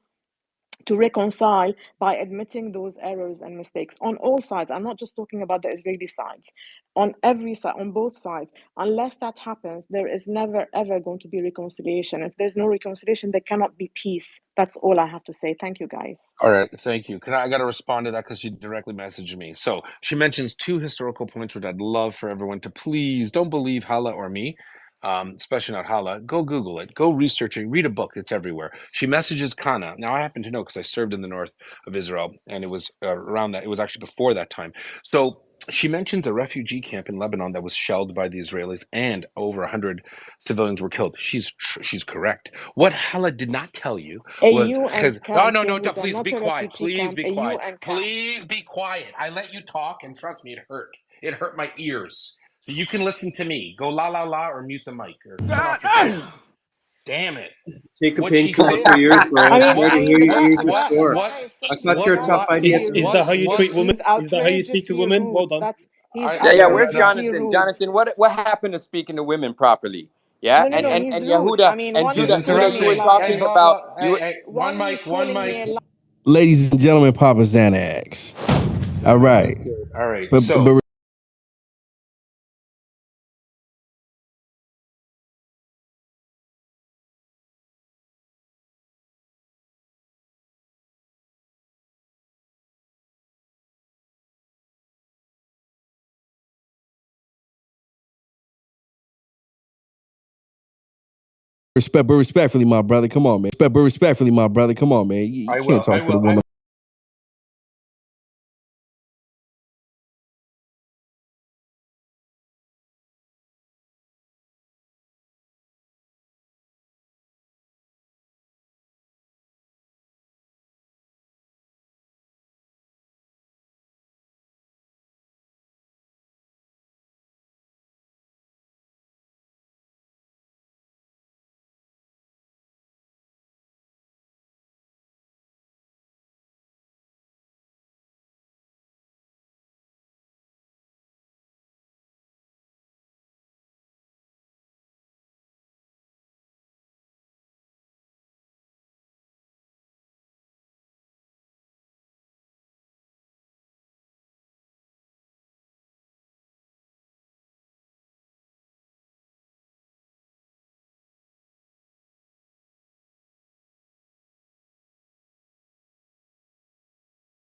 to reconcile by admitting those errors and mistakes on all sides. I'm not just talking about the Israeli sides, on every side, on both sides. Unless that happens, there is never ever going to be reconciliation. If there's no reconciliation, there cannot be peace. That's all I have to say. Thank you, guys. All right, thank you. I got to respond to that because she directly messaged me. So she mentions two historical points which I'd love for everyone to please don't believe Hala or me, especially not Hala. Go Google it, go research it, read a book. It's everywhere. She messages Kana. Now I happen to know because I served in the north of Israel, and it was around that. It was actually before that time. So she mentions a refugee camp in Lebanon that was shelled by the Israelis, and over 100 civilians were killed. She's correct. What Hala did not tell you A was UN because camp, no, Yehuda, please not be a quiet. refugee Please camp, be a quiet. UN camp. Please be quiet. I let you talk, and trust me, it hurt. It hurt my ears. So you can listen to me. Go la la la, or mute the mic, or turn off your phone. Damn it. Take a What she painkiller said. for yours, bro. Sorry to hear your ears are The sore. guy is I saying thought the you were a guy tough is idea really Is tonight. that rude. how you treat women? He's Is that how you speak to outrageously women? Well rude. done. He's Yeah. Where's outrageously Jonathan? rude. Jonathan, what happened to speaking to women properly? Yeah, No, and he's rude. I Yehuda mean, and one She's he's Judah, calling you me a were interrupting. Hey, talking liar. blah blah. about Hey, hey, one One mic, he's one calling me mic. a liar. Ladies and gentlemen, Papa Xanax. All right. All right. But So respectfully, my brother, come on, man. But respectfully, my brother, come on, man. You I can't will. I talk to the will. I woman.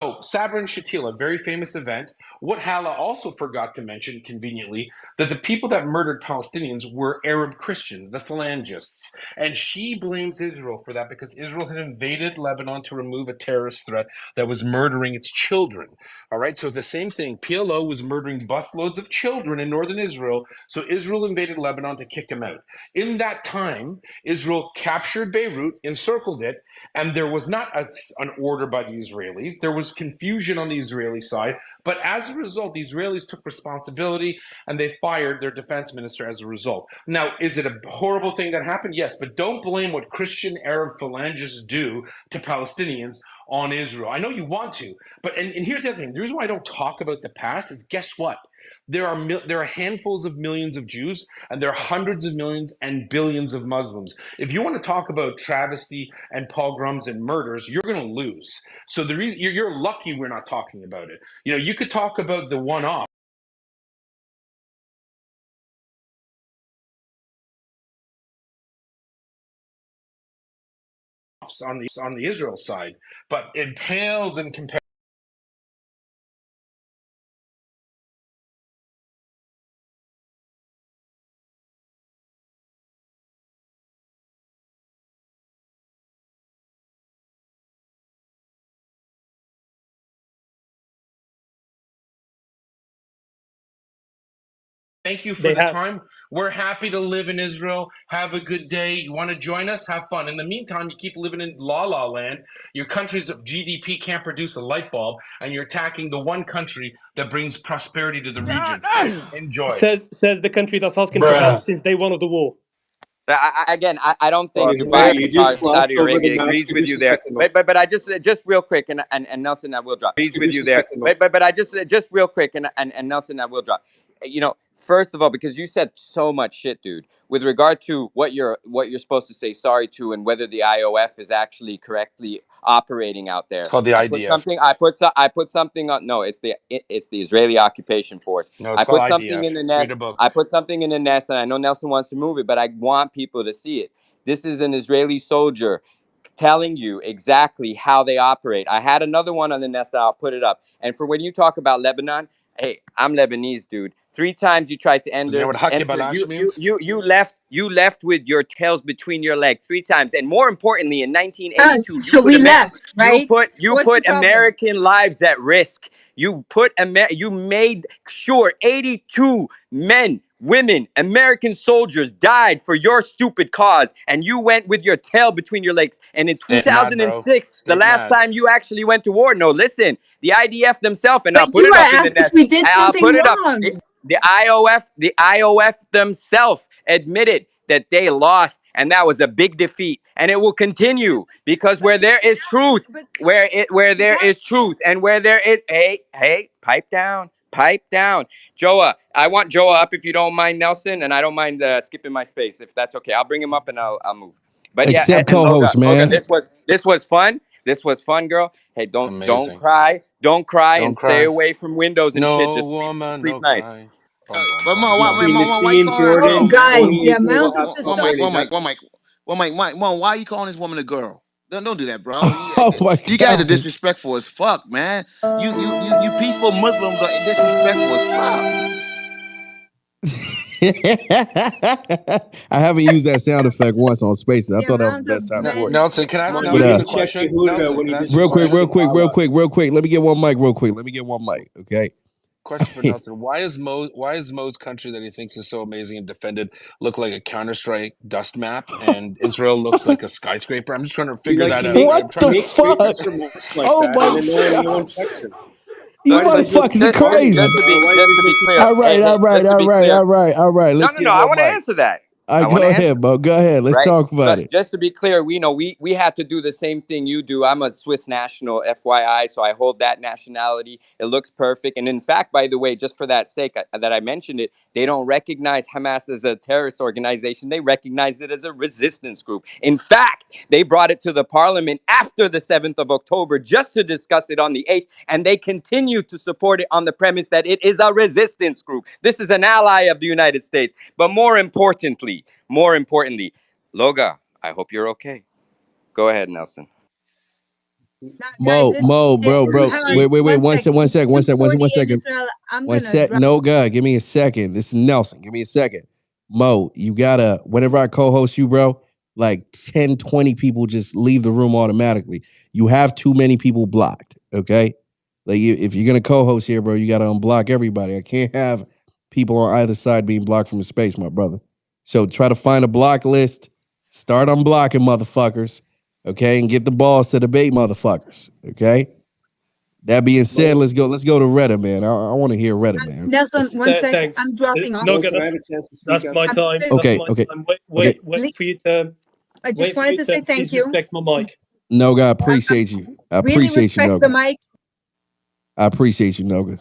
So, Sabra and Shatila, very famous event. What Hala also forgot to mention, conveniently, that the people that murdered Palestinians were Arab Christians, the phalangists. And she blames Israel for that because Israel had invaded Lebanon to remove a terrorist threat that was murdering its children. All right, so the same thing. PLO was murdering busloads of children in northern Israel, so Israel invaded Lebanon to kick them out. In that time, Israel captured Beirut, encircled it, and there was not an order by the Israelis. There was confusion on the Israeli side. But as a result, the Israelis took responsibility and they fired their defense minister as a result. Now, is it a horrible thing that happened? Yes, but don't blame what Christian Arab phalangists do to Palestinians on Israel. I know you want to, but and here's the other thing. The reason why I don't talk about the past is guess what? There are handfuls of millions of Jews, and there are hundreds of millions and billions of Muslims. If you want to talk about travesty and pogroms and murders, you're going to lose. So the reason you're lucky we're not talking about it. You could talk about the one-off on the Israel side, but it pales in comparison Thank you for They the have. time. We're happy to live in Israel. Have a good day. You want to join us? Have fun. In the meantime, you keep living in la la land. Your country's GDP can't produce a light bulb, and you're attacking the one country that brings prosperity to the region. Enjoy. Says the country that's asking for help since day one of the war. I don't think Hey, Dubai, you Qatar, just and Saudi glossed over Arabia the mass agrees with you producer there. second law. But I just real quick, and Nelson, I will drop. Agrees with you there. Second law. But I just real quick, and Nelson, I will drop. First of all, because you said so much shit, dude, with regard to what you're supposed to say sorry to, and whether the IOF is actually correctly operating out there. It's called the I put IDF. something on. No, it's the Israeli occupation force. No, it's I put called something IDF. in the Read nest. a book. I put something in the nest, and I know Nelson wants to move it, but I want people to see it. This is an Israeli soldier telling you exactly how they operate. I had another one on the nest that I'll put it up. And for when you talk about Lebanon, hey, I'm Lebanese, dude. 3 times you tried to You know what Haki enter. Balash means? You left with your tails between your legs 3 times. And more importantly, in 1982, So we left, right? you What's the put problem? American lives at risk. You made sure 82 men, women, American soldiers died for your stupid cause, and you went with your tail between your legs. And in Stay mad, bro. 2006, the Stay last mad. time you actually went to war, no, listen, the IDF themselves, and But I'll put you it were up in the asked if nest. we did I'll something put it up. wrong. The IOF themselves admitted that they lost, and that was a big defeat, and it will continue because where there is truth, where there is truth, and where there is pipe down, Joa. I want Joa up if you don't mind, Nelson, and I don't mind skipping my space if that's okay. I'll bring him up and I'll move. But yeah, Except and co-host, Noga, man. this was fun. This was fun, girl. Hey, don't Amazing. cry, Don't and stay cry. away from windows and shit. No Just woman, sleep no nice. cry. But Mo, Between why you Nassim, calling her a Jordan, Oh, girl, man? guys, Tony, the you two will amount of have this fun stuff. later. Mo, why are you calling this woman a girl? Don't do that, bro. Oh my You guys are god. disrespectful as fuck, man. You peaceful Muslims are disrespectful as fuck. I haven't used that sound effect once on Spaces. I The thought that was the amount of best time for it. men. Nelson, can I ask Come on, But you Nelson need a to check question? Yehuda Nelson, when can he I ask you a real quick, question? real quick. Let me get one mic real quick. Okay. Question for Nelson: Why is Mo's country that he thinks is so amazing and defended look like a Counter-Strike dust map, and Israel looks like a skyscraper? I'm just trying to figure that out. What I'm trying the to. fuck? remarks like Oh that, and my then no one god. checks him. You So, motherfuckers are crazy. just to be clear, All right. no, Let's get I one want to mic. answer that. All I right, want go to answer ahead, Bo. Go ahead. Let's right? talk about But it. just to be clear, we had to do the same thing you do. I'm a Swiss national, FYI, so I hold that nationality. It looks perfect. And in fact, by the way, just for that sake that I mentioned it, they don't recognize Hamas as a terrorist organization. They recognize it as a resistance group. In fact, they brought it to the parliament after the 7th of October just to discuss it on the 8th, and they continue to support it on the premise that it is a resistance group. This is an ally of the United States. But more importantly, Loga, I hope you're okay. Go ahead, Nelson. Guys, Bro. Wait. One second. Israel, I'm gonna drop. No, God, give me a second. This is Nelson. Give me a second. Mo, you gotta, whenever I co-host you, bro, like 10, 20 people just leave the room automatically. You have too many people blocked, okay? Like, if you're gonna co-host here, bro, you gotta unblock everybody. I can't have people on either side being blocked from the space, my brother. So try to find a block list, start unblocking motherfuckers, okay, and get the balls to debate motherfuckers, okay? That being said, let's go to Reddit, man. I want to hear Reddit, man. Nelson, one second. Thanks. I'm dropping off. No, Can I have a chance to speak that's up? my time. Okay. Wait for you to. I just wanted to say thank please you. respect my mic. Noga, I appreciate you. I Really appreciate you, respect the Noga. mic. I appreciate you, Noga.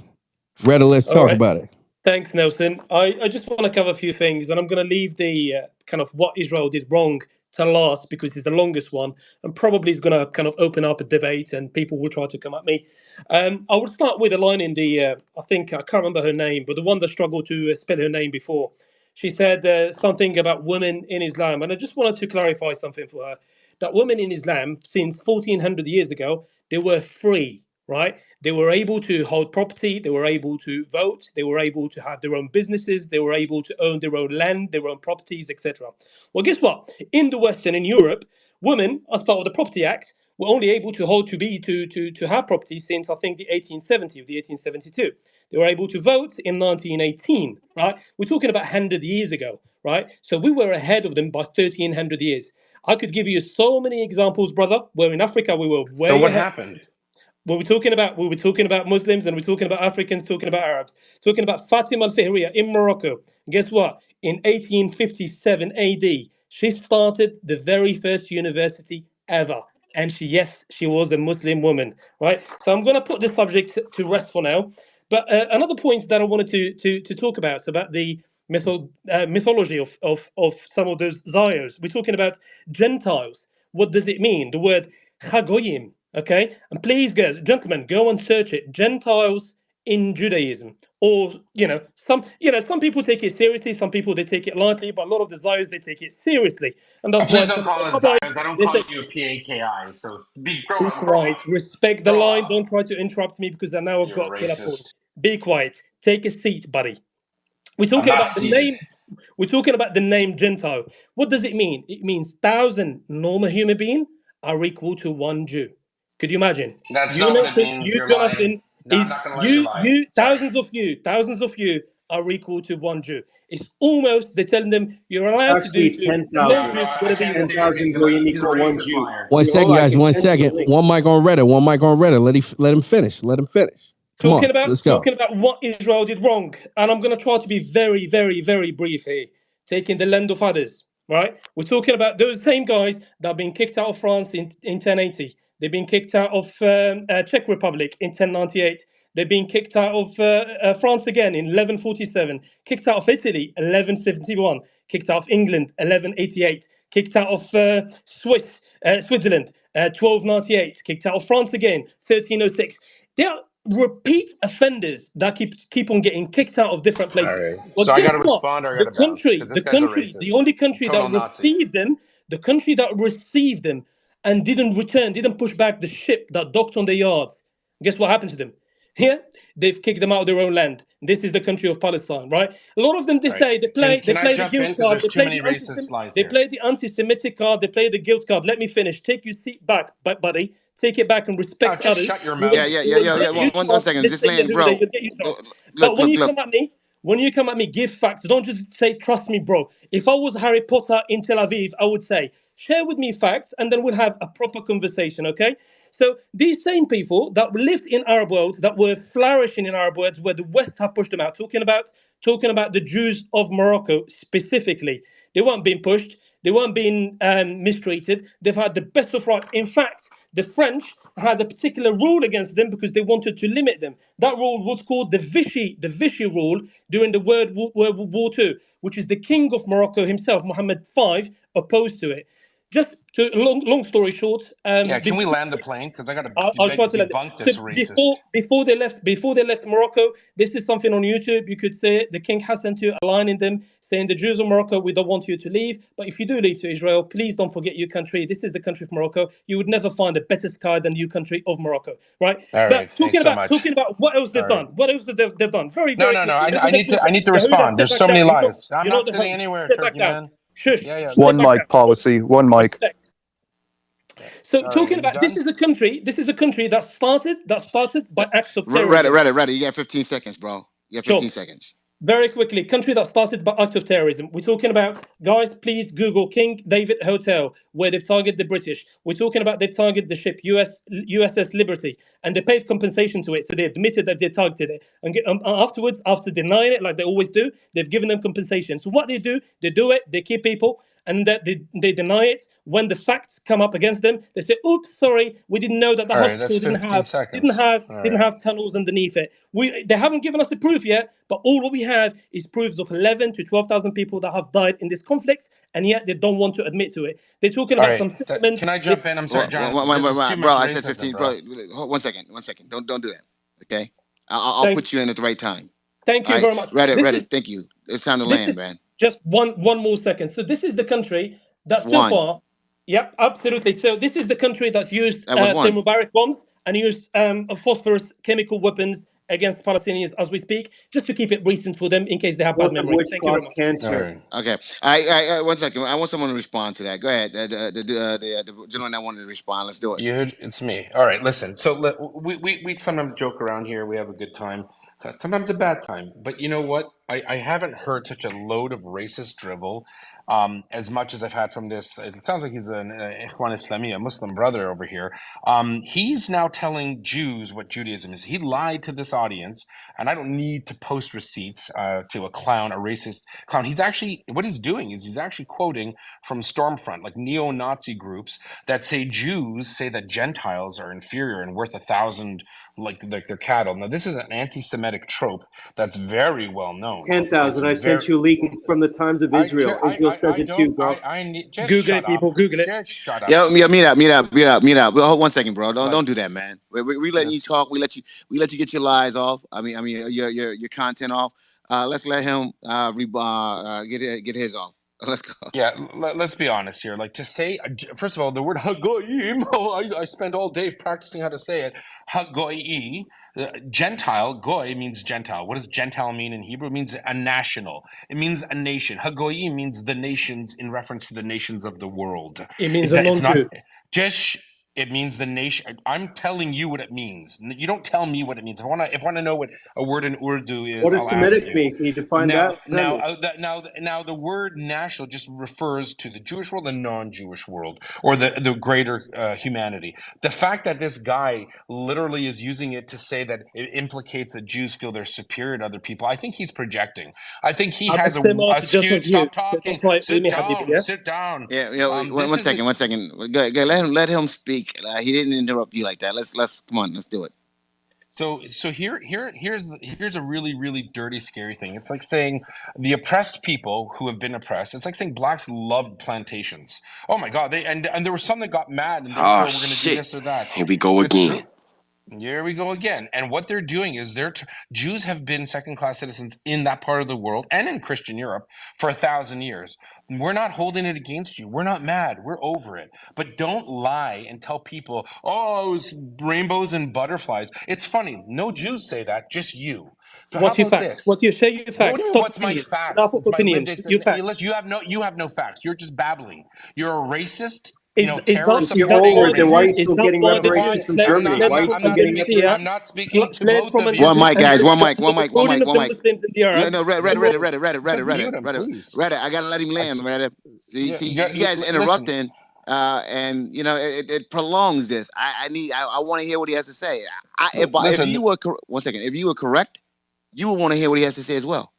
Reddit, let's talk about it. Thanks, Nelson. I just want to cover a few things, and I'm going to leave the kind of what Israel did wrong to last because it's the longest one, and probably is going to kind of open up a debate, and people will try to come at me. I would start with a line in the, I think, I can't remember her name, but the one that struggled to spell her name before. She said something about women in Islam, and I just wanted to clarify something for her. That women in Islam, since 1400 years ago, they were free, right? They were able to hold property, they were able to vote, they were able to have their own businesses, they were able to own their own land, their own properties, etc. Well, guess what? In the West and in Europe, women, as part of the Property Act, were only able to hold to have property since I think the 1870 or the 1872. They were able to vote in 1918, right? We're talking about 100 years ago, right? So we were ahead of them by 1300 years. I could give you so many examples, brother, where in Africa we were So way what ahead. happened? We were talking about Muslims, and we're talking about Africans, talking about Arabs, talking about Fatima al-Fihriya in Morocco. Guess what? In 1857 AD, she started the very first university ever. And she was a Muslim woman, right? So I'm going to put this subject to rest for now. But another point that I wanted to talk about the mythology of some of those Zayos. We're talking about Gentiles. What does it mean? The word Chagoyim. Okay, and please, guys, gentlemen, go and search it. Gentiles in Judaism, or some people take it seriously, some people they take it lightly, but a lot of the Zayos they take it seriously, and that's why Please don't some of call the us rabbis Zions. I don't they call say, you a PAKI. So grow "Be up, grow quiet, up, respect the grow line. up. Don't try to interrupt me because I know I've You're got a killer point. racist. Be quiet. Take a seat, buddy." We're I'm talking not about the seated. name. We're talking about the name Gentile. What does it mean? It means 1,000 normal human beings are equal to one Jew. Could you imagine? That's You, not what it Nelson, means. you, You're lying. Jonathan, No, I'm is not gonna let you you, lie. you, Sorry. thousands of you are equal to one Jew. It's almost they're telling them you're allowed to do Actually, to No, non-Jews I whatever you can't want. stand it. 10,000 goyim He's a equal one racist Jew. liar. One second, Hold on, I guys. can One send you the second. link. One mic on Reddit. One mic on Reddit. Let him finish. Let him finish. Come Talking on, about let's go. talking about what Israel did wrong, and I'm going to try to be very, very, very brief here, taking the land of others. Right? We're talking about those same guys that have been kicked out of France in 1080. They've been kicked out of Czech Republic in 1098. They've been kicked out of France again in 1147. Kicked out of Italy 1171. Kicked out of England 1188. Kicked out of Switzerland 1298. Kicked out of France again 1306. They are repeat offenders that keep on getting kicked out of different All places. right. Well, So I got guess to what? respond or I got The to bounce because country, this the guy's a country, the racist, only country that total Nazi. received them, the country that received them and didn't return, didn't push back the ship that docked on their yards. Guess what happened to them? Here, they've kicked them out of their own land. This is the country of Palestine, right? A lot of them they All right. say they Can I play the jump in guilt because card, there's too many racist lines they here? play the anti-Semitic card, they play the guilt card. Let me finish. Take your seat back, buddy. Take it back and Oh, respect just others. shut your We mouth. will, Yeah, yeah, we yeah, will yeah, Fuck yeah. get you. you One chance. second. Just Listen, laying, Yehuda, bro. you'll get your chance. But Look, look, look. when you come at me, give facts. Don't just say, trust me, bro. If I was Harry Potter in Tel Aviv, I would say, share with me facts, and then we'll have a proper conversation, okay? So these same people that lived in Arab world, that were flourishing in Arab worlds, where the West have pushed them out, talking about the Jews of Morocco specifically, they weren't being pushed, they weren't being mistreated. They've had the best of rights. In fact, the French had a particular rule against them because they wanted to limit them. That rule was called the Vichy rule during the World War II, which is the king of Morocco himself, Mohammed V, opposed to it. Just to long story short, Yeah, can we before land the plane? Because I got to I'll try to land it. debunk So this racist. before they left Morocco, this is something on YouTube. You could say the King Hassan II aligning them, saying the Jews of Morocco, we don't want you to leave. But if you do leave to Israel, please don't forget your country. This is the country of Morocco. You would never find a better sky than your country of Morocco, right? All right. But Thanks talking so about much. talking about what else All they've right. done. What else they've done? Very, No, very no, no. quickly. I need to. I need to Yehuda, respond. step There's back so down. many You're not lies. I'm you're not not the sitting host. anywhere, Step back Turkey down. man. Shush. Yeah, yeah. Step One Listen. back mic down. policy. One mic. Respect. Yeah. So All right. Are talking you about this done? is a country. This is a country that started by acts of Reddit, terrorism. Reddit, Reddit. You got 15 seconds, bro. You got 15 Sure. seconds. Very quickly, country that started by acts of terrorism. We're talking about, guys, please Google King David Hotel, where they've targeted the British. We're talking about they've targeted the ship USS Liberty, and they paid compensation to it. So they admitted that they targeted it. And afterwards, after denying it, like they always do, they've given them compensation. So what they do it, they keep people, and that they deny it. When the facts come up against them, they say, "Oops, sorry, we didn't know that the All right, that's hospital didn't 15 have seconds. All didn't right. have tunnels underneath it." They haven't given us the proof yet, but all what we have is proofs of 11 to 12,000 people that have died in this conflict, and yet they don't want to admit to it. They're talking All about right. some settlements. Can I jump in? I'm sorry, Jonathan. This is too bro, much I said racism, 15. bro. Bro, hold 1 second. Don't do that. Okay, I'll Thank, put you in at the right time. thank All you right, very much. Reddit. Thank you. It's time to This land, is man. just one more second. So this is the country that so One. far, yep, absolutely. So this is the country that's used That was one. thermobaric bombs and used phosphorus chemical weapons against Palestinians as we speak, just to keep it recent for them in case they have bad Both of memory. which Thank you very cause much. All cancer. right. Okay. I 1 second. I want someone to respond to that. Go ahead. The gentleman that wanted to respond. Let's do it. It's me. All right, listen. So we sometimes joke around here. We have a good time. Sometimes a bad time. But you know what? I haven't heard such a load of racist drivel as much as I've had from this. It sounds like he's an Ikhwan Islami, a Muslim brother over here. He's now telling Jews what Judaism is. He lied to this audience, and I don't need to post receipts to a clown, a racist clown. What he's doing is he's actually quoting from Stormfront, like neo-Nazi groups that say Jews say that Gentiles are inferior and worth 1,000 like their cattle. Now, this is an anti-Semitic trope that's very well known. 10,000. I sent you a link from the Times of Israel. Israel says it too, bro. Just Google shut it, up. people. Google it. Just shut up. Yeah, meet up. Well, hold 1 second, bro. Don't do that, man. We letting you Yes. talk. We let you get your lies off. I mean your content off. Let's let him get his off. Let's go. Yeah, let's be honest here. Like to say, first of all, the word hagoyim. I spent all day practicing how to say it. Hagoyi, Gentile. Goy means Gentile. What does Gentile mean in Hebrew? It means a national. It means a nation. Hagoyim means the nations in reference to the nations of the world. It means a It's not non-Jew. just. It means the nation. I'm telling you what it means. You don't tell me what it means. If I want to know what a word in Urdu is, What does I'll ask Semitic you. mean? Can you define that? Now, the word national just refers to the Jewish world and non-Jewish world, or the greater humanity. The fact that this guy literally is using it to say that it implicates that Jews feel they're superior to other people, I think he's projecting. I think he I'm a has a Semite just skewed. as you. Stop So don't talking. try it with Sit me, Habibi. down. Yeah. Sit down. Yeah. This is 1 second. Go, let him speak. He didn't interrupt you like that. Let's come on. Let's do it. So here's a really, really dirty, scary thing. It's like saying the oppressed people who have been oppressed. It's like saying blacks loved plantations. Oh my God, and there was some that got mad, and therefore Oh we're going to do shit. this or that. Here we go It's again. true. Here we go again. And what they're doing is Jews have been second-class citizens in that part of the world and in Christian Europe for 1,000 years. We're not holding it against you. We're not mad. We're over it. But don't lie and tell people, oh, it was rainbows and butterflies. It's funny. No Jews say that, just you. So how What's your about facts? this? What's your share your What do facts? you mean? Stop What's my opinions. facts? Enough of It's my lived opinions. Your experience. facts. You have no facts. You're just babbling. You're a racist. Is Terror If you're that supporting over why it, the then why are Jews you racist. is still that getting why the reparations Jews from fled Germany? fled Why are you from still getting Andalusia, I'm not speaking to fled both from of you. One mic, Andalusia guys. under One mic. the ruling of the Muslims and the Yeah, Arabs? no, And then Reddit. I gotta let him land, Reddit. See, you guys Listen. interrupting, and it prolongs this. I want to hear what he has to say. If you were 1 second, if you were correct, you would want to hear what he has to say as well.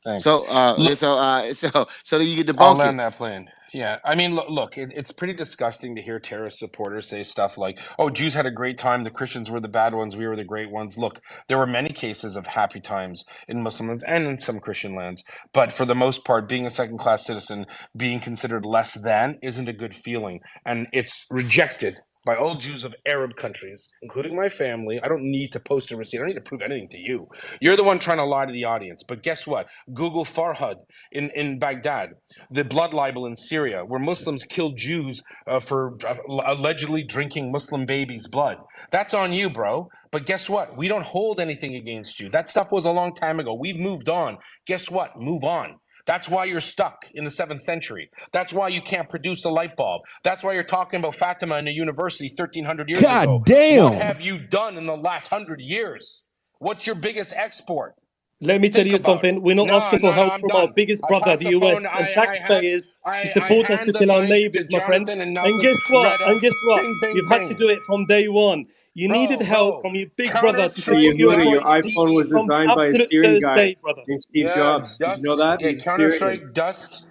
Thanks. So that you get I'll debunk land it. that plane. Yeah, I mean, look, it's pretty disgusting to hear terrorist supporters say stuff like, "Oh, Jews had a great time. The Christians were the bad ones. We were the great ones." Look, there were many cases of happy times in Muslim lands and in some Christian lands, but for the most part, being a second-class citizen, being considered less than, isn't a good feeling, and it's rejected by all Jews of Arab countries, including my family. I don't need to post a receipt. I don't need to prove anything to you. You're the one trying to lie to the audience. But guess what? Google Farhad in Baghdad, the blood libel in Syria, where Muslims killed Jews for allegedly drinking Muslim babies' blood. That's on you, bro. But guess what? We don't hold anything against you. That stuff was a long time ago. We've moved on. Guess what? Move on. That's why you're stuck in the 7th century. That's why you can't produce a light bulb. That's why you're talking about Fatima in a university 1,300 years ago. God damn. What have you done in the last 100 years? What's your biggest export? let me tell you something. We're not asking for help I'm from our done. biggest I brother, pass the the phone. US, and taxpayers to I support us to hand the kill our mic to neighbors, my friend. Jonathan and And Nelson. guess what? Reda, bing, bing, You've had to bing. do it from day one. You needed help Bro, from your big brother Counter to Hey, support Strike you and Yehudi, your what you Dust do iPhone was from designed by a absolute Syrian first guy day, brother. named Steve Jobs. Did you know that? He was Counter Syrian. Strike Dust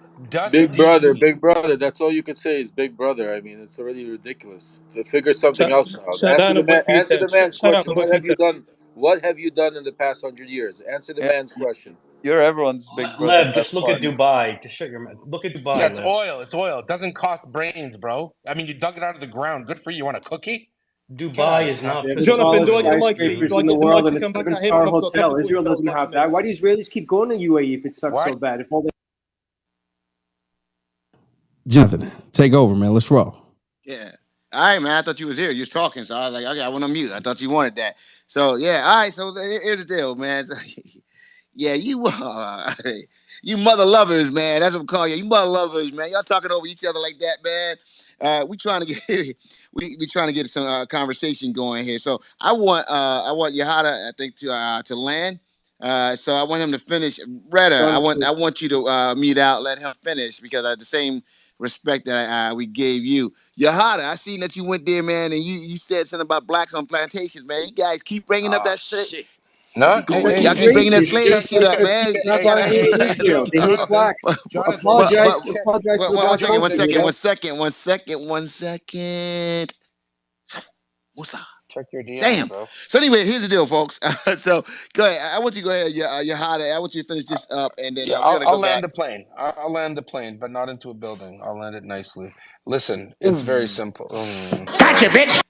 Big brother. That's all you can say is big brother. I mean, it's already ridiculous. Figure something Shut, else out. shut down about Answer Twitter. the man's Shut down question. about What have you Twitter. done? What have you done in the past 100 years? Answer the Yeah, man's question. you're everyone's big brother. Lev, Have just look at fun. Dubai. Just shut your mouth. Look at Yeah, Dubai, it's Lev. oil. It's oil. It doesn't cost brains, bro. I mean, you dug it out of the ground. Good for you. You want a cookie? Get out Dubai of is town. not They have the physical Jonathan, do tallest I get oil. a You mic, please? skyscrapers Do I in the get the world mic and to a come back at him? And seven-star I've got a couple hotel. of points that I Israel would doesn't like to have make. that. Why do Israelis keep going to UAE if it sucks Why? so bad? If all they Jonathan, take over, man. Let's roll. Yeah. All right, man. I thought you was here. You was talking, so I was like, okay, I went on mute. I thought you wanted that. So yeah, all right. So here's the deal, man. Yeah, you mother lovers, man. That's what I'm calling you. You mother lovers, man. Y'all talking over each other like that, man. We trying to get we trying to get some conversation going here. So I want Yahada, I think, to land. So I want him to finish. Retta, done, I want you to mute out, let him finish because the same respect that we gave you. Yahada, I seen that you went there, man, and you said something about blacks on plantations, man. You guys keep bringing up Oh that shit. shit. No, he said Y'all he's keep bringing that racist slave just shit like up, man. Rabbi hated Israel. look, They hate Jonathan. blacks. Jonathan, but Apologize, just apologize to the one black second, culture, Yehuda. one second. What's up? check your DMs, Damn. bro. So anyway, here's the deal, folks. So go ahead. I want you to go ahead, Yahada. I want you to finish this up, and then Yeah, we're gonna I'll go land back. the plane. I'll land the plane, but not into a building. I'll land it nicely. Listen, it's very Mm. simple. Gotcha, Sorry. bitch.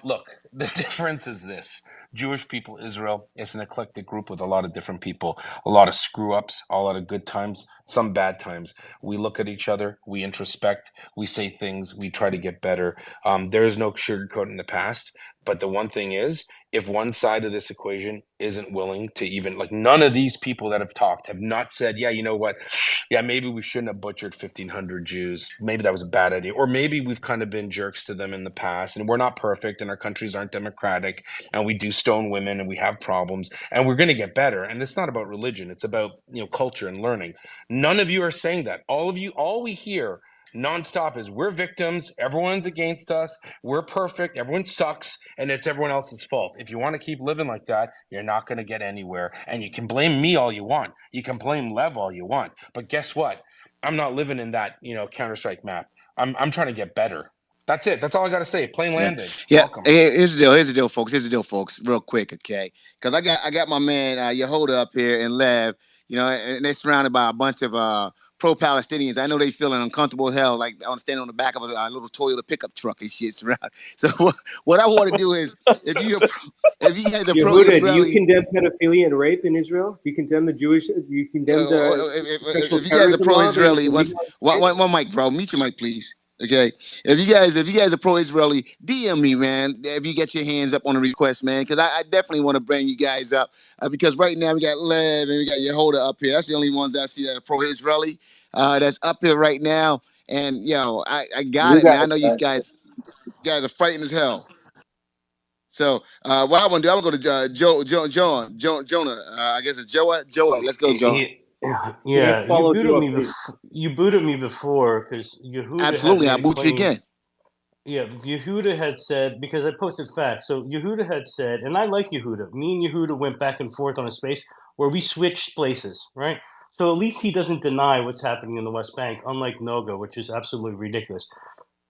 Look, the difference is this. Jewish people, Israel, it's an eclectic group with a lot of different people, a lot of screw ups, a lot of good times, some bad times. We look at each other, we introspect, we say things, we try to get better. There is no sugarcoating the past, but the one thing is, if one side of this equation isn't willing to even, like, none of these people that have talked have not said, yeah, you know what? Yeah, maybe we shouldn't have butchered 1,500 Jews. Maybe that was a bad idea. Or maybe we've kind of been jerks to them in the past and we're not perfect and our countries aren't democratic and we do stone women and we have problems and we're going to get better. And it's not about religion. It's about, culture and learning. None of you are saying that. All of you, all we hear nonstop is we're victims, everyone's against us, we're perfect, everyone sucks, and it's everyone else's fault. If you want to keep living like that, you're not going to get anywhere. And you can blame me all you want. You can blame Lev all you want. But guess what? I'm not living in that, Counter-Strike map. I'm trying to get better. That's it. That's all I got to say. Plane Yeah, landed. yeah. Welcome. Here's the deal. Here's the deal, folks. Here's the deal, folks. Real quick, okay? Because I got my man Yehuda up here and Lev. And they're surrounded by a bunch of pro-Palestinians. I know they feeling uncomfortable as hell, like on standing on the back of a little Toyota pickup truck and shit. Surround. So what I want to do is, if you guys are Yehuda, do you pro-Israeli, condemn pedophilia and rape in Israel? Do you condemn the Jewish? Do you condemn the sexual if you guys are terrorism law being pro-Israeli, illegal? one mic, bro, mute your mic, please. Okay, if you guys are pro-Israeli, DM me, man. If you get your hands up on the request, man, because I definitely want to bring you guys up because right now we got Lev and we got Yehuda up here. That's the only ones I see that are pro-Israeli. That's up here right now, and I got You it, man. I guys, know you guys are fighting as hell. So what I want to do, I'm gonna go to Jonah. I guess it's Joa. Let's go, Joa. Can I Yeah, follow Joe, please? you booted me before because Yehuda had Absolutely, I made a boot you claim. again. Yeah, Yehuda had said, because I posted facts. So Yehuda had said, and I like Yehuda. Me and Yehuda went back and forth on a space where we switched places, right? So at least he doesn't deny what's happening in the West Bank, unlike Noga, which is absolutely ridiculous.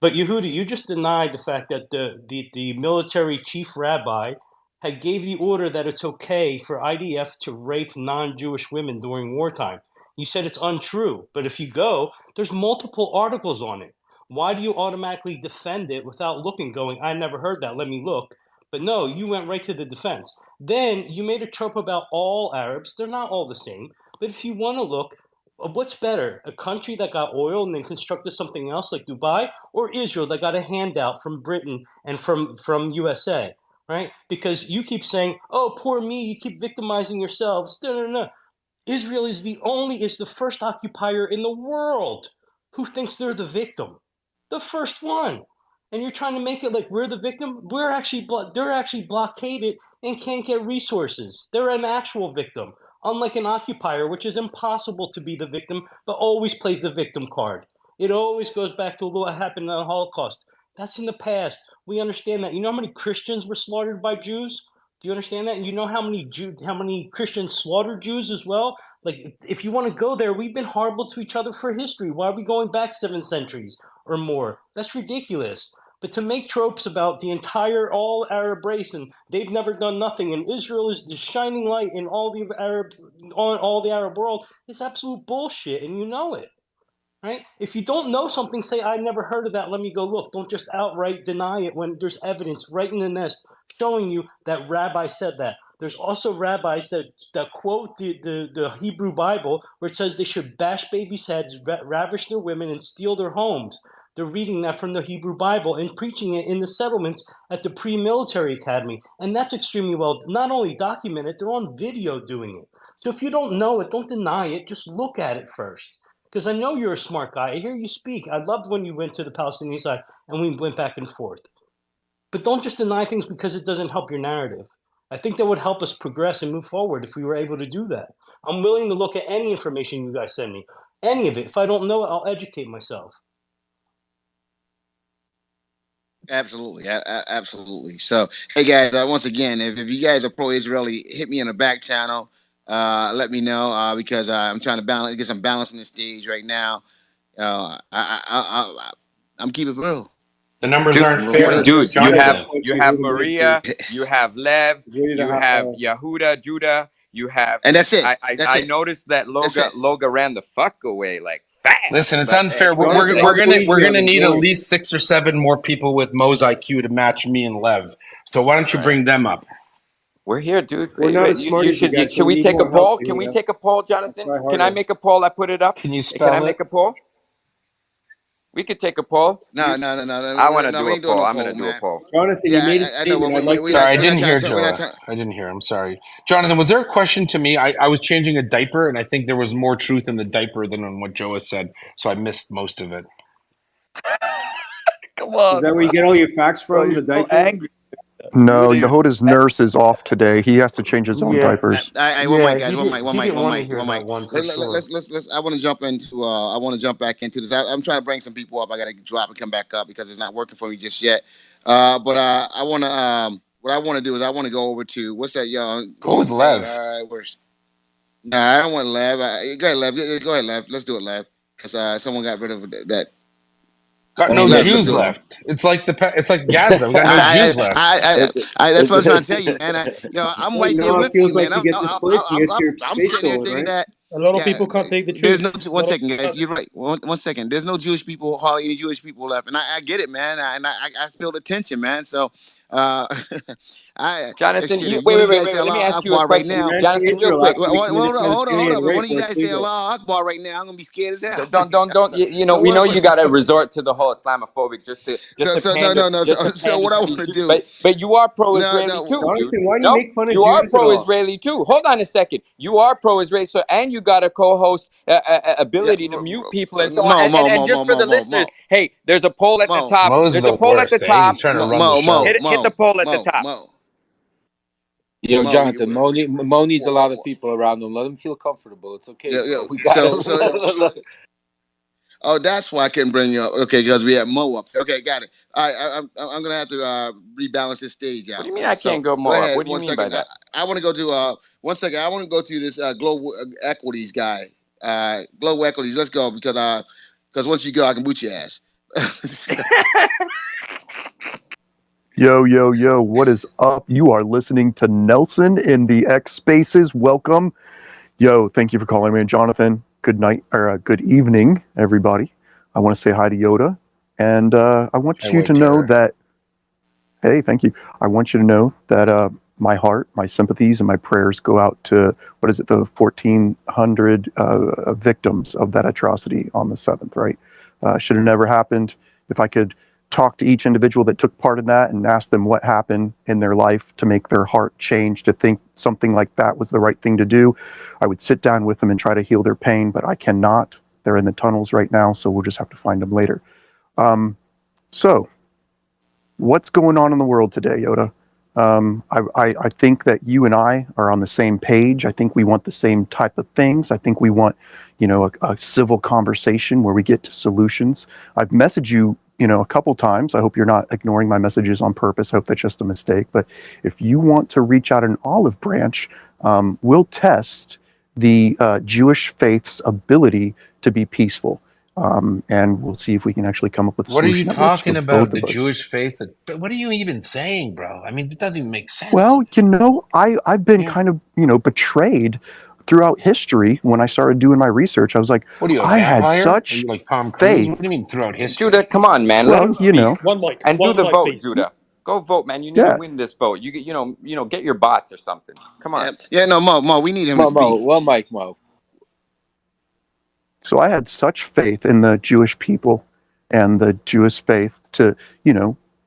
But Yehuda, you just denied the fact that the military chief rabbi had gave the order that it's okay for IDF to rape non-Jewish women during wartime. You said it's untrue, but if you go, there's multiple articles on it. Why do you automatically defend it without looking, going, I never heard that, let me look? But no, you went right to the defense. Then you made a trope about all Arabs. They're not all the same. But if you want to look, what's better, a country that got oil and then constructed something else like Dubai, or Israel that got a handout from Britain and from USA, right? Because you keep saying, "Oh, poor me," you keep victimizing yourselves. No, no, no. Israel is the first occupier in the world who thinks they're the victim, the first one. And you're trying to make it like we're the victim. They're actually blockaded and can't get resources. They're an actual victim, unlike an occupier, which is impossible to be the victim, but always plays the victim card. It always goes back to what happened in the Holocaust. That's in the past. We understand that. You know how many Christians were slaughtered by Jews? Do you understand that? And you know how many Christians slaughtered Jews as well? Like, if you want to go there, we've been horrible to each other for history. Why are we going back 7 centuries or more? That's ridiculous. But to make tropes about the entire all Arab race and they've never done nothing, and Israel is the shining light in all the Arab world, is absolute bullshit, and you know it. Right? If you don't know something, say, I never heard of that. Let me go look. Don't just outright deny it when there's evidence right in the nest showing you that rabbi said that. There's also rabbis that quote the Hebrew Bible where it says they should bash babies' heads, ravish their women, and steal their homes. They're reading that from the Hebrew Bible and preaching it in the settlements at the pre-military academy. And that's extremely well not only documented, they're on video doing it. So if you don't know it, don't deny it. Just look at it first. Because I know you're a smart guy. I hear you speak. I loved when you went to the Palestinian side and we went back and forth. But don't just deny things because it doesn't help your narrative. I think that would help us progress and move forward if we were able to do that. I'm willing to look at any information you guys send me, any of it. If I don't know it, I'll educate myself. Absolutely, absolutely. So, hey guys, once again, if you guys are pro-Israeli, hit me in the back channel. Let me know because I'm trying to get some balance in the stage right now. I'm keeping it real. The numbers Dude, aren't fair, dude, you Jonathan. have Maria, you have Lev, you have Yehuda, Judah, you have, and that's it. I noticed that Loga ran the fuck away like fast. Listen, it's but, unfair. Hey, We're gonna need at least 6 or 7 more people with Mo's IQ to match me and Lev. So why don't you bring them up? We're here, dude. We're not as smart as you guys. Should we take a poll? Can we take a poll, Jonathan? Can I make a poll? I put it up. Can you spell Can I make a poll? We could take a poll. No. I want to do a poll. I'm going to do a poll. Jonathan, you made a statement. Sorry, I didn't hear Joe. I didn't hear. I'm sorry, Jonathan. Was there a question to me? I was changing a diaper, and I think there was more truth in the diaper than in what Joe has said, so I missed most of it. Come on. Is that where you get all your facts from? The diaper? Angry. No, Yehuda's nurse is off today. He has to change his own diapers. One mic, guys. One mic. Let's. I want to jump into. I want to jump back into this. I'm trying to bring some people up. I got to drop and come back up because it's not working for me just yet. But I want to. What I want to do is I want to go over to what's that young? Go with Lev. All right, where's? Nah, I don't want Lev. Go ahead, Lev. Go ahead, Lev. Let's do it, Lev. Because someone got rid of that. Got no Jews left. It's like Gaza. We got no Jews left. That's what I'm trying to tell you, man. I'm right there with you, man. I'm sitting here thinking that a lot of people can't take the truth. There's no 1 second, guys. You're right. One second. There's no Jewish people, hardly any Jewish people left, and I get it, man. I feel the tension, man. So, Jonathan, wait. Let me ask you a question. Right Jonathan, real quick. Hold on. One of you guys say Allah Akbar right now. I'm gonna be scared as hell. Don't. You know, we know you got to resort to the whole Islamophobic just to no. So what I want to do, but you are pro-Israeli too, dude. Why do you make fun of Jews? You are pro-Israeli too. Hold on a second. You are pro-Israeli, so and you got a co-host ability to mute people and so on. And just for the listeners, hey, there's a poll at the top. There's a poll at the top. He's trying to run the show. Hit the poll at the top. Yo, Jonathan, Mo needs a lot of people around him. Let him feel comfortable. It's okay. We got him. Oh, that's why I couldn't bring you up. Okay, because we have Mo up. Okay, got it. All right, I'm gonna have to rebalance this stage out. What do you mean I can't go more up? What do you mean by that? I want to go to 1 second. I want to go to this global equities guy. Global equities. Let's go because once you go, I can boot your ass. Yo, what is up? You are listening to Nelson in the X Spaces. Welcome. Yo, thank you for calling me, Jonathan. Good night, or good evening, everybody. I want to say hi to Yoda, and I want you to know that, hey, thank you. I want you to know that my heart, my sympathies, and my prayers go out to, the 1,400 victims of that atrocity on the 7th, right? Should have never happened. If I could talk to each individual that took part in that and ask them what happened in their life to make their heart change, to think something like that was the right thing to do, I would sit down with them and try to heal their pain, but I cannot. They're in the tunnels right now, so we'll just have to find them later. So, what's going on in the world today, Yoda? I think that you and I are on the same page. I think we want the same type of things. I think we want, a civil conversation where we get to solutions. I've messaged you a couple times. I hope you're not ignoring my messages on purpose. I hope that's just a mistake. But if you want to reach out an olive branch, we'll test the Jewish faith's ability to be peaceful. And we'll see if we can actually come up with a What are you solution that works for talking both about? The of us. Jewish face? But what are you even saying, bro? I mean, it doesn't even make sense. Well, I've been Yeah. kind of, betrayed throughout history. When I started doing my research, I was like, What are you, a I had vampire? Are such you like Tom Cruise? What do you faith. mean throughout history? Judah, come on, man. Let Well, him speak. And do One the mic, vote, please. Judah. Go vote, man. You need to yeah. win this vote. Get your bots or something. Come on. No, Mo, we need him to Mo, speak. one mic, Mo. So I had such faith in the Jewish people and the Jewish faith to,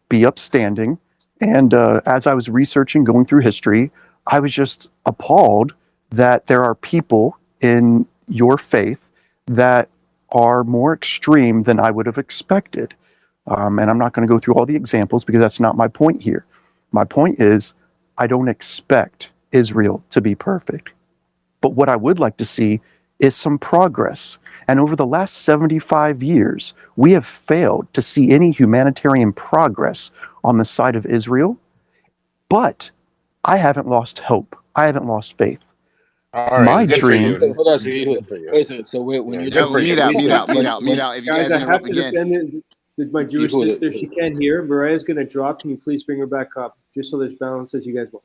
be upstanding. And as I was researching, going through history, I was just appalled that there are people in your faith that are more extreme than I would have expected. And I'm not going to go through all the examples because that's not my point here. My point is, I don't expect Israel to be perfect. But what I would like to see is some progress. And over the last 75 years, we have failed to see any humanitarian progress on the side of Israel. But I haven't lost hope. I haven't lost faith. All My right, good for you. dream. So hold on a second. Good for you. Wait a second. So when Yeah, you're good doing for your you. research, Mute out. If you Guys, guys I have interrupt to again, defend my Jewish who sister. She can't hear. Mariah's going to drop. Can you please bring her back up? Just so there's balance as you guys want.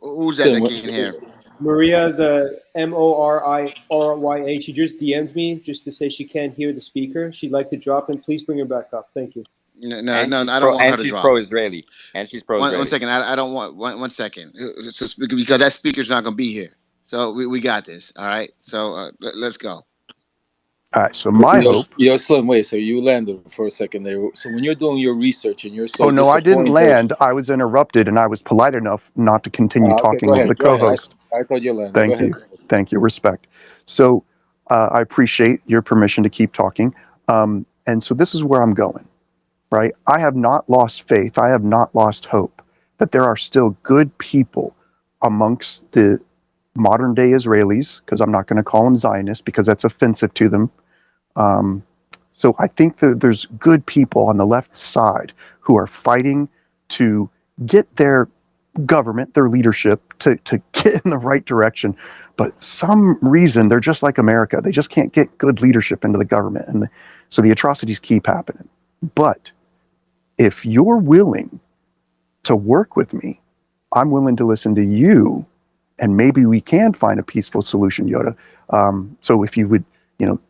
who's that can't hear? Maria, the Morirya, she just DM'd me just to say she can't hear the speaker. She'd like to drop in. Please bring her back up. Thank you. No, And she's I don't want her to she's drop. pro-Israeli. And she's pro-Israeli. One second. I don't want one second. It's just because that speaker's not going to be here. So we got this. All right. So let's go. All right. So my hope. Yo, Slim, wait. So you landed for a second there. So when you're doing your research and you're so Oh, no, I didn't disappointed. land. I was interrupted and I was polite enough not to continue Okay, talking go over ahead. the Go ahead. co-host. I thought you landed. Thank Go you. ahead. Thank you. Respect. So I appreciate your permission to keep talking. And so this is where I'm going, right? I have not lost faith. I have not lost hope that there are still good people amongst the modern day Israelis, because I'm not going to call them Zionists because that's offensive to them. So I think that there's good people on the left side who are fighting to get their government, their leadership to get in the right direction. But some reason they're just like America. They just can't get good leadership into the government. And so the atrocities keep happening. But if you're willing to work with me, I'm willing to listen to you, and maybe we can find a peaceful solution, Yoda. So if you would,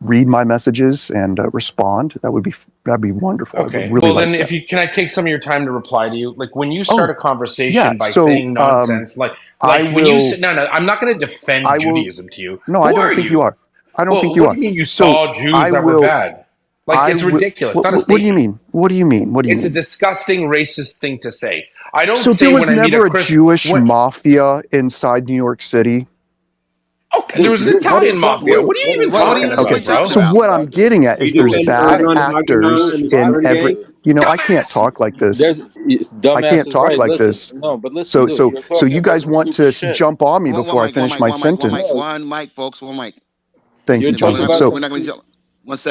read my messages and respond, that'd be wonderful. I would Okay. really Well, like then, that. can I take some of your time to reply to you? Like when you start Oh, a yeah. conversation by So saying nonsense, I when you will. say, no, I'm not going to defend I will. Judaism to you. No, I Who don't are think you you? are. I don't think Well, you what do are. you mean you So saw Jews I that were will. bad? I It's will. ridiculous. Not a What do you statement. mean? What do you mean? What do you It's a mean? disgusting racist thing to say. I don't So there say was when I meet a never a Christian. Jewish mafia inside New York City. Okay, there was an Italian mafia. What are you even talking Okay, about, bro? so what I'm getting at is You there's defend bad Erdogan actors and his in porn every. gang? I can't talk like this. I Dumbass can't is talk right. like Listen, this. no, but listen, So dude, so you're so talking you about guys some want stupid to shit. jump on me One before I mic, finish my sentence? one mic, folks. One mic. Thank You're you, talking Jonathan. about So some. We're not going to jump.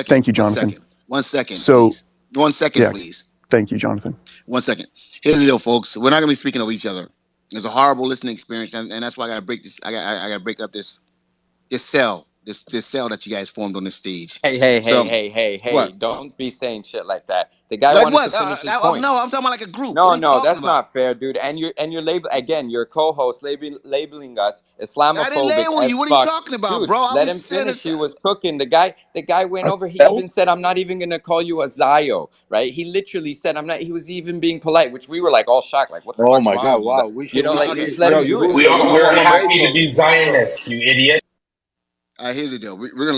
thank you, One Jonathan. second. 1 second, So please. 1 second, yeah, please. thank you, Jonathan. 1 second. Here's the deal, folks. We're not going to be speaking of each other. It's a horrible listening experience, and that's why I got to break this. I got to break up this cell, this cell that you guys formed on this stage. So Hey! what? Don't be saying shit like that. The guy Like wanted what? to finish his point. No, I'm talking about like a group. What No, are you no, talking that's about? not fair, dude. And you're label again. Your co-host labeling us I didn't Islamophobic label as you. What are you fuck, talking about, dude. bro? I Let was him just saying finish. this. He was cooking. The guy went over. He even said, "I'm not even gonna call you a Zio." Right? He literally said, "I'm not." He was even being polite, which we were like all shocked. Like, what the Oh fuck's my wrong God! with you? Wow, we should. Like Okay, just let Yo, him do it. We're one mic. happy to be Zionists, you idiot. Here's the deal. We're gonna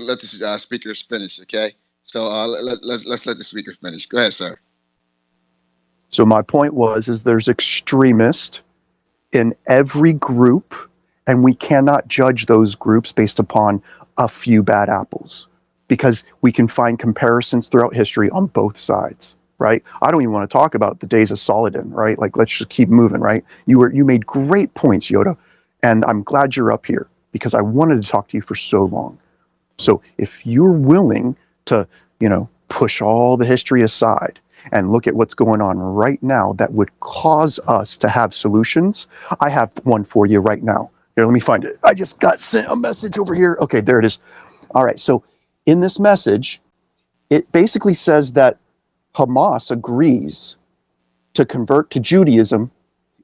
let the speakers finish. Okay. So let's let the speakers finish. Go ahead, sir. So my point is there's extremists in every group, and we cannot judge those groups based upon a few bad apples, because we can find comparisons throughout history on both sides, right? I don't even want to talk about the days of Saladin, right? Like, let's just keep moving, right? You made great points, Yoda, and I'm glad you're up here because I wanted to talk to you for so long. So if you're willing to, push all the history aside and look at what's going on right now that would cause us to have solutions, I have one for you right now. Here, let me find it. I just got sent a message over here. Okay, there it is. All right, so in this message, it basically says that Hamas agrees to convert to Judaism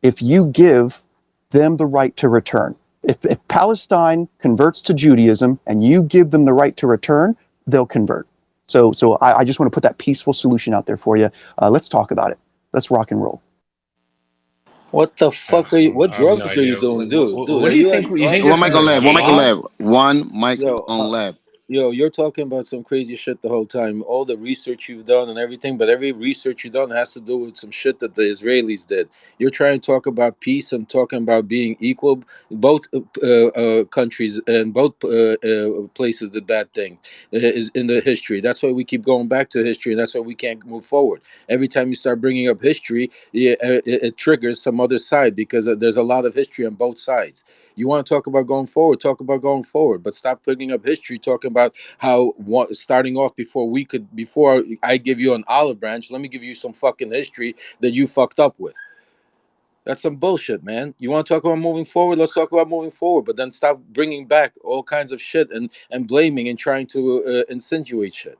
if you give them the right to return. If Palestine converts to Judaism and you give them the right to return, they'll convert. So I just want to put that peaceful solution out there for you. Let's talk about it. Let's rock and roll. What the fuck are you? What I have no drugs are you idea. doing, dude? Dude, What are do you you think? like? You think One this mic is on a lab. One mic on game? lab. One mic Yo, on lab. Yo, you're talking about some crazy shit the whole time. All the research you've done and everything, but every research you've done has to do with some shit that the Israelis did. You're trying to talk about peace and talking about being equal. Both countries and both places did that thing is in the history. That's why we keep going back to history, and that's why we can't move forward. Every time you start bringing up history, it triggers some other side because there's a lot of history on both sides. You want to talk about going forward, but stop bringing up history, talking about how starting off before I give you an olive branch, let me give you some fucking history that you fucked up with. That's some bullshit, man. You want to talk about moving forward? Let's talk about moving forward, but then stop bringing back all kinds of shit and blaming and trying to insinuate shit.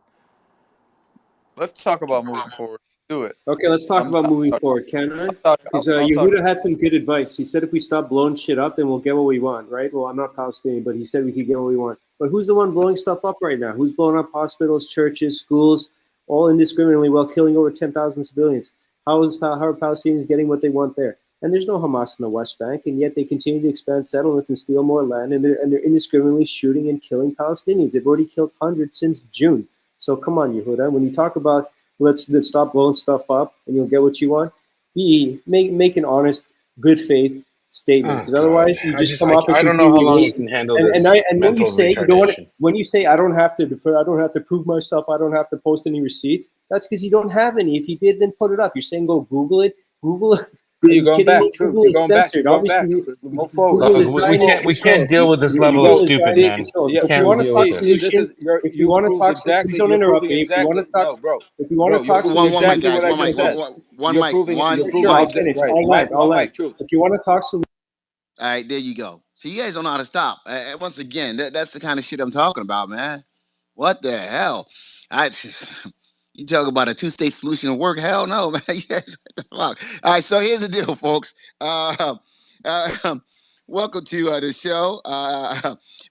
Let's talk about moving forward. Do it. Okay, let's talk about moving forward, can I? Because I'll talk. Yehuda had some good advice. He said if we stop blowing shit up, then we'll get what we want, right? Well, I'm not Palestinian, but he said we could get what we want. But who's the one blowing stuff up right now? Who's blowing up hospitals, churches, schools, all indiscriminately while killing over 10,000 civilians? How are Palestinians getting what they want there? And there's no Hamas in the West Bank, and yet they continue to expand settlements and steal more land, and they're indiscriminately shooting and killing Palestinians. They've already killed hundreds since June. So come on, Yehuda. When you talk about let's stop blowing stuff up and you'll get what you want, make an honest, good faith statement. Oh Because God! otherwise, you just come off as I don't know how completely long you innocent. can handle this And when you mental say you don't want retardation. when you say I don't have to defer, I don't have to prove myself, I don't have to post any receipts. That's because you don't have any. If you did, then put it up. You're saying go Google it. Google it. Are You're you going kidding back, me? truth. Google You're is going back. censored. You're going back. Obviously, Move forward. Google Look, is we Zionist can't controlled. deal with this level of Google is stupid, Zionist man. controlled. Yeah, So if you Can't want to deal talk with it. see, this is solutions, if you you've want to proved talk, please exactly. don't You're interrupt proving me. If you want exactly. to talk, No, bro, if you want bro, to you're talk proving One solutions, mic, exactly guys. what I One just mic. said. One mic. One sure, I'll mic. Exactly finish. right. I'll land. I'll One land. mic, truth. If you want to talk solutions. All right, there you go. See, you guys don't know how to stop. Once again, that's the kind of shit I'm talking about, man. What the hell? I you talk about a two-state solution to work? Hell no, man. You guys, all right, so here's the deal, folks. Welcome to the show.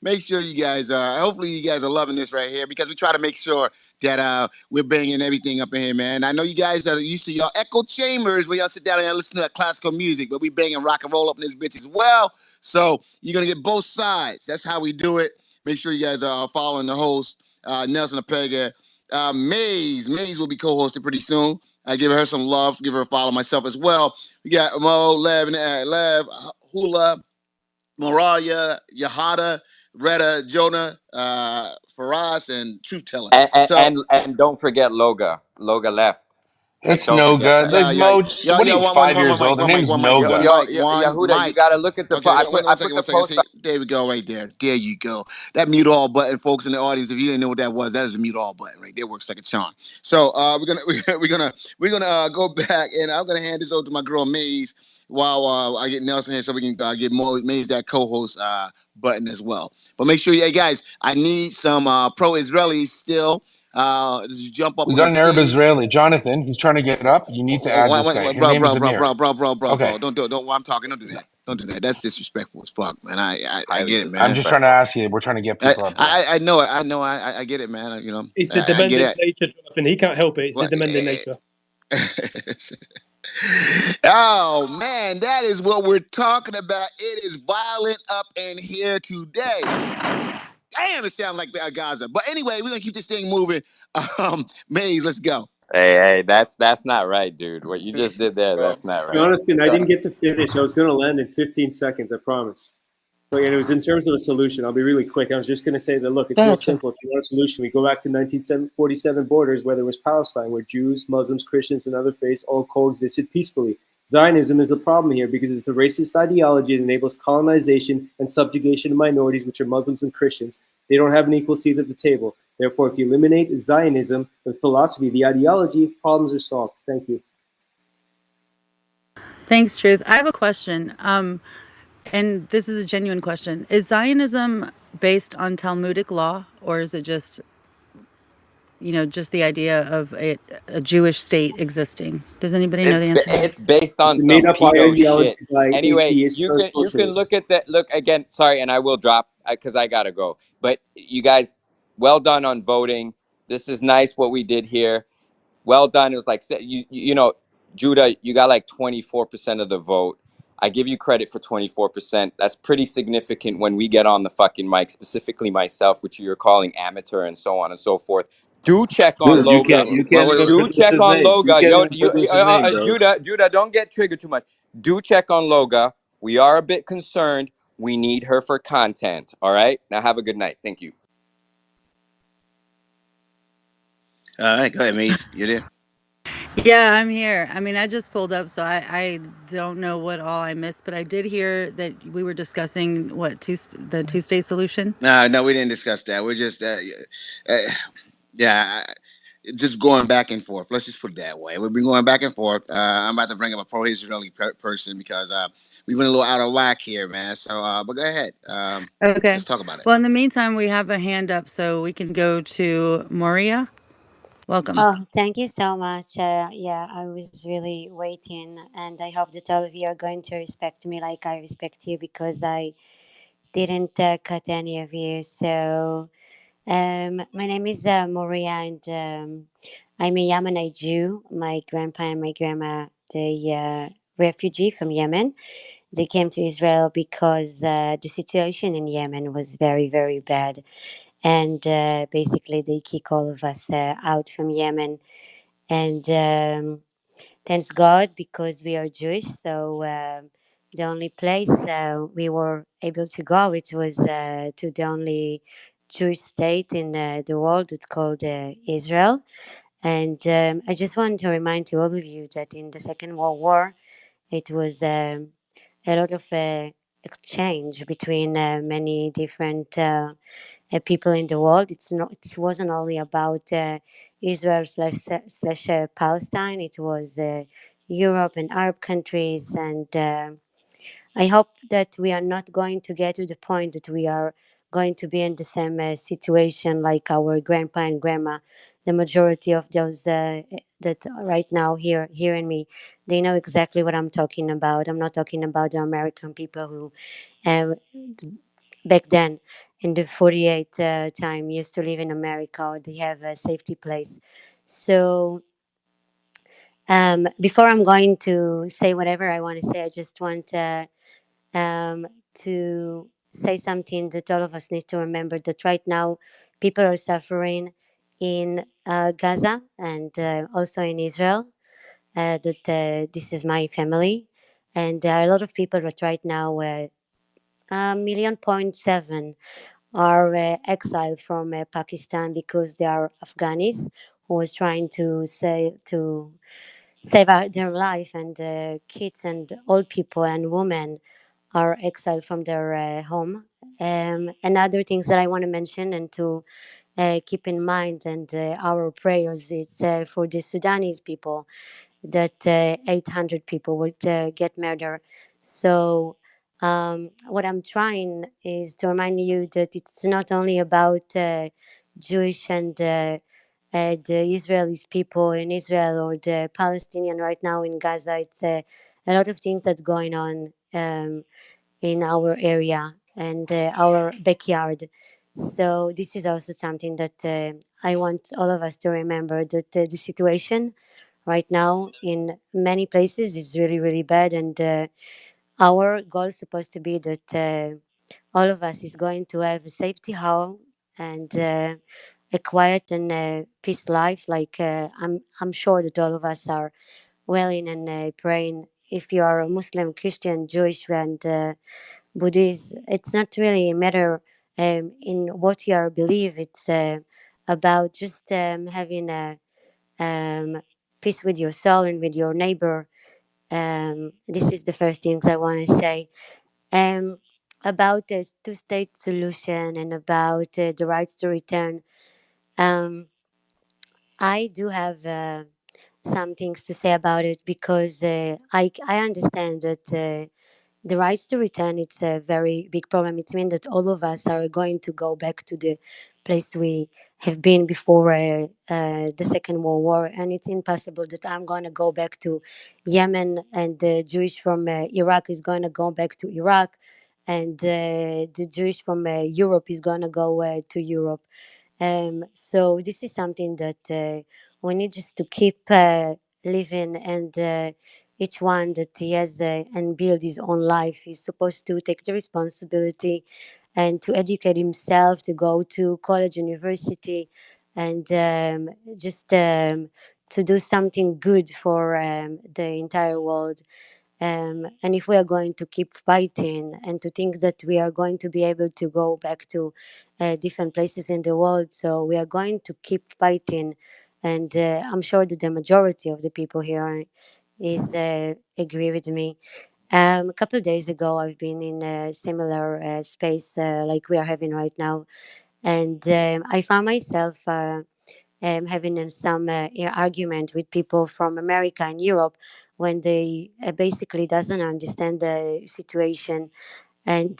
Make sure you guys hopefully you guys are loving this right here because we try to make sure that we're banging everything up in here, man. I know you guys are used to your echo chambers where y'all sit down and listen to that classical music, but we banging rock and roll up in this bitch as well. So you're gonna get both sides. That's how we do it. Make sure you guys are following the host, Nelson Epega. Maze will be co-hosting pretty soon. I give her some love, give her a follow myself as well. We got Mo, Lev, Hula, Mariah, Yahada, Retta, Jonah, Faraz, and Truth Teller. So And don't forget Loga. Loga left. It's Don't forget Noga. that. Like Mo, what are you, 5 years old? Her one mic, name's one mic, Yo, one Noga. yo, mic, one Yahuda, you mic. gotta look at the. Okay, I one put the second. post. See, there we go, right there. There you go. That mute all button, folks in the audience. If you didn't know what that was, that is the mute all button right there. Works like a charm. So we're gonna go back, and I'm gonna hand this over to my girl Maze while I get Nelson here, so we can get Maze that co-host button as well. But make sure, yeah, guys, I need some pro-Israelis still. Just jump up We on got the an Arab stage. Israeli, Jonathan. He's trying to get up. You need to add this guy. His Bro, name bro, is bro, Amir. bro, bro, bro, bro, Okay. bro. Don't. While I'm talking, don't do that. Don't do that. That's disrespectful as fuck, man. I Highly get it, I'm man. just trying to disrespectful. ask you. We're trying to get people up here. I know it. I get it, man. It's the I get demanding it. nature, Jonathan. He can't help it. It's the What? demanding nature. Oh man, that is what we're talking about. It is violent up in here today. Damn, it sounds like Gaza. But anyway, we're gonna keep this thing moving. Maze, let's go. Hey, that's not right, dude. What you just did there, that's not right. Jonathan, I didn't get to finish. I was going to land in 15 seconds, I promise. But and it was in terms of a solution. I'll be really quick. I was just going to say that, look, it's real simple. If you want a solution, we go back to 1947 borders where there was Palestine, where Jews, Muslims, Christians, and other faiths all coexisted peacefully. Zionism is the problem here because it's a racist ideology that enables colonization and subjugation of minorities, which are Muslims and Christians. They don't have an equal seat at the table. Therefore, if you eliminate Zionism, the philosophy, the ideology, problems are solved. Thank you. Thanks, Truth. I have a question. And this is a genuine question. Is Zionism based on Talmudic law, or is it just, just the idea of a Jewish state existing? Does anybody know the answer to that? It's based on It's made some up pedo ideology shit. by Anyway, atheists you or can socialists. look at that. Look again. Sorry, and I will drop because I gotta go. But you guys, well done on voting. This is nice what we did here. Well done. It was like Judah, you got like 24% of the vote. I give you credit for 24%. That's pretty significant when we get on the fucking mic, specifically myself, which you're calling amateur and so on and so forth. Do check on Dude, you Loga. can't even Do produce check his on name. You Loga. can't Yo, even produce his name, bro. Judah, don't get triggered too much. Do check on Loga. We are a bit concerned. We need her for content. All right. Now have a good night. Thank you. All right, go ahead, Mace. You there? Yeah, I'm here. I mean, I just pulled up, so I don't know what all I missed, but I did hear that we were discussing the two-state solution. No, we didn't discuss that. We're just, yeah, just going back and forth. Let's just put it that way. We've been going back and forth. I'm about to bring up a pro-Israeli person because we've been a little out of whack here, man. So, but go ahead. Okay. Let's talk about it. Well, in the meantime, we have a hand up, so we can go to Moria. Welcome. Oh, thank you so much. Yeah, I was really waiting, and I hope that all of you are going to respect me like I respect you because I didn't cut any of you. So, my name is Maria, and I'm a Yemenite Jew. My grandpa and my grandma, they refugee from Yemen. They came to Israel because the situation in Yemen was very, very bad. And basically, they kick all of us out from Yemen. And thanks God because we are Jewish. So the only place we were able to go, it was to the only Jewish state in the world. It's called Israel. And I just want to remind to all of you that in the Second World War, it was a lot of exchange between many different people in the world. It wasn't only about Israel slash Palestine. It was Europe and Arab countries, and I hope that we are not going to get to the point that we are going to be in the same situation like our grandpa and grandma. The majority of those that right now hearing me, they know exactly what I'm talking about. I'm not talking about the American people who uh, back then in the 48 time used to live in America or they have a safety place. So before I'm going to say whatever I want to say, I just want to say something that all of us need to remember that right now people are suffering in Gaza and also in Israel. That this is my family, and there are a lot of people that right now, 1.7 million are exiled from Pakistan because they are Afghanis who was trying to save their life, and kids and old people and women are exiled from their home. And other things that I want to mention and to keep in mind, and our prayers, it's for the Sudanese people that 800 people would get murdered. So what I'm trying is to remind you that it's not only about Jewish and the Israelis people in Israel or the Palestinian right now in Gaza. It's a lot of things that's going on in our area and our backyard. So this is also something that I want all of us to remember that the situation right now in many places is really, really bad. And our goal is supposed to be that all of us is going to have a safety home and a quiet and peace life. Like I'm sure that all of us are willing and praying. If you are a Muslim, Christian, Jewish, and Buddhist, it's not really a matter in what you are believe. It's about just having a peace with your soul and with your neighbor. This is the first things I want to say. About the two-state solution and about the rights to return. Um, I do have some things to say about it because I understand that the rights to return, it's a very big problem. It means that all of us are going to go back to the place we have been before the Second World War, and it's impossible that I'm going to go back to Yemen, and the Jewish from Iraq is going to go back to Iraq, and the Jewish from Europe is going to go to Europe. So this is something that we need just to keep living, and each one that he has and build his own life. He's supposed to take the responsibility and to educate himself, to go to college, university, and just to do something good for the entire world. And if we are going to keep fighting and to think that we are going to be able to go back to different places in the world, so we are going to keep fighting. And I'm sure that the majority of the people here is agree with me. A couple of days ago, I've been in a similar space like we are having right now, and I found myself having some argument with people from America and Europe when they basically doesn't understand the situation. And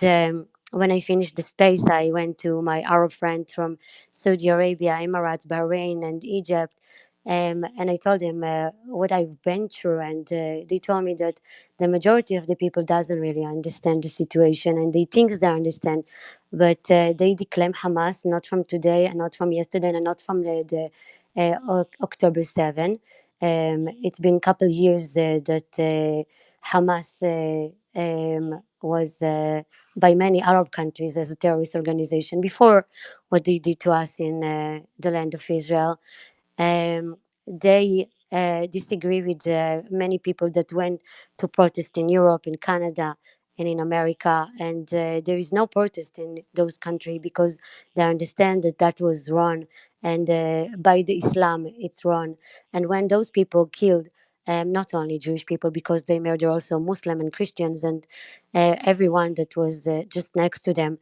when I finished the space, I went to my Arab friend from Saudi Arabia, Emirates, Bahrain, and Egypt. And I told them what I've been through, and they told me that the majority of the people doesn't really understand the situation, and they think they understand, but they declaim Hamas not from today, and not from yesterday, and not from the October 7. It's been a couple of years that Hamas was by many Arab countries as a terrorist organization before what they did to us in the land of Israel. They disagree with many people that went to protest in Europe, in Canada, and in America. And there is no protest in those countries because they understand that that was wrong. And by the Islam, it's wrong. And when those people killed not only Jewish people, because they murder also Muslim and Christians and everyone that was just next to them.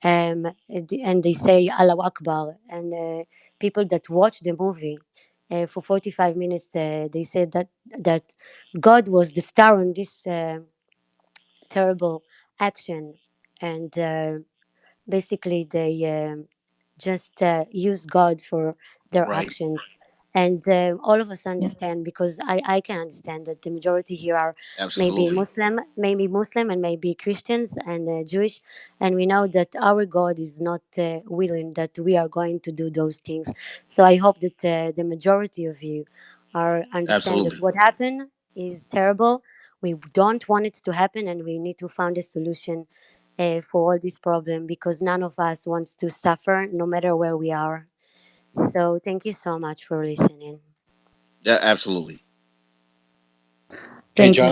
And they say Allah Akbar. And people that watch the movie for 45 minutes, they said that God was the star on this terrible action. And basically, they just use God for their Right. actions. And all of us understand, because I can understand that the majority here are Absolutely. maybe Muslim, and maybe Christians and Jewish, and we know that our God is not willing that we are going to do those things. So I hope that the majority of you are understand that Absolutely. what happened is terrible. We don't want it to happen, and we need to find a solution for all this problem, because none of us wants to suffer, no matter where we are. So thank you so much for listening. Yeah, absolutely. Hey Thank you.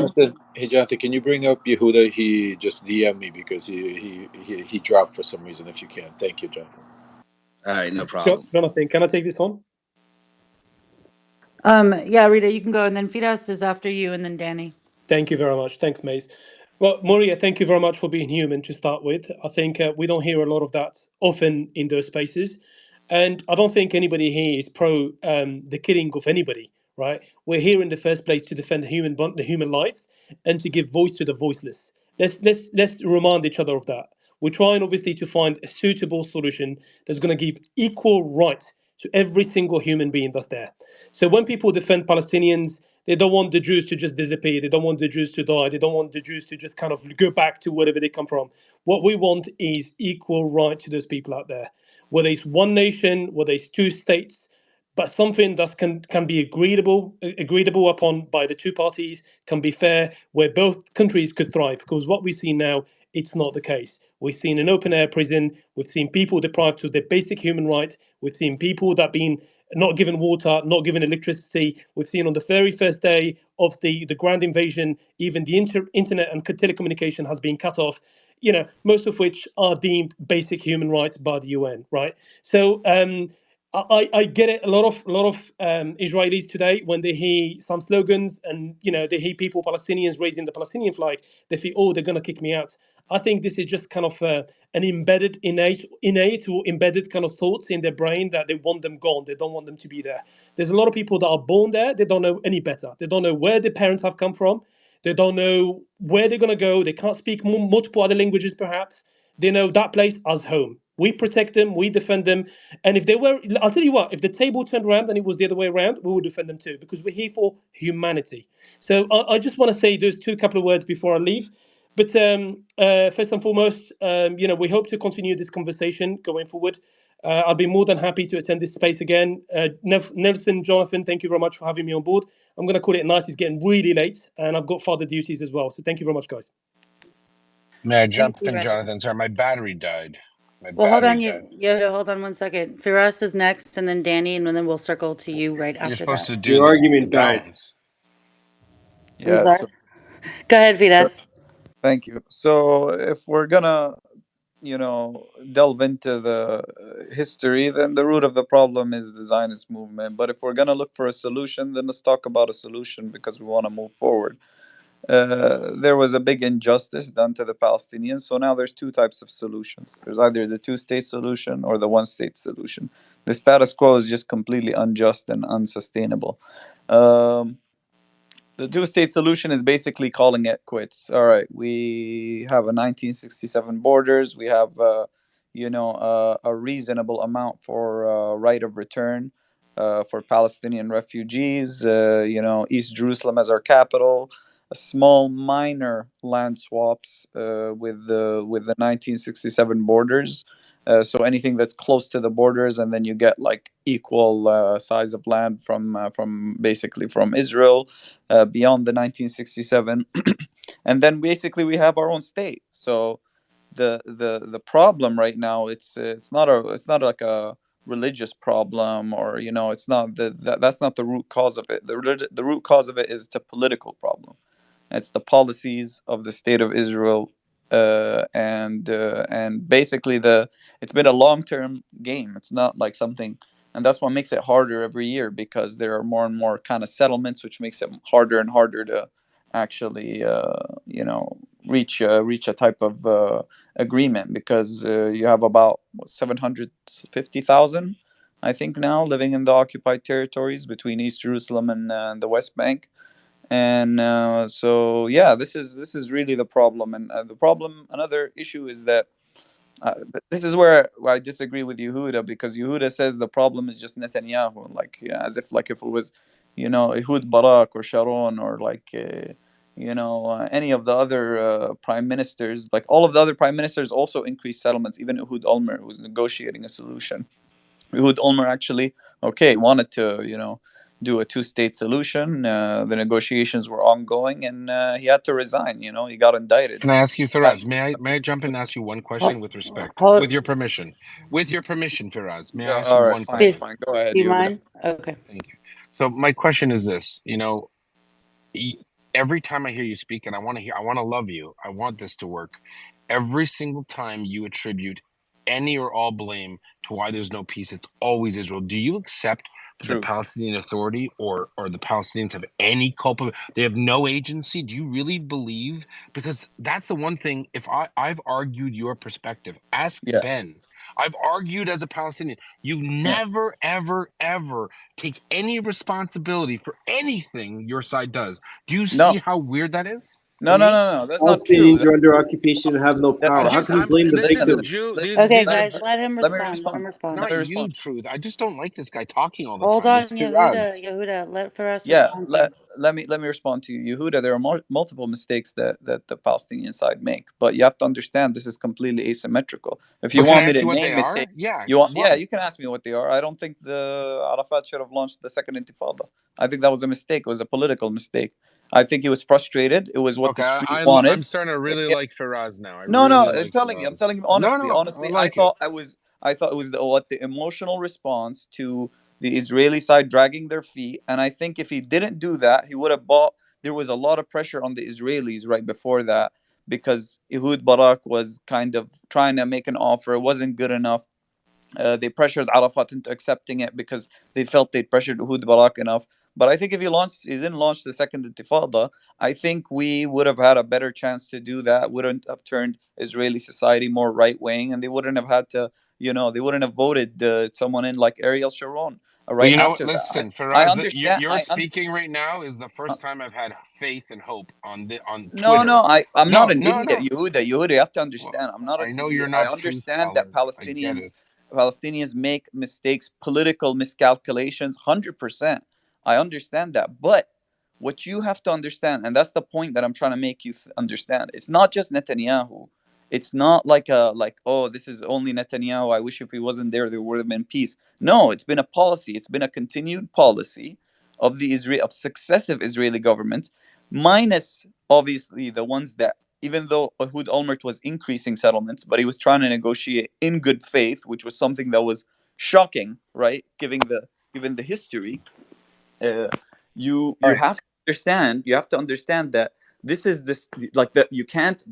Jonathan, can you bring up Yehuda? He just DM me because he dropped for some reason. If you can, thank you, Jonathan. All right, no problem. Jonathan, can I take this one? Yeah, Rita, you can go, and then Fidas is after you, and then Danny. Thank you very much. Thanks, Mace. Well, Maria, thank you very much for being human to start with. I think we don't hear a lot of that often in those spaces. And I don't think anybody here is pro the killing of anybody, right? We're here in the first place to defend the human lives and to give voice to the voiceless. Let's remind each other of that. We're trying obviously to find a suitable solution that's going to give equal rights to every single human being that's there. So when people defend Palestinians, they don't want the Jews to just disappear. They don't want the Jews to die. They don't want the Jews to just kind of go back to wherever they come from. What we want is equal right to those people out there. Whether it's one nation, whether it's two states, but something that can be agreeable upon by the two parties, can be fair, where both countries could thrive. Because what we see now, it's not the case. We've seen an open air prison. We've seen people deprived of their basic human rights. We've seen people that been not given water, not given electricity. We've seen on the very first day of the ground invasion, even the internet and telecommunication has been cut off. Most of which are deemed basic human rights by the UN, right? So I get it. A lot of Israelis today, when they hear some slogans and they hear people, Palestinians, raising the Palestinian flag, they feel, oh, they're gonna kick me out. I think this is just kind of an innate or embedded kind of thoughts in their brain that they want them gone. They don't want them to be there. There's a lot of people that are born there. They don't know any better. They don't know where their parents have come from. They don't know where they're going to go. They can't speak multiple other languages, perhaps. They know that place as home. We protect them, we defend them. And if they were, I'll tell you what, if the table turned around and it was the other way around, we would defend them too, because we're here for humanity. So I just want to say those couple of words before I leave. But first and foremost, we hope to continue this conversation going forward. I'll be more than happy to attend this space again. Nelson, Jonathan, thank you very much for having me on board. I'm going to call it night. It's getting really late, and I've got further duties as well. So thank you very much, guys. May I Thank jump you, in, Red. Jonathan? Sorry, my battery died. My Well, hold battery on, died. Yoda, hold on one second. Firas is next, and then Danny, and then we'll circle to you right You're after supposed that. to do Your the argument died. downs. I'm Yeah. sorry. So Go ahead, Firas. thank you. So if we're gonna, delve into the history, then the root of the problem is the Zionist movement. But if we're gonna look for a solution, then let's talk about a solution because we want to move forward. There was a big injustice done to the Palestinians. So now there's two types of solutions. There's either the two-state solution or the one-state solution. The status quo is just completely unjust and unsustainable. Um, the two-state solution is basically calling it quits. All right, we have a 1967 borders. We have, a reasonable amount for right of return for Palestinian refugees. East Jerusalem as our capital. A small minor land swaps with the 1967 borders. So anything that's close to the borders, and then you get like equal size of land from basically from Israel beyond the 1967, and then basically we have our own state. So the problem right now, it's not like a religious problem, or it's not that's not the root cause of it. The root cause of it is it's a political problem. It's the policies of the state of Israel, and basically it's been a long term game. It's not like something, and that's what makes it harder every year, because there are more and more kind of settlements, which makes it harder and harder to actually reach a type of agreement, because you have about 750,000, I think, now living in the occupied territories between East Jerusalem and the West Bank. And so yeah, this is really the problem. And the problem, another issue, is that this is where I disagree with Yehuda, because Yehuda says the problem is just Netanyahu, like, yeah, as if like if it was Ehud Barak or Sharon, or like any of the other prime ministers. Like, all of the other prime ministers also increased settlements. Even Ehud Olmert, who was negotiating a solution, Ehud Olmert actually, wanted to, do a two-state solution. The negotiations were ongoing, and he had to resign. He got indicted. Can I ask you, Uh, Firaz? May I jump in and ask you one question with respect, Hold. with your permission? With your permission, Firaz, may I ask you all right, one fine, question? Do fine. Go ahead, you Yehuda. mind? Okay. Thank you. So my question is this: every time I hear you speak, and I want to love you. I want this to work. Every single time you attribute any or all blame to why there's no peace, it's always Israel. Do you accept that the True. Palestinian Authority or the Palestinians have any culpa? They have no agency? Do you really believe? Because that's the one thing. If I've argued your perspective, ask Yes. Ben. I've argued as a Palestinian. You Yeah. never, ever, ever take any responsibility for anything your side does. Do you No. see how weird that is to No. No. me? No. No. That's not true. Palestinians are under occupation and have no I power. How just can you I'm blame the this is a Listen. victims? Jew. Okay, These are guys, let him Let me respond. Let respond. him respond. Let me not you, respond. Truth. I just don't like this guy talking all the Hold time. on, It's Firaz. Yehuda. Let Firas Yeah. respond to you. Let me respond to you, Yehuda. There are multiple mistakes that the Palestinian side make, but you have to understand this is completely asymmetrical. If you But can I want me ask to you what they name are? mistakes, Yeah, yeah, what? you can ask me what they are. I don't think the Arafat should have launched the second Intifada. I think that was a mistake. It was a political mistake. I think he was frustrated. It was what the Okay, street I'm wanted. starting to really Yeah, like Firaz now. I no, no, really like I'm telling Firaz. you No, honestly. no, I Honestly, like it. I thought it was the emotional response to the Israeli side dragging their feet, and I think if he didn't do that, he would have bought. There was a lot of pressure on the Israelis right before that, because Ehud Barak was kind of trying to make an offer. It wasn't good enough. They pressured Arafat into accepting it because they felt they pressured Ehud Barak enough. But I think if he didn't launch the second Intifada, I think we would have had a better chance to do that. Wouldn't have turned Israeli society more right wing, and they wouldn't have had to, they wouldn't have voted someone in like Ariel Sharon Well, right you know what? after that. Listen, I Faraz, understand. you're speaking right now is the first time I've had faith and hope on No, Twitter. I'm not No, an no, idiot, no. Yehuda. You have to Well, understand. I'm not I an know you're idiot. I not truth understand that teller. I get it. Palestinians make mistakes, political miscalculations, 100%. I understand that. But what you have to understand, and that's the point that I'm trying to make you understand, it's not just Netanyahu. It's not oh, this is only Netanyahu. I wish if he wasn't there would have been peace. No, it's been a policy. It's been a continued policy of of successive Israeli governments, minus obviously the ones that, even though Ehud Olmert was increasing settlements, but he was trying to negotiate in good faith, which was something that was shocking, right? Given the history, uh, you Right. have to understand that this like that you can't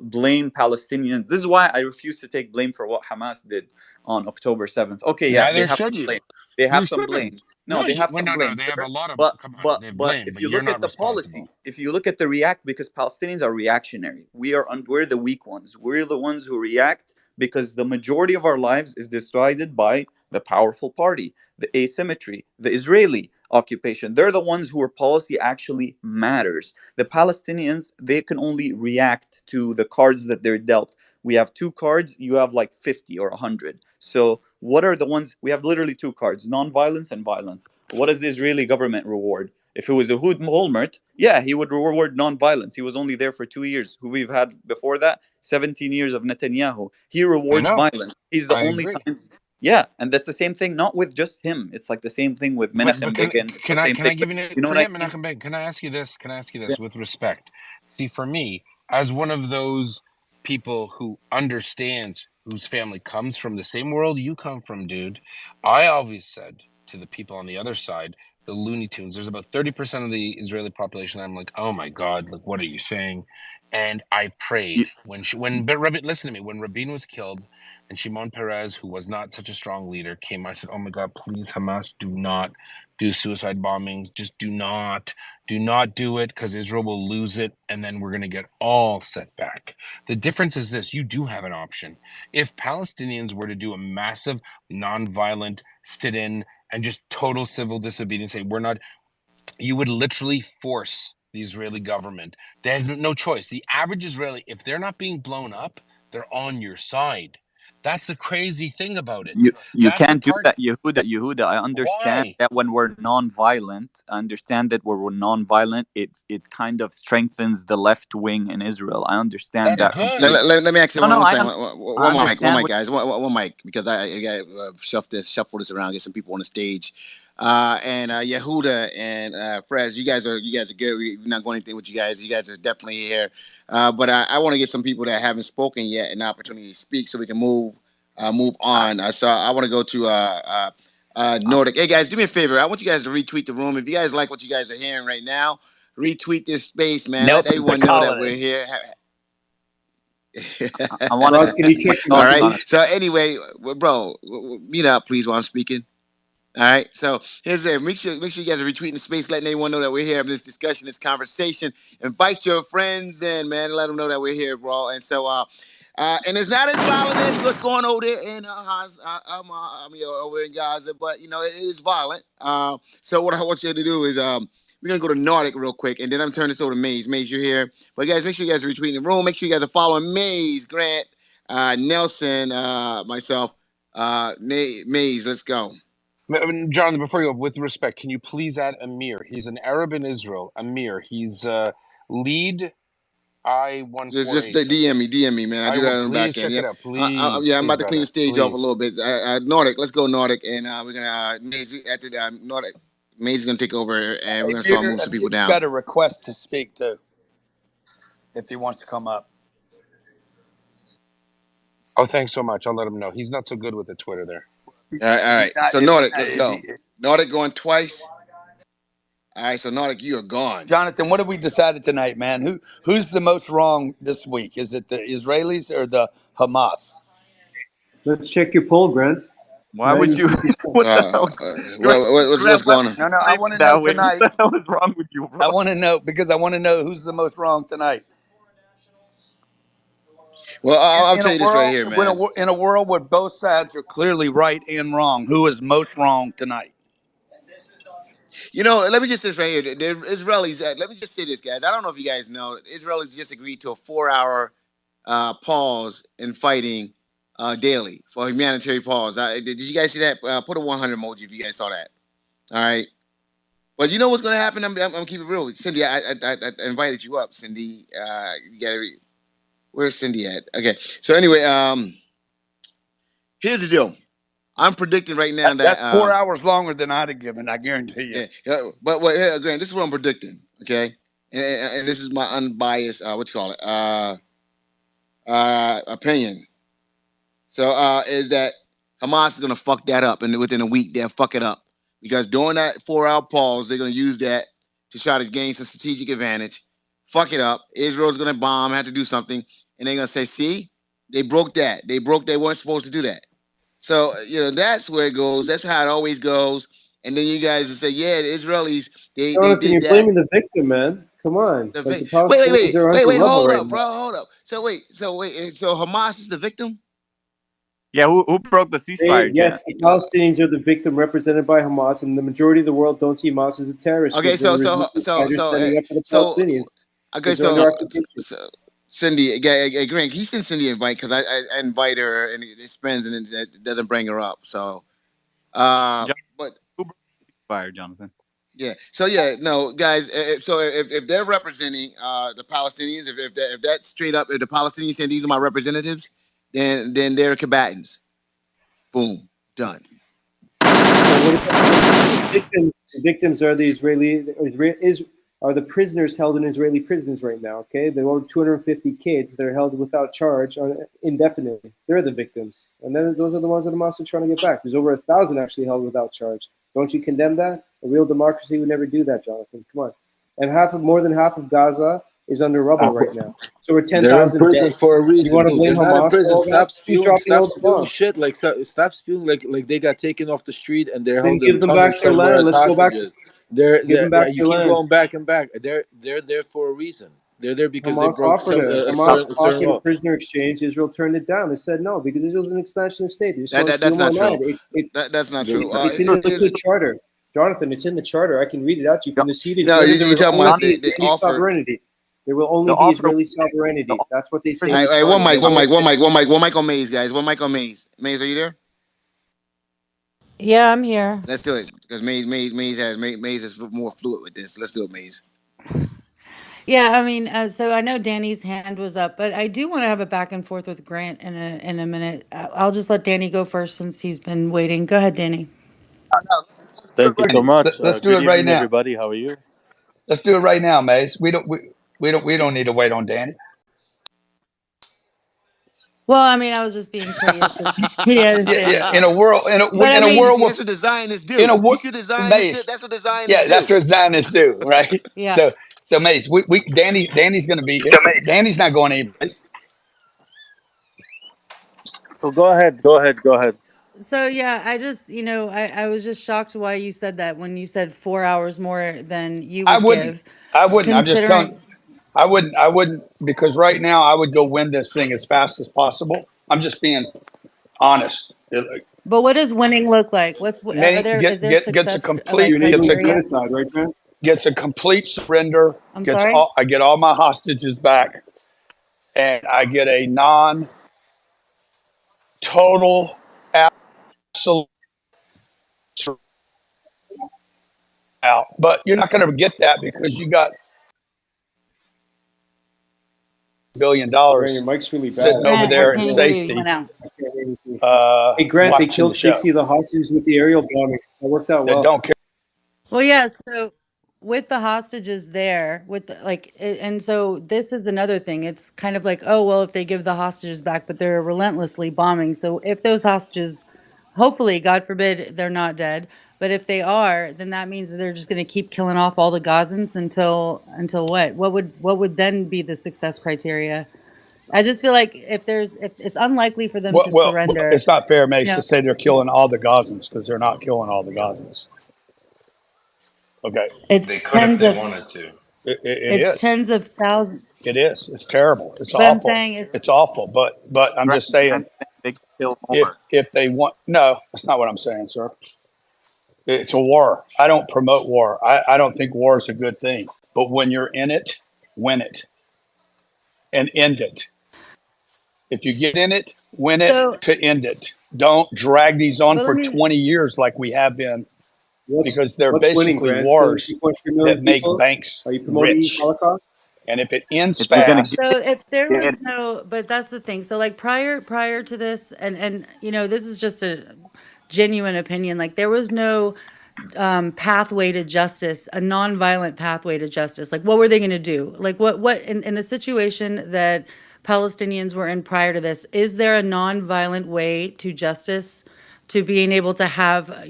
blame Palestinians. This is why I refuse to take blame for what Hamas did on October 7th. Okay, yeah, they Neither have should some you. blame. They You have some blame. shouldn't. No, No, they have some no. blame, They have a sure. lot of. But Come on, but they have but blame, if but you you're look not at the responsible. policy, if you look at the react, because Palestinians are reactionary. We're the weak ones. We're the ones who react because the majority of our lives is decided by the powerful party, the asymmetry, the Israeli occupation. They're the ones who policy actually matters. The Palestinians, they can only react to the cards that they're dealt. We have two cards, you have like 50 or 100. So what are the ones we have? Literally two cards: non-violence and violence. What does the Israeli government reward? If it was Ehud Olmert, yeah, he would reward non-violence. He was only there for 2 years. Who we've had before that, 17 years of Netanyahu. He I rewards know. violence. He's the I only agree. times. Yeah, and that's the same thing. Not with just him. It's like the same thing with But Menachem Begin. It's the same can I thing. give you You know what I forget mean? Menachem Begin? Can I ask you this? Can I ask you Yeah. this with respect? See, for me, as one of those people who understands whose family comes from the same world you come from, dude, I always said to the people on the other side, the Looney Tunes, there's about 30% of the Israeli population. I'm like, oh my God, like, what are you saying? And I prayed but Rabin, listen to me, when Rabin was killed and Shimon Peres, who was not such a strong leader, came, I said, oh my God, please, Hamas, do not do suicide bombings. Just do not do it, because Israel will lose it, and then we're going to get all set back. The difference is this: you do have an option. If Palestinians were to do a massive nonviolent sit-in and just total civil disobedience, say we're not, you would literally force the Israeli government. They have no choice. The average Israeli, if they're not being blown up, they're on your side. That's the crazy thing about it. You That's the can't do part. that, Yehuda. Yehuda, I understand Why? that when we're non-violent, I understand that when we're non-violent, it kind of strengthens the left wing in Israel. I understand That's Yeah. that good. completely. Let me ask you No, no, one I second. I One understand mic, what. guys. One mic, because I got shuffle this around, get some people on the stage. And Yehuda and Frez, you guys are good. We're not going anything with you guys. You guys are definitely here. But I want to get some people that haven't spoken yet an opportunity to speak, so we can move on. So I want to go to Nordic. Hey guys, do me a favor. I want you guys to retweet the room. If you guys like what you guys are hearing right now, retweet this space, man. Let Nelson's the everyone know that we're colonist. here. I want Ross, can you to check your All talk, right. message? Jonathan. So anyway, bro, mute up, please, while I'm speaking. All right. So here's it. Make sure you guys are retweeting the space, letting everyone know that we're here having this discussion, this conversation. Invite your friends in, man. Let them know that we're here, bro. And so, and it's not as violent as what's going over there in over in Gaza, but it is violent. So what I want you to do is we're gonna go to Nordic real quick, and then I'm turning this over to Maze. Maze, you're here. But guys, make sure you guys are retweeting the room. Make sure you guys are following Maze, Grant, Nelson, myself, Maze. Let's go. Jonathan, before you go, with respect, can you please add Amir? He's an Arab in Israel. Amir, he's lead Just I-148. So DM me, man. I I do that will. on the Please back end. check it Yep. out. Please, Yeah, I'm please, about to clean the brother. stage off a Please. little bit. Nordic, let's go Nordic, and we're gonna Maze after that. Nordic, Maze is gonna take over, and we're gonna start moving some people Amir's down. got a request to speak too, if he wants to come up. Oh, thanks so much. I'll let him know. He's not so good with the Twitter there. All right. So Is he Nordic, not? let's Is go. he? Nordic going twice. All right. So Nordic, you are gone. Jonathan, what have we decided tonight, man? Who's the most wrong this week? Is it the Israelis or the Hamas? Let's check your poll, Grant. Why would you? 92%. What the hell? Grant, What's Grant, why would going on? you No, I blame want me to know that way? What tonight. the hell is wrong with you, I bro? want to know because I want to know who's the most wrong tonight. Well, I'll In tell a you this right world, here, man. In a world where both sides are clearly right and wrong, who is most wrong tonight? You know, let me just say this right here. The Israelis, let me just say this, guys. I don't know if you guys know, the Israelis just agreed to a 4-hour pause in fighting daily for humanitarian pause. Did you guys see that? Put a 100 emoji if you guys saw that. All right. But you know what's going to happen? I'm gonna keep it real. Cindy, I invited you up. Cindy, you got to. Where's Cindy at? Okay. So anyway, here's the deal. I'm predicting right now that That's 4 hours longer than I'd have given. I guarantee you. Yeah. But wait, yeah, Grant, this is what I'm predicting. Okay. And this is my unbiased, what you call it, opinion. So is that Hamas is gonna fuck that up, and within a week they'll fuck it up because during that 4-hour pause they're gonna use that to try to gain some strategic advantage, fuck it up. Israel's gonna bomb, have to do something, and they're gonna say, "See, they broke that. They broke. They weren't supposed to do that." So that's where it goes. That's how it always goes. And then you guys will say, "Yeah, the Israelis they Jonathan, did you're that." blaming the victim, man. Come on. The Like the wait, Palestinians are under rubble hold right up, now. bro, hold up. So Hamas is the victim? Yeah, who broke the ceasefire, Jan? Yes, the Palestinians are the victim represented by Hamas, and the majority of the world don't see Hamas as a terrorist Okay, because they're the resistance fighters standing up for the so Palestinians okay, because they're under so, occupation. so Cindy, Grant, can you send Cindy an invite because I invite her and it spins and it doesn't bring her up. So, Jon- but Who broke the ceasefire, Jonathan? yeah, so no, guys. So if they're representing the Palestinians, if that's straight up, if the Palestinians saying these are my representatives, then they're combatants. Boom, done. The victims are the are the prisoners held in Israeli prisons right now. Okay, there are 250 kids that are held without charge indefinitely. They're the victims, and then those are the ones that Hamas are trying to get back. There's over 1,000 actually held without charge. Don't you condemn that? A real democracy would never do that, Jonathan. Come on. And more than half of Gaza is under rubble right now. So we're They're in 10,000 prison dead. for a You reason, want to dude. blame They're not in Hamas for prison. all that? Stop Who's spewing. dropping Stop all the spewing bombs? shit. Like stop spewing. Like they got taken off the street and they're Then held in give them back tunnels their somewhere land. as Let's go back. hostages. Give them back You their keep lands. going back and back. They're there for a reason. They're there because they Hamas broke offered a Hamas certain offered a law. prisoner exchange. Israel turned it down. They said no because Israel's an expansionist state. They just want to steal That's more not true. land. That's not They- true. It's in the charter, Jonathan. It's in the charter. I can read it out to you. From the ceded No, charter, there you're will talking only about be they Israeli offered. sovereignty. There will only The be offer, Israeli the sovereignty. That's what they say in Hey, the hey, charter. They won't. one mic on Maze, guys. One mic on Maze. Maze, are you there? Yeah, I'm here. Let's do it because Maze is more fluid with this. Let's do it, Maze. Yeah, I mean, so I know Danny's hand was up, but I do want to have a back and forth with Grant in a minute. I'll just let Danny go first since he's been waiting. Go ahead, Danny. let's do it Thank you right so much. Let's do Good it right evening, now. everybody. How are you? Let's do it right now, Mace. We don't need to wait on Danny. Well, I mean, I was just being courteous. He had his hand Yeah. up. In a world, But I in a mean, world That's what designers in a do. You see what designers do? Mace. That's what designers Yeah, do. that's what Zionists do, right? yeah. So Mace, Danny's going to be here. Danny's not going anyplace. So go ahead. Go ahead. Go ahead. So yeah, I just, I was just shocked why you said that when you said 4 hours more than you I would wouldn't. give, I wouldn't. I'm just telling. considering. I wouldn't because right now I would go win this thing as fast as possible. I'm just being honest. But what does winning look like? Are Many there is there gets a success complete like You enabling criteria? genocide, right, Grant? gets a complete surrender. I'm sorry. I get all my hostages back, and I get a non total absolute out. But you're not going to get that because you got $1 billion Grant, your mic's really bad. sitting over Grant, I there in can't hear you. You safety, went out. I can't hear anything. Hey, Grant, they watching the killed show 60 of the hostages with the aerial bombings. That worked out that well. don't care. Well, yeah. So with the hostages there, and so this is another thing. It's kind of like, oh well, if they give the hostages back, but they're relentlessly bombing. So if those hostages, hopefully, God forbid, they're not dead. But if they are, then that means that they're just going to keep killing off all the Gazans until what? What would then be the success criteria? I just feel like if it's unlikely for them Well, to well, surrender, it's not fair, you Mace, know, to say they're killing all the Gazans because they're not killing all the Gazans. Okay, They it's could if tens they of wanted to. it it's is. tens of thousands. It is. It's terrible. It's But I'm awful. saying it's It's awful. But I'm Grant, just saying, Grant's saying they could kill if more. if they want, no, that's not what I'm saying, sir. It's a war. I don't promote war. I don't think war is a good thing. But when you're in it, win it and end it. If you get in it, win it so. to end it. Don't drag these on But let for me 20 years like we have been, because they're What's winning, basically Grant? Killing wars 2.3 million that make people? Are banks you promoting rich. Holocaust? And if it ends If you're gonna Well, get fast, so if there it, was no, but that's the thing. So like prior to this, and this is just a genuine opinion. Like there was no pathway to justice, a nonviolent pathway to justice. Like what were they going to do? Like what in the situation that Palestinians were in prior to this, is there a nonviolent way to justice? To being able to have,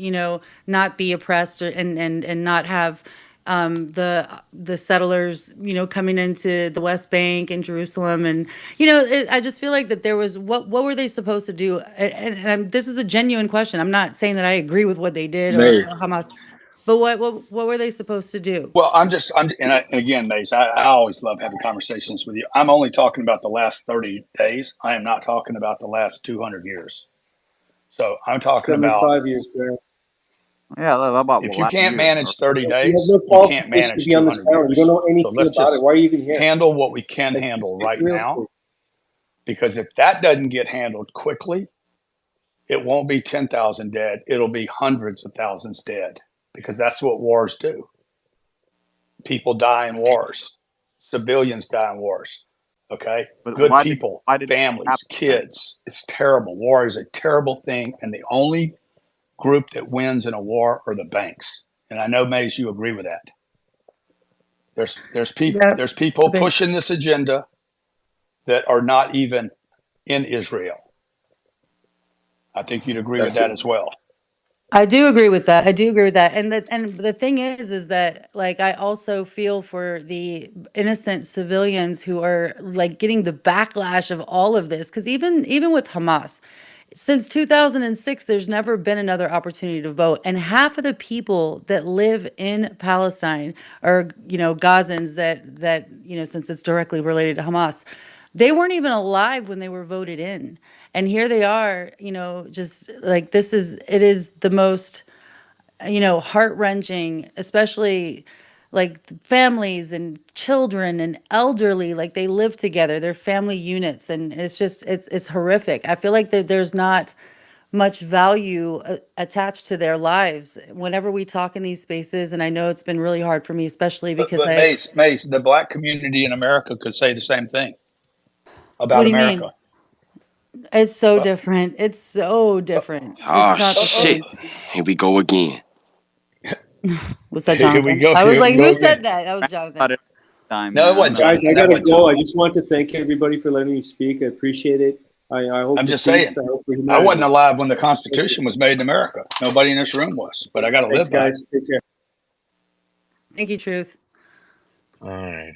not be oppressed and not have the settlers, coming into the West Bank and Jerusalem, and I just feel like that there was what were they supposed to do? This is a genuine question. I'm not saying that I agree with what they did or May. Hamas, but what were they supposed to do? well, and again, Mace, I always love having conversations with you. I'm only talking about the last 30 days. I am not talking about the last 200 years. So I'm talking about 75 years, Grant. yeah, about if you last can't year. manage 30 You have days, no you can't qualification to manage be on this 200 panel. You don't years. know So anything let's about it. just Why are you even here? handle what we can Like, handle it's right real now, estate. because if that doesn't get handled quickly, it won't be 10,000 dead. It'll be hundreds of thousands dead, because that's what wars do. People die in wars. Civilians die in wars. Okay? But Good people, why did it families, happen then? kids. It's terrible. War is a terrible thing. And the only group that wins in a war are the banks. And I know, Mays, you agree with that. Yeah, There's people the banks. pushing this agenda that are not even in Israel. I think you'd agree with That's that it. as well. I do agree with that. I do agree with that. And the thing is that like I also feel for the innocent civilians who are like getting the backlash of all of this, cuz even with Hamas, since 2006 there's never been another opportunity to vote, and half of the people that live in Palestine are, Gazans that, since it's directly related to Hamas, they weren't even alive when they were voted in. And here they are, just like it is the most, heart-wrenching, especially like families and children and elderly, like they live together, they're family units, and it's horrific. I feel like there's not much value attached to their lives whenever we talk in these spaces. And I know it's been really hard for me, especially because But Mace, the black community in America could say the same thing what about do you mean? America. It's so Uh, different. It's so different. Oh It's not the uh, shit! same. Here we go again. Was that Here we Jonathan? go. I was Here we like, go who again. said that? That was Grant Jonathan. about it time, No, it wasn't man. Guys, I Jonathan. That gotta wasn't Jonathan. go. I just want to thank everybody for letting me speak. I appreciate it. I hope I'm for just saying. peace. I hope for I wasn't humanity. alive when the Thank you. Constitution was made in America. Nobody in this room was, but I got to Thanks, live by it. guys. Take care. Thank you, Truth. All right.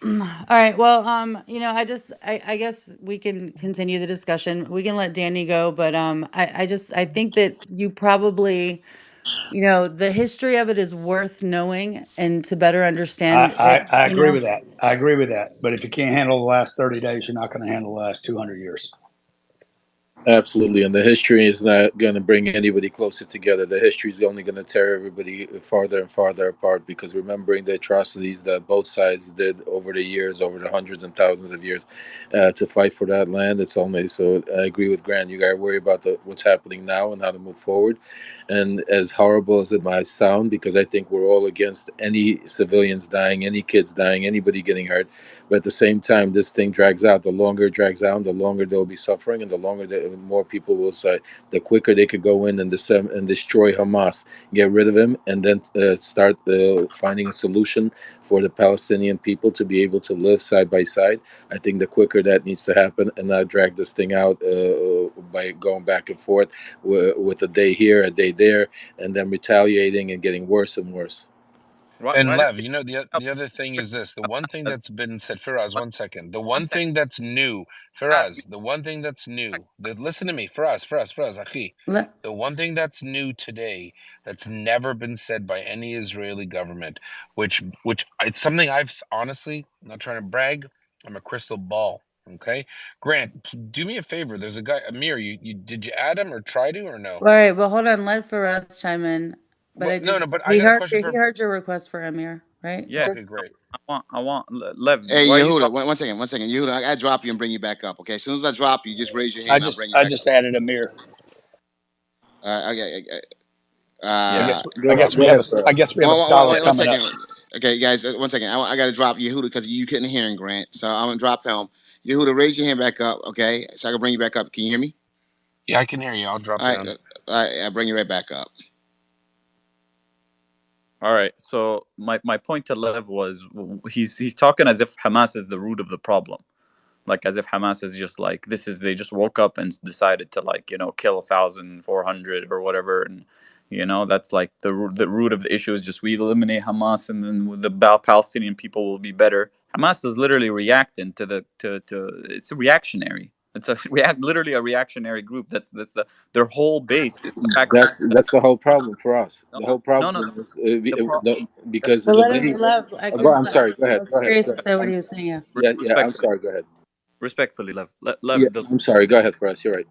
All right. Well, I guess we can continue the discussion. We can let Danny go, but I think that you probably, the history of it is worth knowing and to better understand it, I agree with that. I agree with that. But if you can't handle the last 30 days, you're not going to handle the last 200 years. Absolutely, and the history is not going to bring anybody closer together. The history is only going to tear everybody farther and farther apart, because remembering the atrocities that both sides did over the years, over the hundreds and thousands of years, to fight for that land, it's only so. I agree with Grant. You got to worry about what's happening now and how to move forward. And as horrible as it might sound, because I think we're all against any civilians dying, any kids dying, anybody getting hurt. But at the same time, this thing drags out. The longer it drags out, the longer there'll be suffering, and the longer more people will say, the quicker they could go in and destroy Hamas, get rid of him, and then start finding a solution for the Palestinian people to be able to live side by side. I think the quicker that needs to happen, and not drag this thing out by going back and forth with a day here, a day there, and then retaliating and getting worse and worse. And right Lev, you know, the other thing is this: the one thing that's been said, Faraz, one second. The one thing that's new, Faraz, the one thing that's new. Listen to me, Faraz, Akhi. Le- The one thing that's new today that's never been said by any Israeli government, which it's something honestly, I'm not trying to brag. I'm a crystal ball. Okay, Grant, do me a favor. There's a guy, Amir. You did you add him or try to or no? All right, well, hold on. Let Faraz chime in. But Well, I no, did. no. But I He got a heard. question He for. heard your request for Amir, right? yeah Okay, great. I want Lev, Hey, why are you Yehuda, talking? one second. Yehuda, I gotta drop you and bring you back up. Okay, as soon as I drop you, just raise your I hand. I'll just bring you I back up. just added a mirror. Okay. I Yeah. guess Go ahead. Go ahead, I Faraz. guess we have a scholar One coming up. second. Okay, guys, one second. I got to drop Yehuda because you couldn't hear him, Grant. So I'm gonna drop him. Yehuda, raise your hand back up. Okay, so I can bring you back up. Can you hear me? Yeah, I can hear you. I'll drop All right, down. I'll bring you right back up. All right, so my point to Lev was he's talking as if Hamas is the root of the problem, like as if Hamas is just like this is they just woke up and decided to like kill 1,400 or whatever, and that's like the root of the issue is just we eliminate Hamas and then the Palestinian people will be better. Hamas is literally reacting to it's a reactionary. It's a literally a reactionary group. That's their whole base. That's the whole problem for us. No, The whole no, no. problem is The pro because But let him. they. Love. I Go, can. I'm sorry. Go I ahead. was Go ahead. curious Go to ahead. say what he was saying. Yeah. Yeah. I'm respectfully, sorry. Go ahead. respectfully, Lev. Yeah. The I'm sorry. Go ahead, for us. You're right.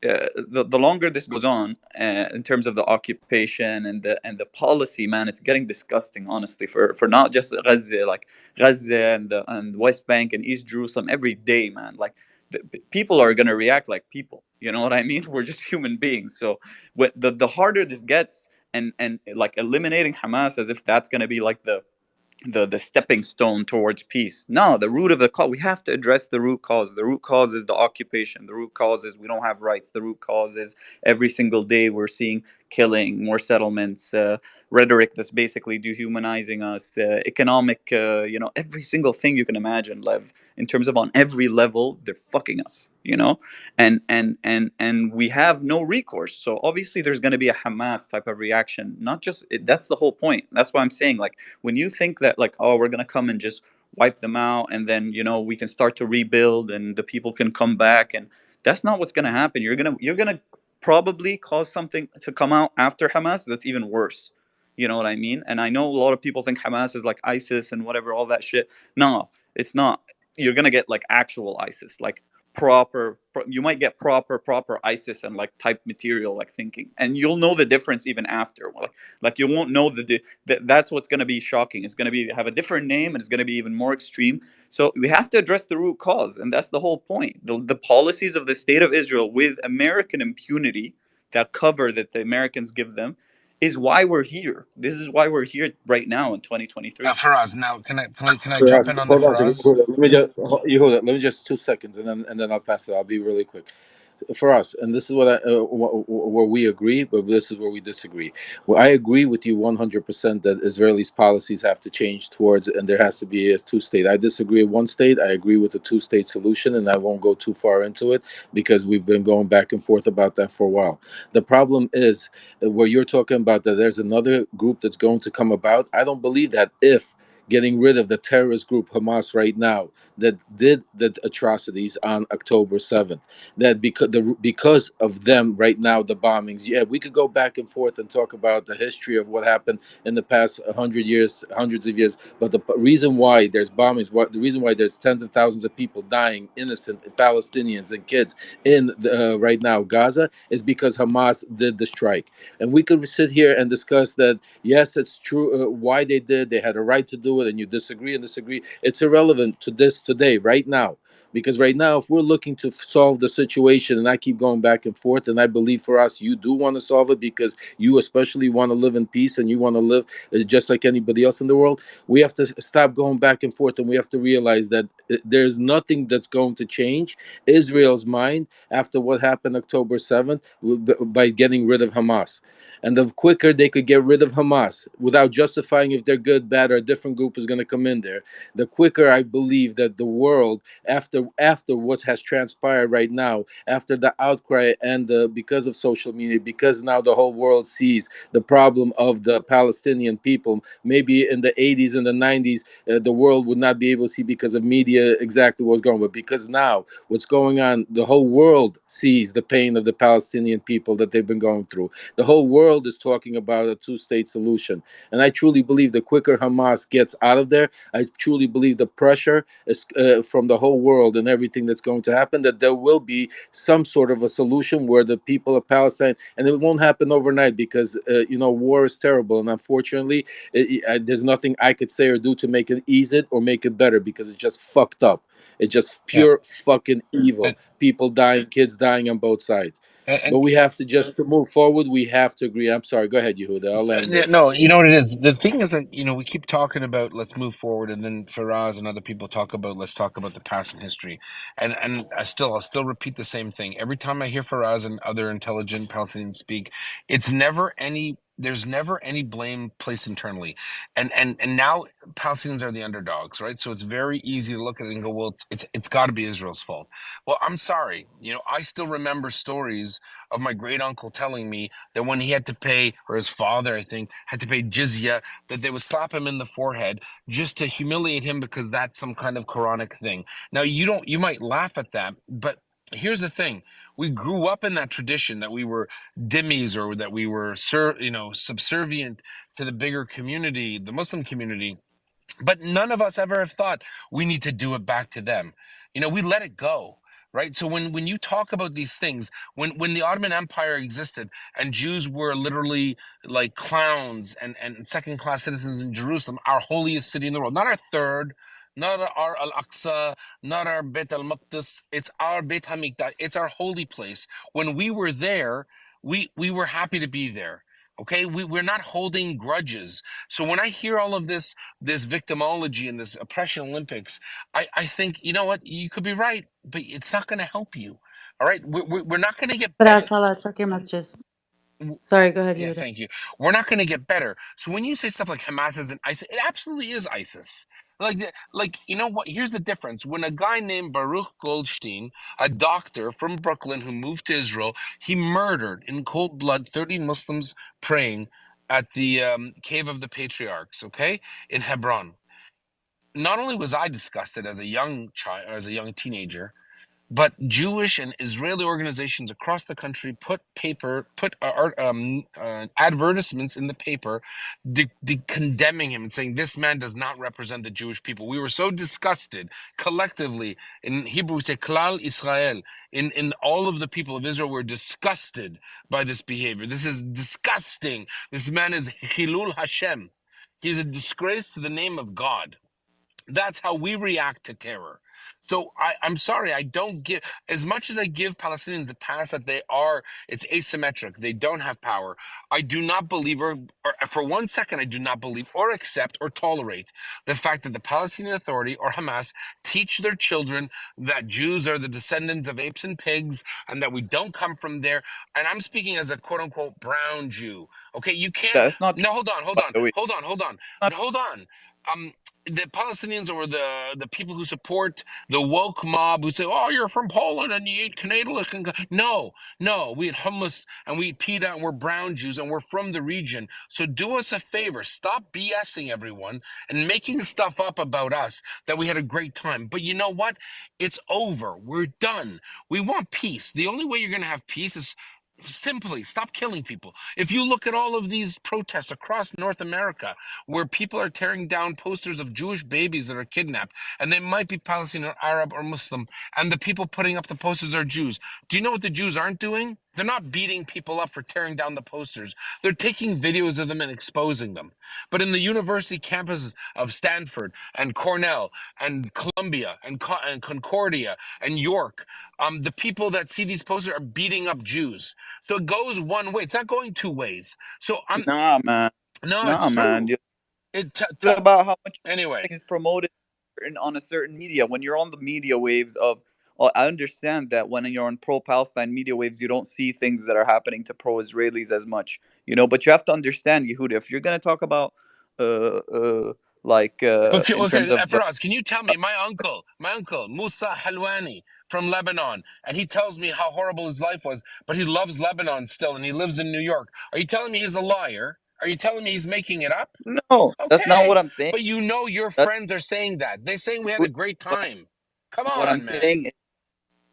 the longer this goes on in terms of the occupation and the policy, man, it's getting disgusting, honestly, for not just Gaza, like Gaza and West Bank and East Jerusalem every day, man. Like people are gonna react like people. You know what I mean? We're just human beings. So the harder this gets, and like eliminating Hamas as if that's gonna be like the stepping stone towards peace. No, the root of the cause. We have to address the root cause. The root cause is the occupation. The root cause is we don't have rights. The root cause is every single day we're seeing killing, more settlements, rhetoric that's basically dehumanizing us, economic, every single thing you can imagine, Lev. In terms of on every level, they're fucking us. And we have no recourse. So obviously, there's going to be a Hamas type of reaction. Not just that's the whole point. That's why I'm saying like when you think that like oh we're gonna come and just wipe them out and then we can start to rebuild and the people can come back, and that's not what's gonna happen. You're gonna probably cause something to come out after Hamas that's even worse. You know what I mean? And I know a lot of people think Hamas is like ISIS and whatever, all that shit. No, it's not. You're gonna get like actual ISIS, like you might get proper ISIS and like type material like thinking, and you'll know the difference even after. Like you won't know that's what's going to be shocking. It's going to be have a different name and it's going to be even more extreme. So we have to address the root cause, and that's the whole point. The policies of the state of Israel with American impunity, that cover that the Americans give them, is why we're here. This is why we're here right now in 2023. Faraz, now can I For jump us, in on the hold on a second. Faraz? Hold on. Let me just 2 seconds, and then I'll pass it. I'll be really quick. For us, and this is what where we agree, but this is where we disagree. Well, I agree with you 100% that Israelis' policies have to change towards, and there has to be a two-state. I disagree with one state. I agree with the two-state solution, and I won't go too far into it because we've been going back and forth about that for a while. The problem is where you're talking about that there's another group that's going to come about. I don't believe that if getting rid of the terrorist group Hamas right now that did the atrocities on October 7th, that because of them right now, the bombings, yeah, we could go back and forth and talk about the history of what happened in the past 100 years, hundreds of years, but the reason why there's bombings, the reason why there's tens of thousands of people dying, innocent Palestinians and kids in right now Gaza, is because Hamas did the strike. And we could sit here and discuss that, yes, it's true, why they had a right to do it, and you disagree and disagree. It's irrelevant to this today, right now. Because right now, if we're looking to solve the situation, and I keep going back and forth, and I believe for us, you do want to solve it because you especially want to live in peace and you want to live just like anybody else in the world, we have to stop going back and forth, and we have to realize that there's nothing that's going to change Israel's mind after what happened October 7th by getting rid of Hamas. And the quicker they could get rid of Hamas without justifying if they're good, bad, or a different group is going to come in there, the quicker I believe that the world, after after what has transpired right now, after the outcry and because of social media, because now the whole world sees the problem of the Palestinian people. Maybe in the 80s and the 90s, the world would not be able to see because of media exactly what's going on. But because now what's going on, the whole world sees the pain of the Palestinian people that they've been going through. The whole world is talking about a two-state solution. And I truly believe the quicker Hamas gets out of there, I truly believe the pressure is, from the whole world and everything that's going to happen, that there will be some sort of a solution where the people of Palestine, and it won't happen overnight because, war is terrible. And unfortunately, there's nothing I could say or do to make it ease it or make it better because it's just fucked up. It's just Yeah. pure fucking evil. And, People dying, kids dying on both sides. and But we have to just to move forward. We have to agree. I'm sorry. Go ahead, Yehuda. I'll land there. no, you know what it is. The thing is that we keep talking about let's move forward, and then Faraz and other people talk about let's talk about the past and history, and I'll still repeat the same thing every time I hear Faraz and other intelligent Palestinians speak. It's never any. There's never any blame placed internally, and now Palestinians are the underdogs, right? So it's very easy to look at it and go, well, it's got to be Israel's fault. Well, I'm sorry. I still remember stories of my great uncle telling me that when he had to pay, or his father, I think, had to pay jizya, that they would slap him in the forehead just to humiliate him because that's some kind of Quranic thing. Now, you might laugh at that, but here's the thing. We grew up in that tradition that we were dhimmis, or that we were, subservient to the bigger community, the Muslim community. But none of us ever have thought we need to do it back to them. We let it go, right? So when you talk about these things, when the Ottoman Empire existed and Jews were literally like clowns and second class citizens in Jerusalem, our holiest city in the world, not our third, not our Al Aqsa, not our Beit al Maqdis, it's our Beit Hamikdash, it's our holy place. When we were there, we were happy to be there. Okay, we're not holding grudges. So when I hear all of this victimology and this oppression Olympics, I think, you know what, you could be right, but it's not going to help you. All right, we're not going to get But better. Asala, check your messages. Sorry, go ahead, Yeah, Yehuda. thank you. We're not going to get better. So when you say stuff like Hamas is an ISIS, it absolutely is ISIS. Like you know what? Here's the difference. When a guy named Baruch Goldstein, a doctor from Brooklyn who moved to Israel, he murdered in cold blood 30 Muslims praying at the cave of the patriarchs. Okay, in Hebron. Not only was I disgusted as a young child, as a young teenager, but Jewish and Israeli organizations across the country put advertisements in the paper condemning him and saying this man does not represent the Jewish people. We were so disgusted collectively. In Hebrew, we say Klal Israel. In all of the people of Israel were disgusted by this behavior. This is disgusting. This man is Chilul Hashem. He's a disgrace to the name of God. That's how we react to terror. So I'm sorry, I don't give, as much as I give Palestinians a pass that it's asymmetric, they don't have power. I do not believe, or for 1 second, I do not believe or accept or tolerate the fact that the Palestinian Authority or Hamas teach their children that Jews are the descendants of apes and pigs and that we don't come from there. And I'm speaking as a quote unquote brown Jew. Okay, you can't, That's not true, no, hold on, hold by on, the way. hold on, hold on, Not, hold on. The Palestinians or the people who support the woke mob who say, "Oh, you're from Poland and you eat Canadian." No, we eat hummus and we eat pita and we're brown Jews and we're from the region. So do us a favor, stop BSing everyone and making stuff up about us that we had a great time. But you know what? It's over. We're done. We want peace. The only way you're going to have peace is simply stop killing people. If you look at all of these protests across North America where people are tearing down posters of Jewish babies that are kidnapped, and they might be Palestinian or Arab or Muslim, and the people putting up the posters are Jews. Do you know what the Jews aren't doing? They're not beating people up for tearing down the posters. They're taking videos of them and exposing them. But in the university campuses of Stanford and Cornell and Columbia and Concordia and York, the people that see these posters are beating up Jews. So it goes one way. It's not going two ways. So nah, man. no, Nah, it's man. true. It's about how much Anyway, things promoted on a certain media. When you're on the media waves of, I understand that when you're on pro-Palestine media waves, you don't see things that are happening to pro-Israelis as much, But you have to understand, Yehuda, if you're gonna talk about uh, uh, like Okay, in terms okay, of Faraz, can you tell me my uncle Musa Halwani from Lebanon, and he tells me how horrible his life was, but he loves Lebanon still, and he lives in New York. Are you telling me he's a liar? Are you telling me he's making it up? no, that's not what Okay, I'm saying. but you know your That's friends are saying that. They're saying we had a great time. Come what I'm on, man. saying.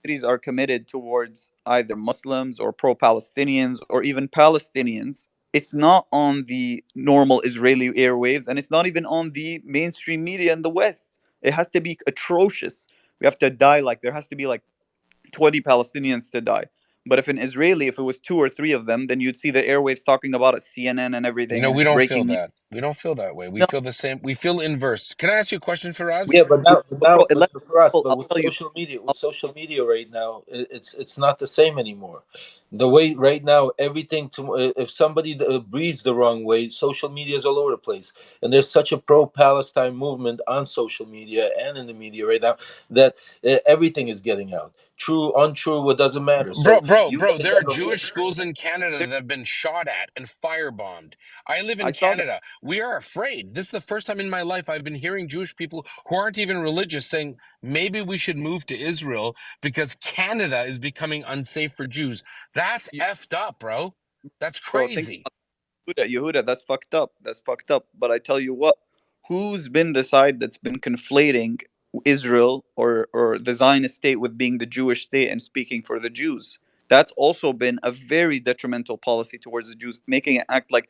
Cities are committed towards either Muslims or pro-Palestinians or even Palestinians. It's not on the normal Israeli airwaves, and it's not even on the mainstream media in the West. It has to be atrocious. We have to die like there has to be like 20 Palestinians to die. But if an Israeli, if it was two or three of them, then you'd see the airwaves talking about it, CNN and You everything, know, and we it's don't feel breaking news. that. We don't feel that way. We No, feel the same. We feel inverse. Can I ask you a question, Faraz? Yeah, but bro, now, but now, let but for us, people, but I'll with tell you. social media right now, it's not the same anymore. The way right now, everything to if somebody breathes the wrong way, social media is all over the place, and there's such a pro-Palestine movement on social media and in the media right now that everything is getting out. True, untrue, what doesn't matter. Bro, So bro, you bro, guys there are have a Jewish schools in Canada There- that have been shot at and firebombed. I live I in saw that. Canada. We are afraid. This is the first time in my life I've been hearing Jewish people who aren't even religious saying maybe we should move to Israel because Canada is becoming unsafe for Jews. That's You, effed up, bro. That's bro, think crazy. Yehuda, that's fucked up. That's fucked up. But I tell you what, who's been the side that's been conflating Israel or the Zionist state with being the Jewish state and speaking for the Jews? That's also been a very detrimental policy towards the Jews, making it act like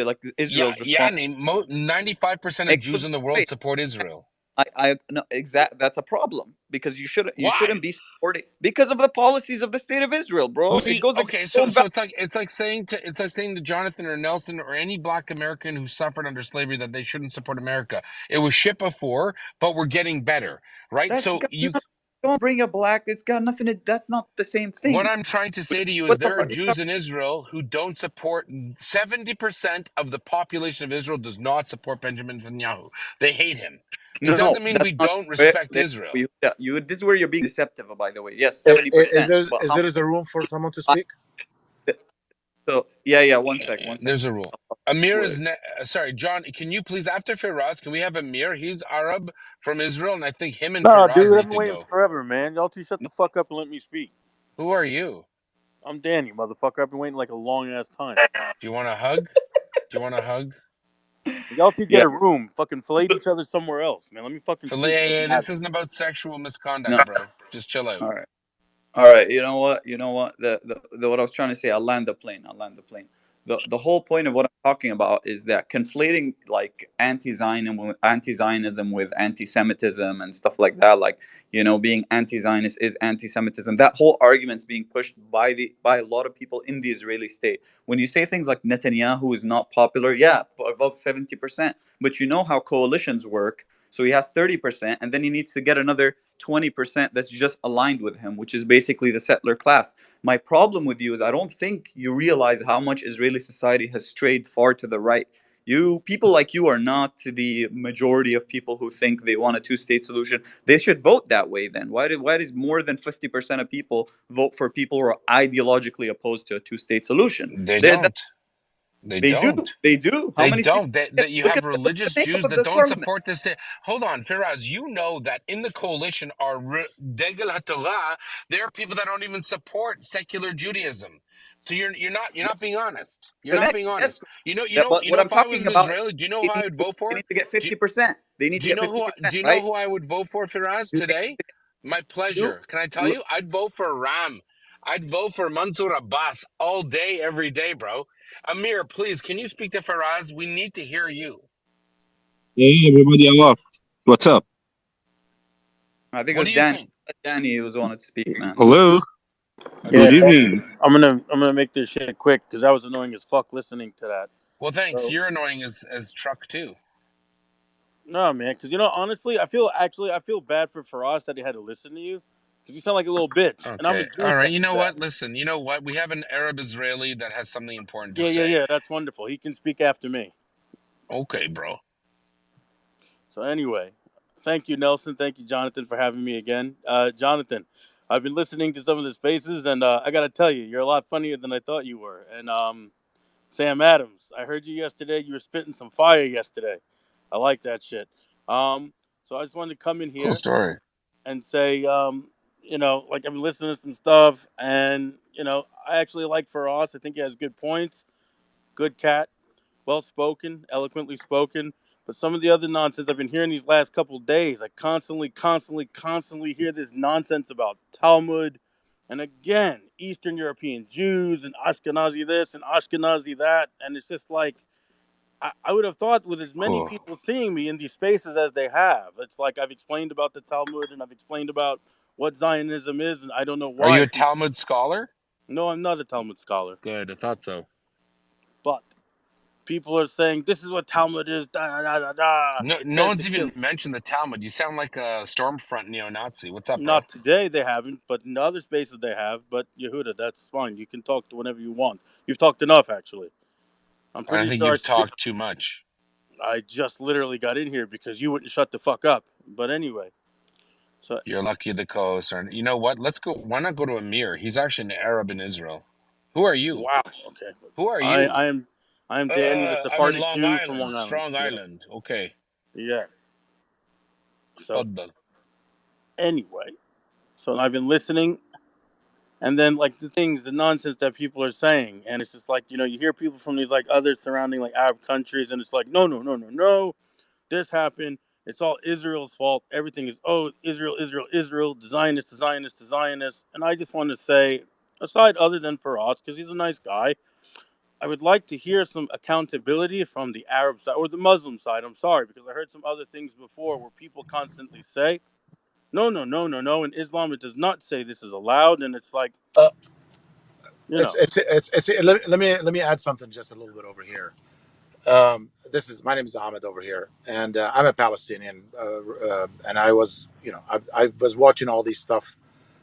like Yeah, Israel's yeah, responsible. 95% of It Jews goes in both the world ways. support Israel. I no exact. That's a problem because you shouldn't Why? be supporting because of the policies of the state of Israel, bro. It goes against Okay, your so own values. it's like saying to Jonathan or Nelson or any black American who suffered under slavery that they shouldn't support America. It was shit before, but we're getting better, right? That's So got you don't bring a black. It's got nothing to. That's not the same what thing. I'm trying to say to you is What the there are Jews in Israel who don't support 70% of the population of Israel does not support Benjamin Netanyahu. They hate him. It No, doesn't mean that's we not. don't respect Israel. This is where you're being deceptive. By the way, yes, 70%. But Is how there a room for someone to much? speak? So yeah. One sec. There's a rule. Sorry, John. Can you please, after Firaz, can we have Amir? He's Arab from Israel, and I think him and No, Firaz dude, I've need been to waiting go. forever, man. Y'all two shut the fuck up and let me speak. Who are you? I'm Danny, motherfucker. I've been waiting like a long ass time. Do you want a hug? Do you want a hug? Y'all two Yeah. get a room. Fucking fillet each other somewhere else, man. Let me fucking speak so I Filet, can have this it. isn't about sexual No. misconduct, bro. Just chill out. All right. All right, you know what? You know what? The what I was trying to say, I'll land the plane. I'll land the plane. The whole point of what I'm talking about is that conflating like anti-Zionism with anti-Semitism and stuff like that, like being anti-Zionist is anti-Semitism. That whole argument's being pushed by a lot of people in the Israeli state. When you say things like Netanyahu is not popular, yeah, for above 70%, but you know how coalitions work. So he has 30%, and then he needs to get another 20% that's just aligned with him, which is basically the settler class. My problem with you is I don't think you realize how much Israeli society has strayed far to the right. People like you are not the majority of people who think they want a two-state solution. They should vote that way then. Why does more than 50% of people vote for people who are ideologically opposed to a two-state solution? They They, don't. They they do. don't. They do. How They many cities? don't. That you Look have at the religious makeup Jews of that the don't parliament. support this. Hold on, Firaz. You know that in the coalition are Degel HaTorah. There are people that don't even support secular Judaism. So you're not being honest. You're not being Connect, yes. honest. But what I'm If I was talking an about, Israeli, do you know they who I need would to, vote they for? need to get Do, 50%. They need do to you get know fifty percent, do you know right? who I would vote for, Firaz, Do they today? My do? pleasure. Can I tell you? I'd vote for Ram. I'd vote for Mansour Abbas all day, every day, bro. Amir, please, can you speak to Faraz? We need to hear you. Hey everybody, Allah. What's up? I think it What was do you Danny. think? Danny who was wanted to speak, man. Hello. Yeah, Good Okay. evening. I'm gonna make this shit quick because that was annoying as fuck listening to that. Well, thanks. So You're annoying as truck too. no, man, because honestly, I feel bad for Faraz that he had to listen to you because you sound like a little bitch, and I'm a Okay. Jew All right. telling You you know that. what? Listen, you know what? We have an Arab Israeli that has something important to Yeah, yeah, say. yeah. That's wonderful. He can speak after me. Okay, bro. So anyway, thank you, Nelson. Thank you, Jonathan, for having me again. Jonathan, I've been listening to some of the spaces, and I got to tell you, you're a lot funnier than I thought you were. And Sam Adams, I heard you yesterday. You were spitting some fire yesterday. I like that shit. So I just wanted to come in Cool here story. and say, like I've been listening to some stuff, and I actually like Faraz. I think he has good points. Good cat, well spoken, eloquently spoken. But some of the other nonsense I've been hearing these last couple of days, I constantly hear this nonsense about Talmud, and again, Eastern European Jews and Ashkenazi this and Ashkenazi that, and it's just like I would have thought with as many Cool. people seeing me in these spaces as they have, it's like I've explained about the Talmud and I've explained about what Zionism is, and I don't know Are you why a people. Talmud scholar? No, I'm not a Talmud scholar, Good. I thought so. but people are saying this is what Talmud is. Da da da da. No Says the one's even king. mentioned the Talmud. You sound like a Stormfront neo-Nazi. What's up, bro? Not today they haven't, but in other spaces they have. But Yehuda, that's fine. You can talk to whenever you want. You've talked enough, actually. I'm I pretty think sure you've talked too much. I just literally got in here because you wouldn't shut the fuck up. But anyway, so You're lucky the co-host. You know what? Let's go. Why not go to Amir? He's actually an Arab in Israel. Who are you? wow. Okay. Who are I you? I am I am Danny, the I'm in Sephardic Long Jew from Island, Long Island. Strong Yeah. Island. Okay. Yeah. So Faddal. anyway, so I've been listening, and then like the nonsense that people are saying, and it's just like you hear people from these like other surrounding like Arab countries, and it's like no no no no no, this happened. It's all Israel's fault. Everything is Israel Israel Israel. The Zionists the Zionists the Zionists. And I just want to say, aside other than Faraz, because he's a nice guy, I would like to hear some accountability from the Arab side or the Muslim side. I'm sorry, because I heard some other things before where people constantly say, no, no, no, no, no. In Islam, it does not say this is allowed. And it's like, Uh, you know, let me add something just a little bit over here. This is my name is Ahmed over here, and I'm a Palestinian, and I was watching all these stuff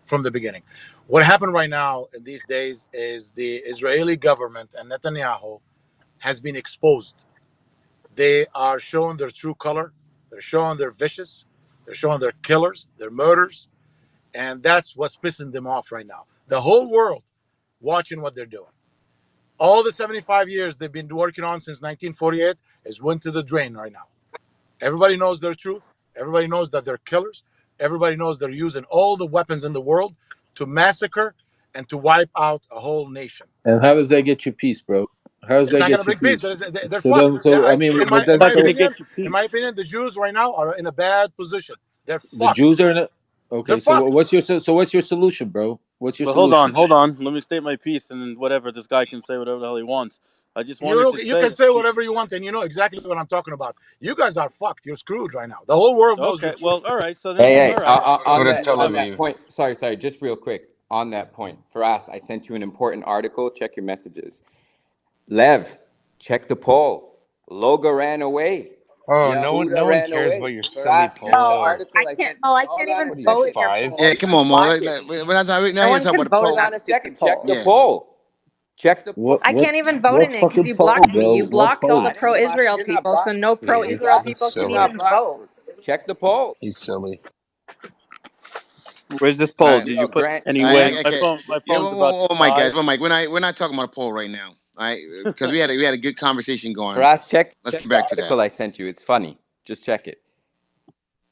from the beginning. What happened right now in these days is the Israeli government and Netanyahu has been exposed. They are showing their true color. They're showing they're vicious. They're showing they're killers. They're murderers, and that's what's pissing them off right now. The whole world watching what they're doing. All the 75 years they've been working on since 1948 is went to the drain right now. Everybody knows their truth. Everybody knows that they're killers. Everybody knows they're using all the weapons in the world to massacre and to wipe out a whole nation. And how does that get you peace, bro? How does It's that not gonna get you bring peace. peace? They're So fucked. then, so I mean, In but my then, not going to so get you peace. the Jews right now are in a bad position. They're the fucked. Jews are in it. They're Okay, so fucked. what's your solution, bro? What's your But hold on, solution? hold on. Let me state my piece, and then whatever, this guy can say whatever the hell he wants. I just wanted to You say can that. say whatever you want, and you know exactly what I'm talking about. You guys are fucked. You're screwed right now. The whole world knows your Okay, truth. well, all right. So then, Hey, all hey, right. So Go to then, Tel on whatever. that Aviv. point, sorry, just real quick. On that point, Faraz, I sent you an important article. Check your messages. Lev, check the poll. Loga ran away. Oh, no Yehuda one ran cares about away. your silly Faraz, check the No, poll. article I I can't. sent. Oh, I Hold can't on a even What are you, vote second. in your 5? Oh, Yeah, poll. you come just on, Mo. blocked it. We're not talking. Now No you're one talking can about the vote Hold in poll. on that a stupid second. Check poll. the Yeah. poll. Check the poll. I can't even vote in it because Fucking you poll, blocked me. bro? You What blocked all the I poll? didn't block you. pro-Israel You're not people, so blocked. no You're not pro-Israel blocked. He's people can You're silly. not even blocked. vote. Check the poll. He's silly. Where's this All poll? right. Did Yo, you put Grant. anyway? My Okay. phone. My Yeah. phone's about to Mike, die. guys. Mike, we're not talking about a poll right now. All right, because we had a good conversation going. Faraz, Let's check get the back to that. article I sent you. It's funny. Just check it.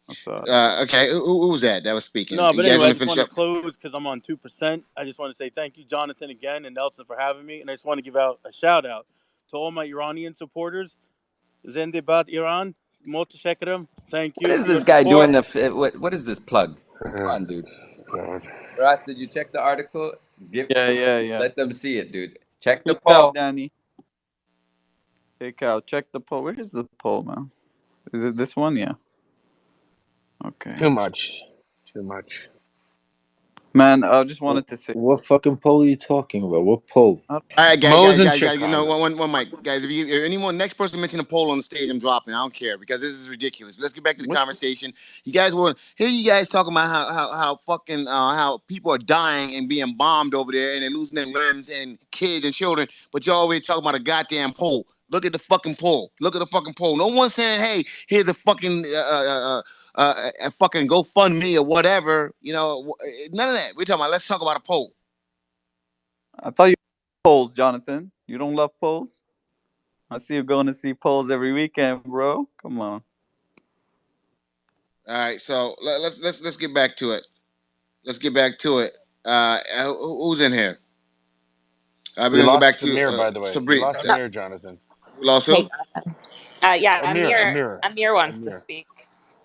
What's up? Okay. Who was that was speaking? No, You but guys anyway, I want to just finish want to up? close because I'm on 2%. I just want to say thank you, Jonathan, again, and Nelson for having me. And I just want to give out a shout out to all my Iranian supporters. Zendebat Iran, Motashekram. Thank What you is for your this guy support. doing? What is this plug? Come on, dude. God. Faraz, did you check the article? Yeah. Let them see it, dude. Check the Peace out, poll. Danny. Hey, Cal, check the poll. Where is the poll, man? Is it this one? Yeah. Okay. Too much. Too much. Man, I just wanted to say. What fucking poll are you talking about? What poll? I All right, Mo's in guys. You know, Chicago. one mic, guys. If anyone next person mention a poll on the stage, I'm dropping. I don't care because this is ridiculous. Let's get back to the what? conversation. You guys want hear you guys talking about how fucking how people are dying and being bombed over there and they're losing their limbs and kids and children, but y'all always talking about a goddamn poll. Look at the fucking poll. Look at the fucking poll. No one's saying, hey, here's a fucking fucking GoFundMe or whatever. You know, none of that. We're talking about let's talk about a poll. I thought you polls, Jonathan. You don't love polls? I see you going to see polls every weekend, bro. Come on. All right, so let's get back to it. Let's get back to it. Who's in here? We're We gonna go back lost to Amir, by the way. We Sabrina. lost Amir, Jonathan. We lost Hey, who? Jonathan. Yeah, Amir wants to speak.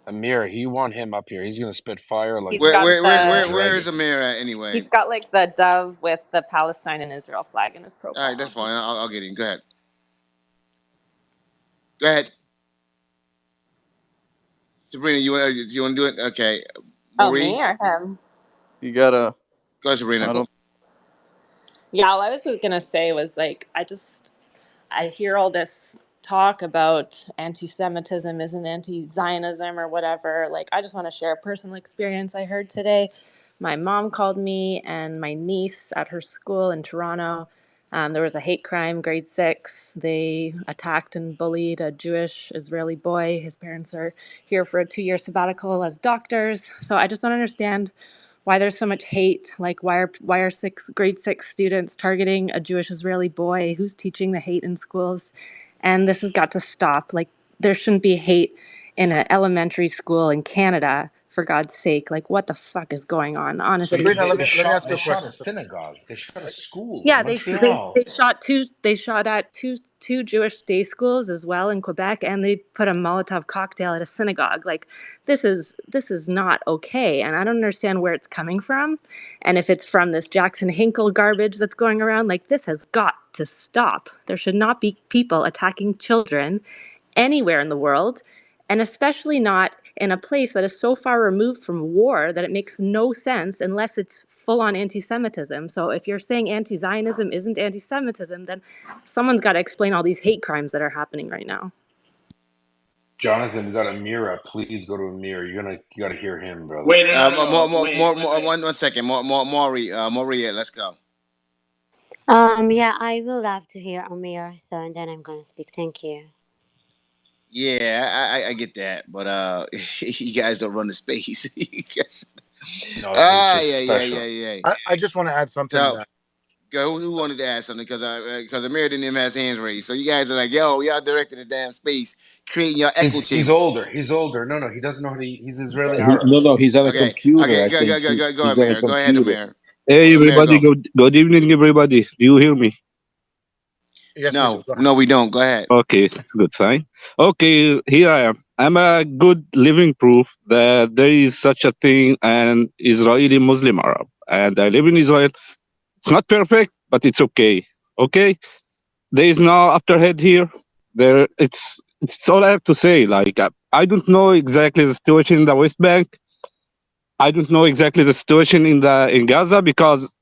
Amir, you want him up here. He's going to spit fire like He's got a Where is dragon. Amir at anyway? he's got like the dove with the Palestine and Israel flag in his All profile. right, that's fine. I'll get him. Go ahead. Go ahead. Sabrina, you want to do it? Okay. Marie? Me or him? You gotta. Go ahead, Sabrina. I don't. Yeah, all I was gonna say was like I hear all this talk about anti-Semitism isn't anti-Zionism or whatever. Like, I just want to share a personal experience I heard today. My mom called me and my niece at her school in Toronto. There was a hate crime, grade 6. They attacked and bullied a Jewish Israeli boy. His parents are here for a 2-year sabbatical as doctors. So I just don't understand why there's so much hate. Like, why are grade 6 students targeting a Jewish Israeli boy? Who's teaching the hate in schools? And this has got to stop. Like, there shouldn't be hate in an elementary school in Canada, for God's sake. Like, what the fuck is going on? Honestly. Sabrina, They let me shot ask you they a shot question. a synagogue. They shot a school in Yeah, Montreal. they shot at two Jewish day schools as well in Quebec, and they put a Molotov cocktail at a synagogue. Like, this is not okay, and I don't understand where it's coming from, and if it's from this Jackson Hinkle garbage that's going around. Like, this has got to stop. There should not be people attacking children anywhere in the world, and especially not in a place that is so far removed from war that it makes no sense unless it's full-on anti-Semitism. So if you're saying anti-Zionism isn't anti-Semitism, then someone's got to explain all these hate crimes that are happening right now. Jonathan, we got Amira. Please go to Amir. You gotta hear him, brother. Wait, wait. One second. Maury, let's go. Yeah, I will love to hear Amir, so and then I'm gonna speak. Thank you. Yeah, I get that, but you guys don't run the space. No, this is yeah. special. I just want to add something. So, go. Who wanted to add something? Because Amir didn't even have his hands raised. So you guys are like, yo, y'all directing the damn space, creating your echo He's chamber. He's older. No, he doesn't know how to. He's Israeli Arab. No, he's at a Okay, computer. I go, think go, he's at a Amir. Go ahead, computer. Amir. Hey, Amir, everybody. go. Good evening, everybody. Do you hear me? Yes, no, we don't. Go ahead. Okay, that's a good sign. Okay, here I am. I'm a good living proof that there is such a thing an Israeli Muslim Arab, and I live in Israel. It's not perfect, but it's okay. Okay, there is no afterhead here. It's all I have to say. Like I don't know exactly the situation in the West Bank. I don't know exactly the situation in Gaza because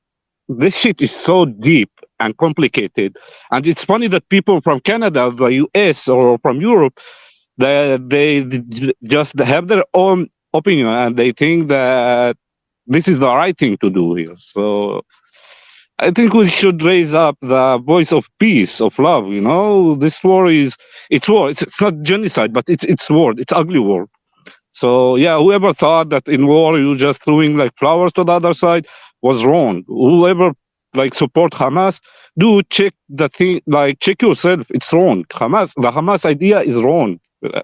this shit is so deep and complicated. And it's funny that people from Canada, the US, or from Europe, they just have their own opinion and they think that this is the right thing to do here. So I think we should raise up the voice of peace, of love. You know, this war it's war. It's not genocide, but it's war. It's ugly war. So yeah, whoever thought that in war you just throwing like flowers to the other side was wrong. Whoever like support Hamas, do check the thing, like check yourself. It's wrong. The Hamas idea is wrong.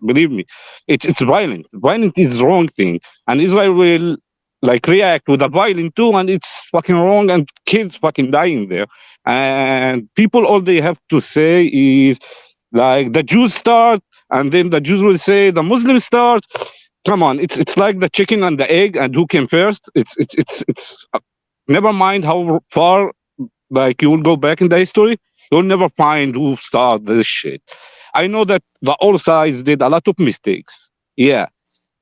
Believe me, it's violent. Violent is wrong thing, and Israel will like react with a violent too, and it's fucking wrong, and kids fucking dying there. And people, all they have to say is like the Jews start, and then the Jews will say the Muslims start. Come on, it's like the chicken and the egg, and who came first? It's never mind how far like you will go back in the history, you'll never find who started this shit. I know that the all sides did a lot of mistakes. Yeah.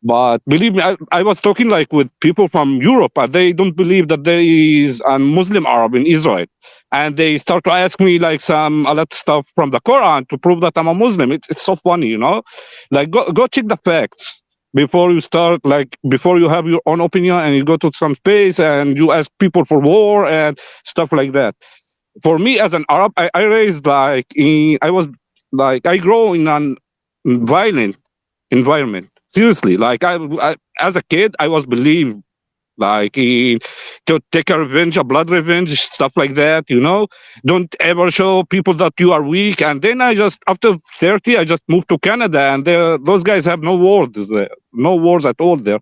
But believe me, I was talking like with people from Europe, and they don't believe that there is a Muslim Arab in Israel. And they start to ask me like a lot of stuff from the Quran to prove that I'm a Muslim. It's so funny, you know? Like go check the facts before you start, like before you have your own opinion and you go to some space and you ask people for war and stuff like that. For me as an Arab, I raised like I grow in an violent environment. Seriously, like I as a kid, I was believed like to take a revenge, a blood revenge, stuff like that. Don't ever show people that you are weak. And then I just after 30, I just moved to Canada, and those guys have no wars, no wars at all there.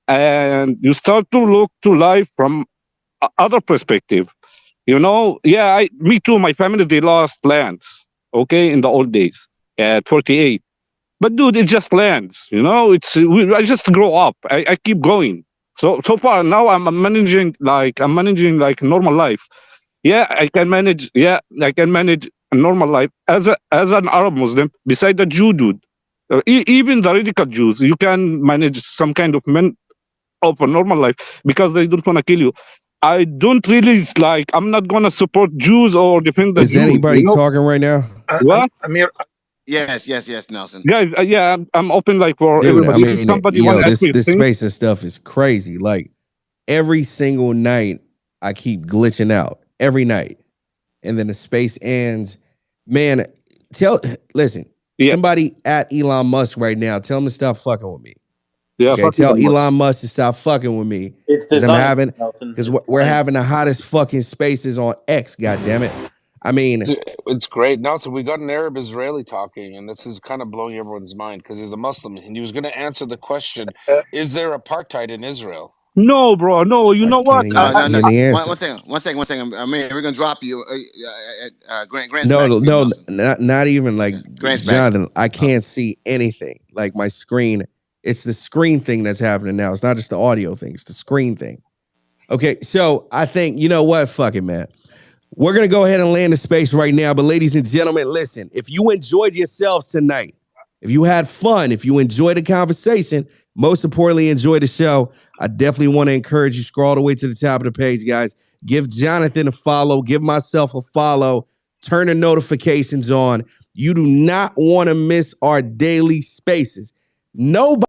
And you start to look to life from other perspective. Yeah, me too. My family, they lost lands, okay, in the old days at 48. But dude, it just lands. I just grow up. I keep going. So far now, I'm managing like normal life. Yeah, I can manage. Yeah, I can manage a normal life as an Arab Muslim. Beside the Jew dude, even the radical Jews, you can manage some kind of a normal life because they don't want to kill you. I don't really like. I'm not gonna support Jews or defend the Is Jews. anybody talking right now? What? Amir, Yes, Nelson. Yeah. I'm open like for Dude, I everybody. If mean, somebody want yo, to ask me a this thing, space and stuff is crazy. Like every single night, I keep glitching out every night, and then the space ends. Man, listen, yeah, somebody at Elon Musk right now, tell him to stop fucking with me. yeah. Okay, Fuck tell Elon Musk. Elon Musk to stop fucking with me It's because designed, Nelson. because It's we're designed. having the hottest fucking spaces on X. God damn it! I mean, It's great. Nelson, we got an Arab Israeli talking, and this is kind of blowing everyone's mind because he's a Muslim, and he was going to answer the question: is there apartheid in Israel? No, bro. No. You I know can't what? even No. hear the One, answer. one second. I mean, we're gonna drop you. Grant's No, back to you, no, Nelson. not even like Grant's back. Jonathan. I can't see anything. Like my screen, it's the screen thing that's happening now. It's not just the audio thing; it's the screen thing. Okay, so I think you know what? Fuck it, man. We're gonna go ahead and land the space right now. But ladies and gentlemen, listen. If you enjoyed yourselves tonight, if you had fun, if you enjoyed the conversation, most importantly, enjoy the show, I definitely want to encourage you. Scroll all the way to the top of the page, guys. Give Jonathan a follow. Give myself a follow. Turn the notifications on. You do not want to miss our daily spaces. Nobody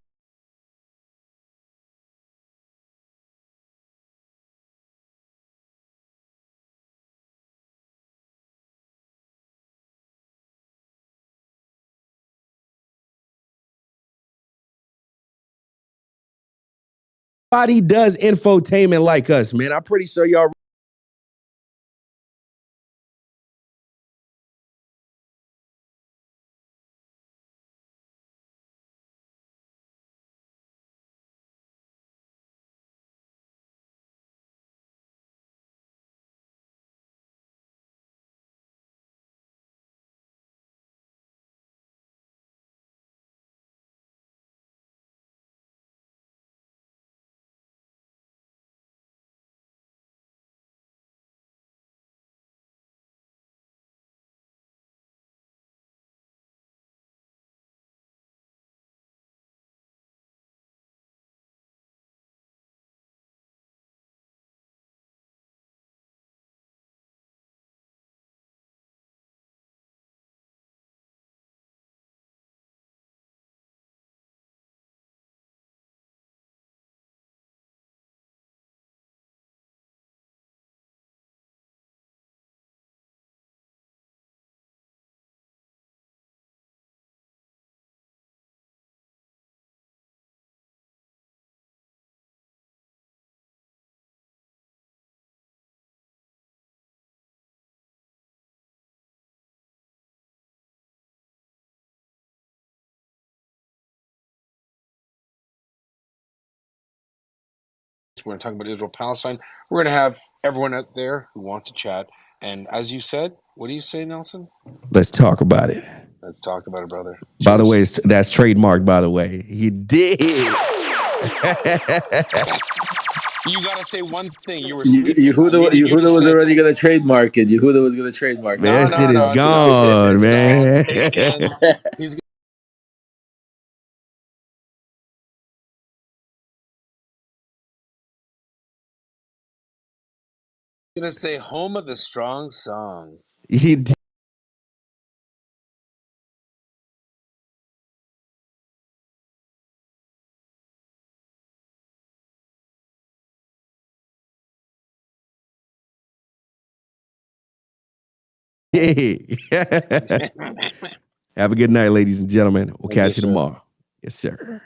does infotainment like us, man. I'm pretty sure y'all We're going to talk about Israel Palestine. We're going to have everyone out there who wants to chat. And as you said, what do you say, Nelson? let's talk about it. Let's talk about it, brother. By the Cheers. way, that's trademarked, by the way. He did. You got to say one thing. You were sleeping. Yehuda was already gonna trademark it. Yehuda was gonna trademark Man, it. that shit is No. gone, man. He's going to say home of the strong song. He did. Have a good night, ladies and gentlemen. We'll catch you tomorrow. Yes, sir.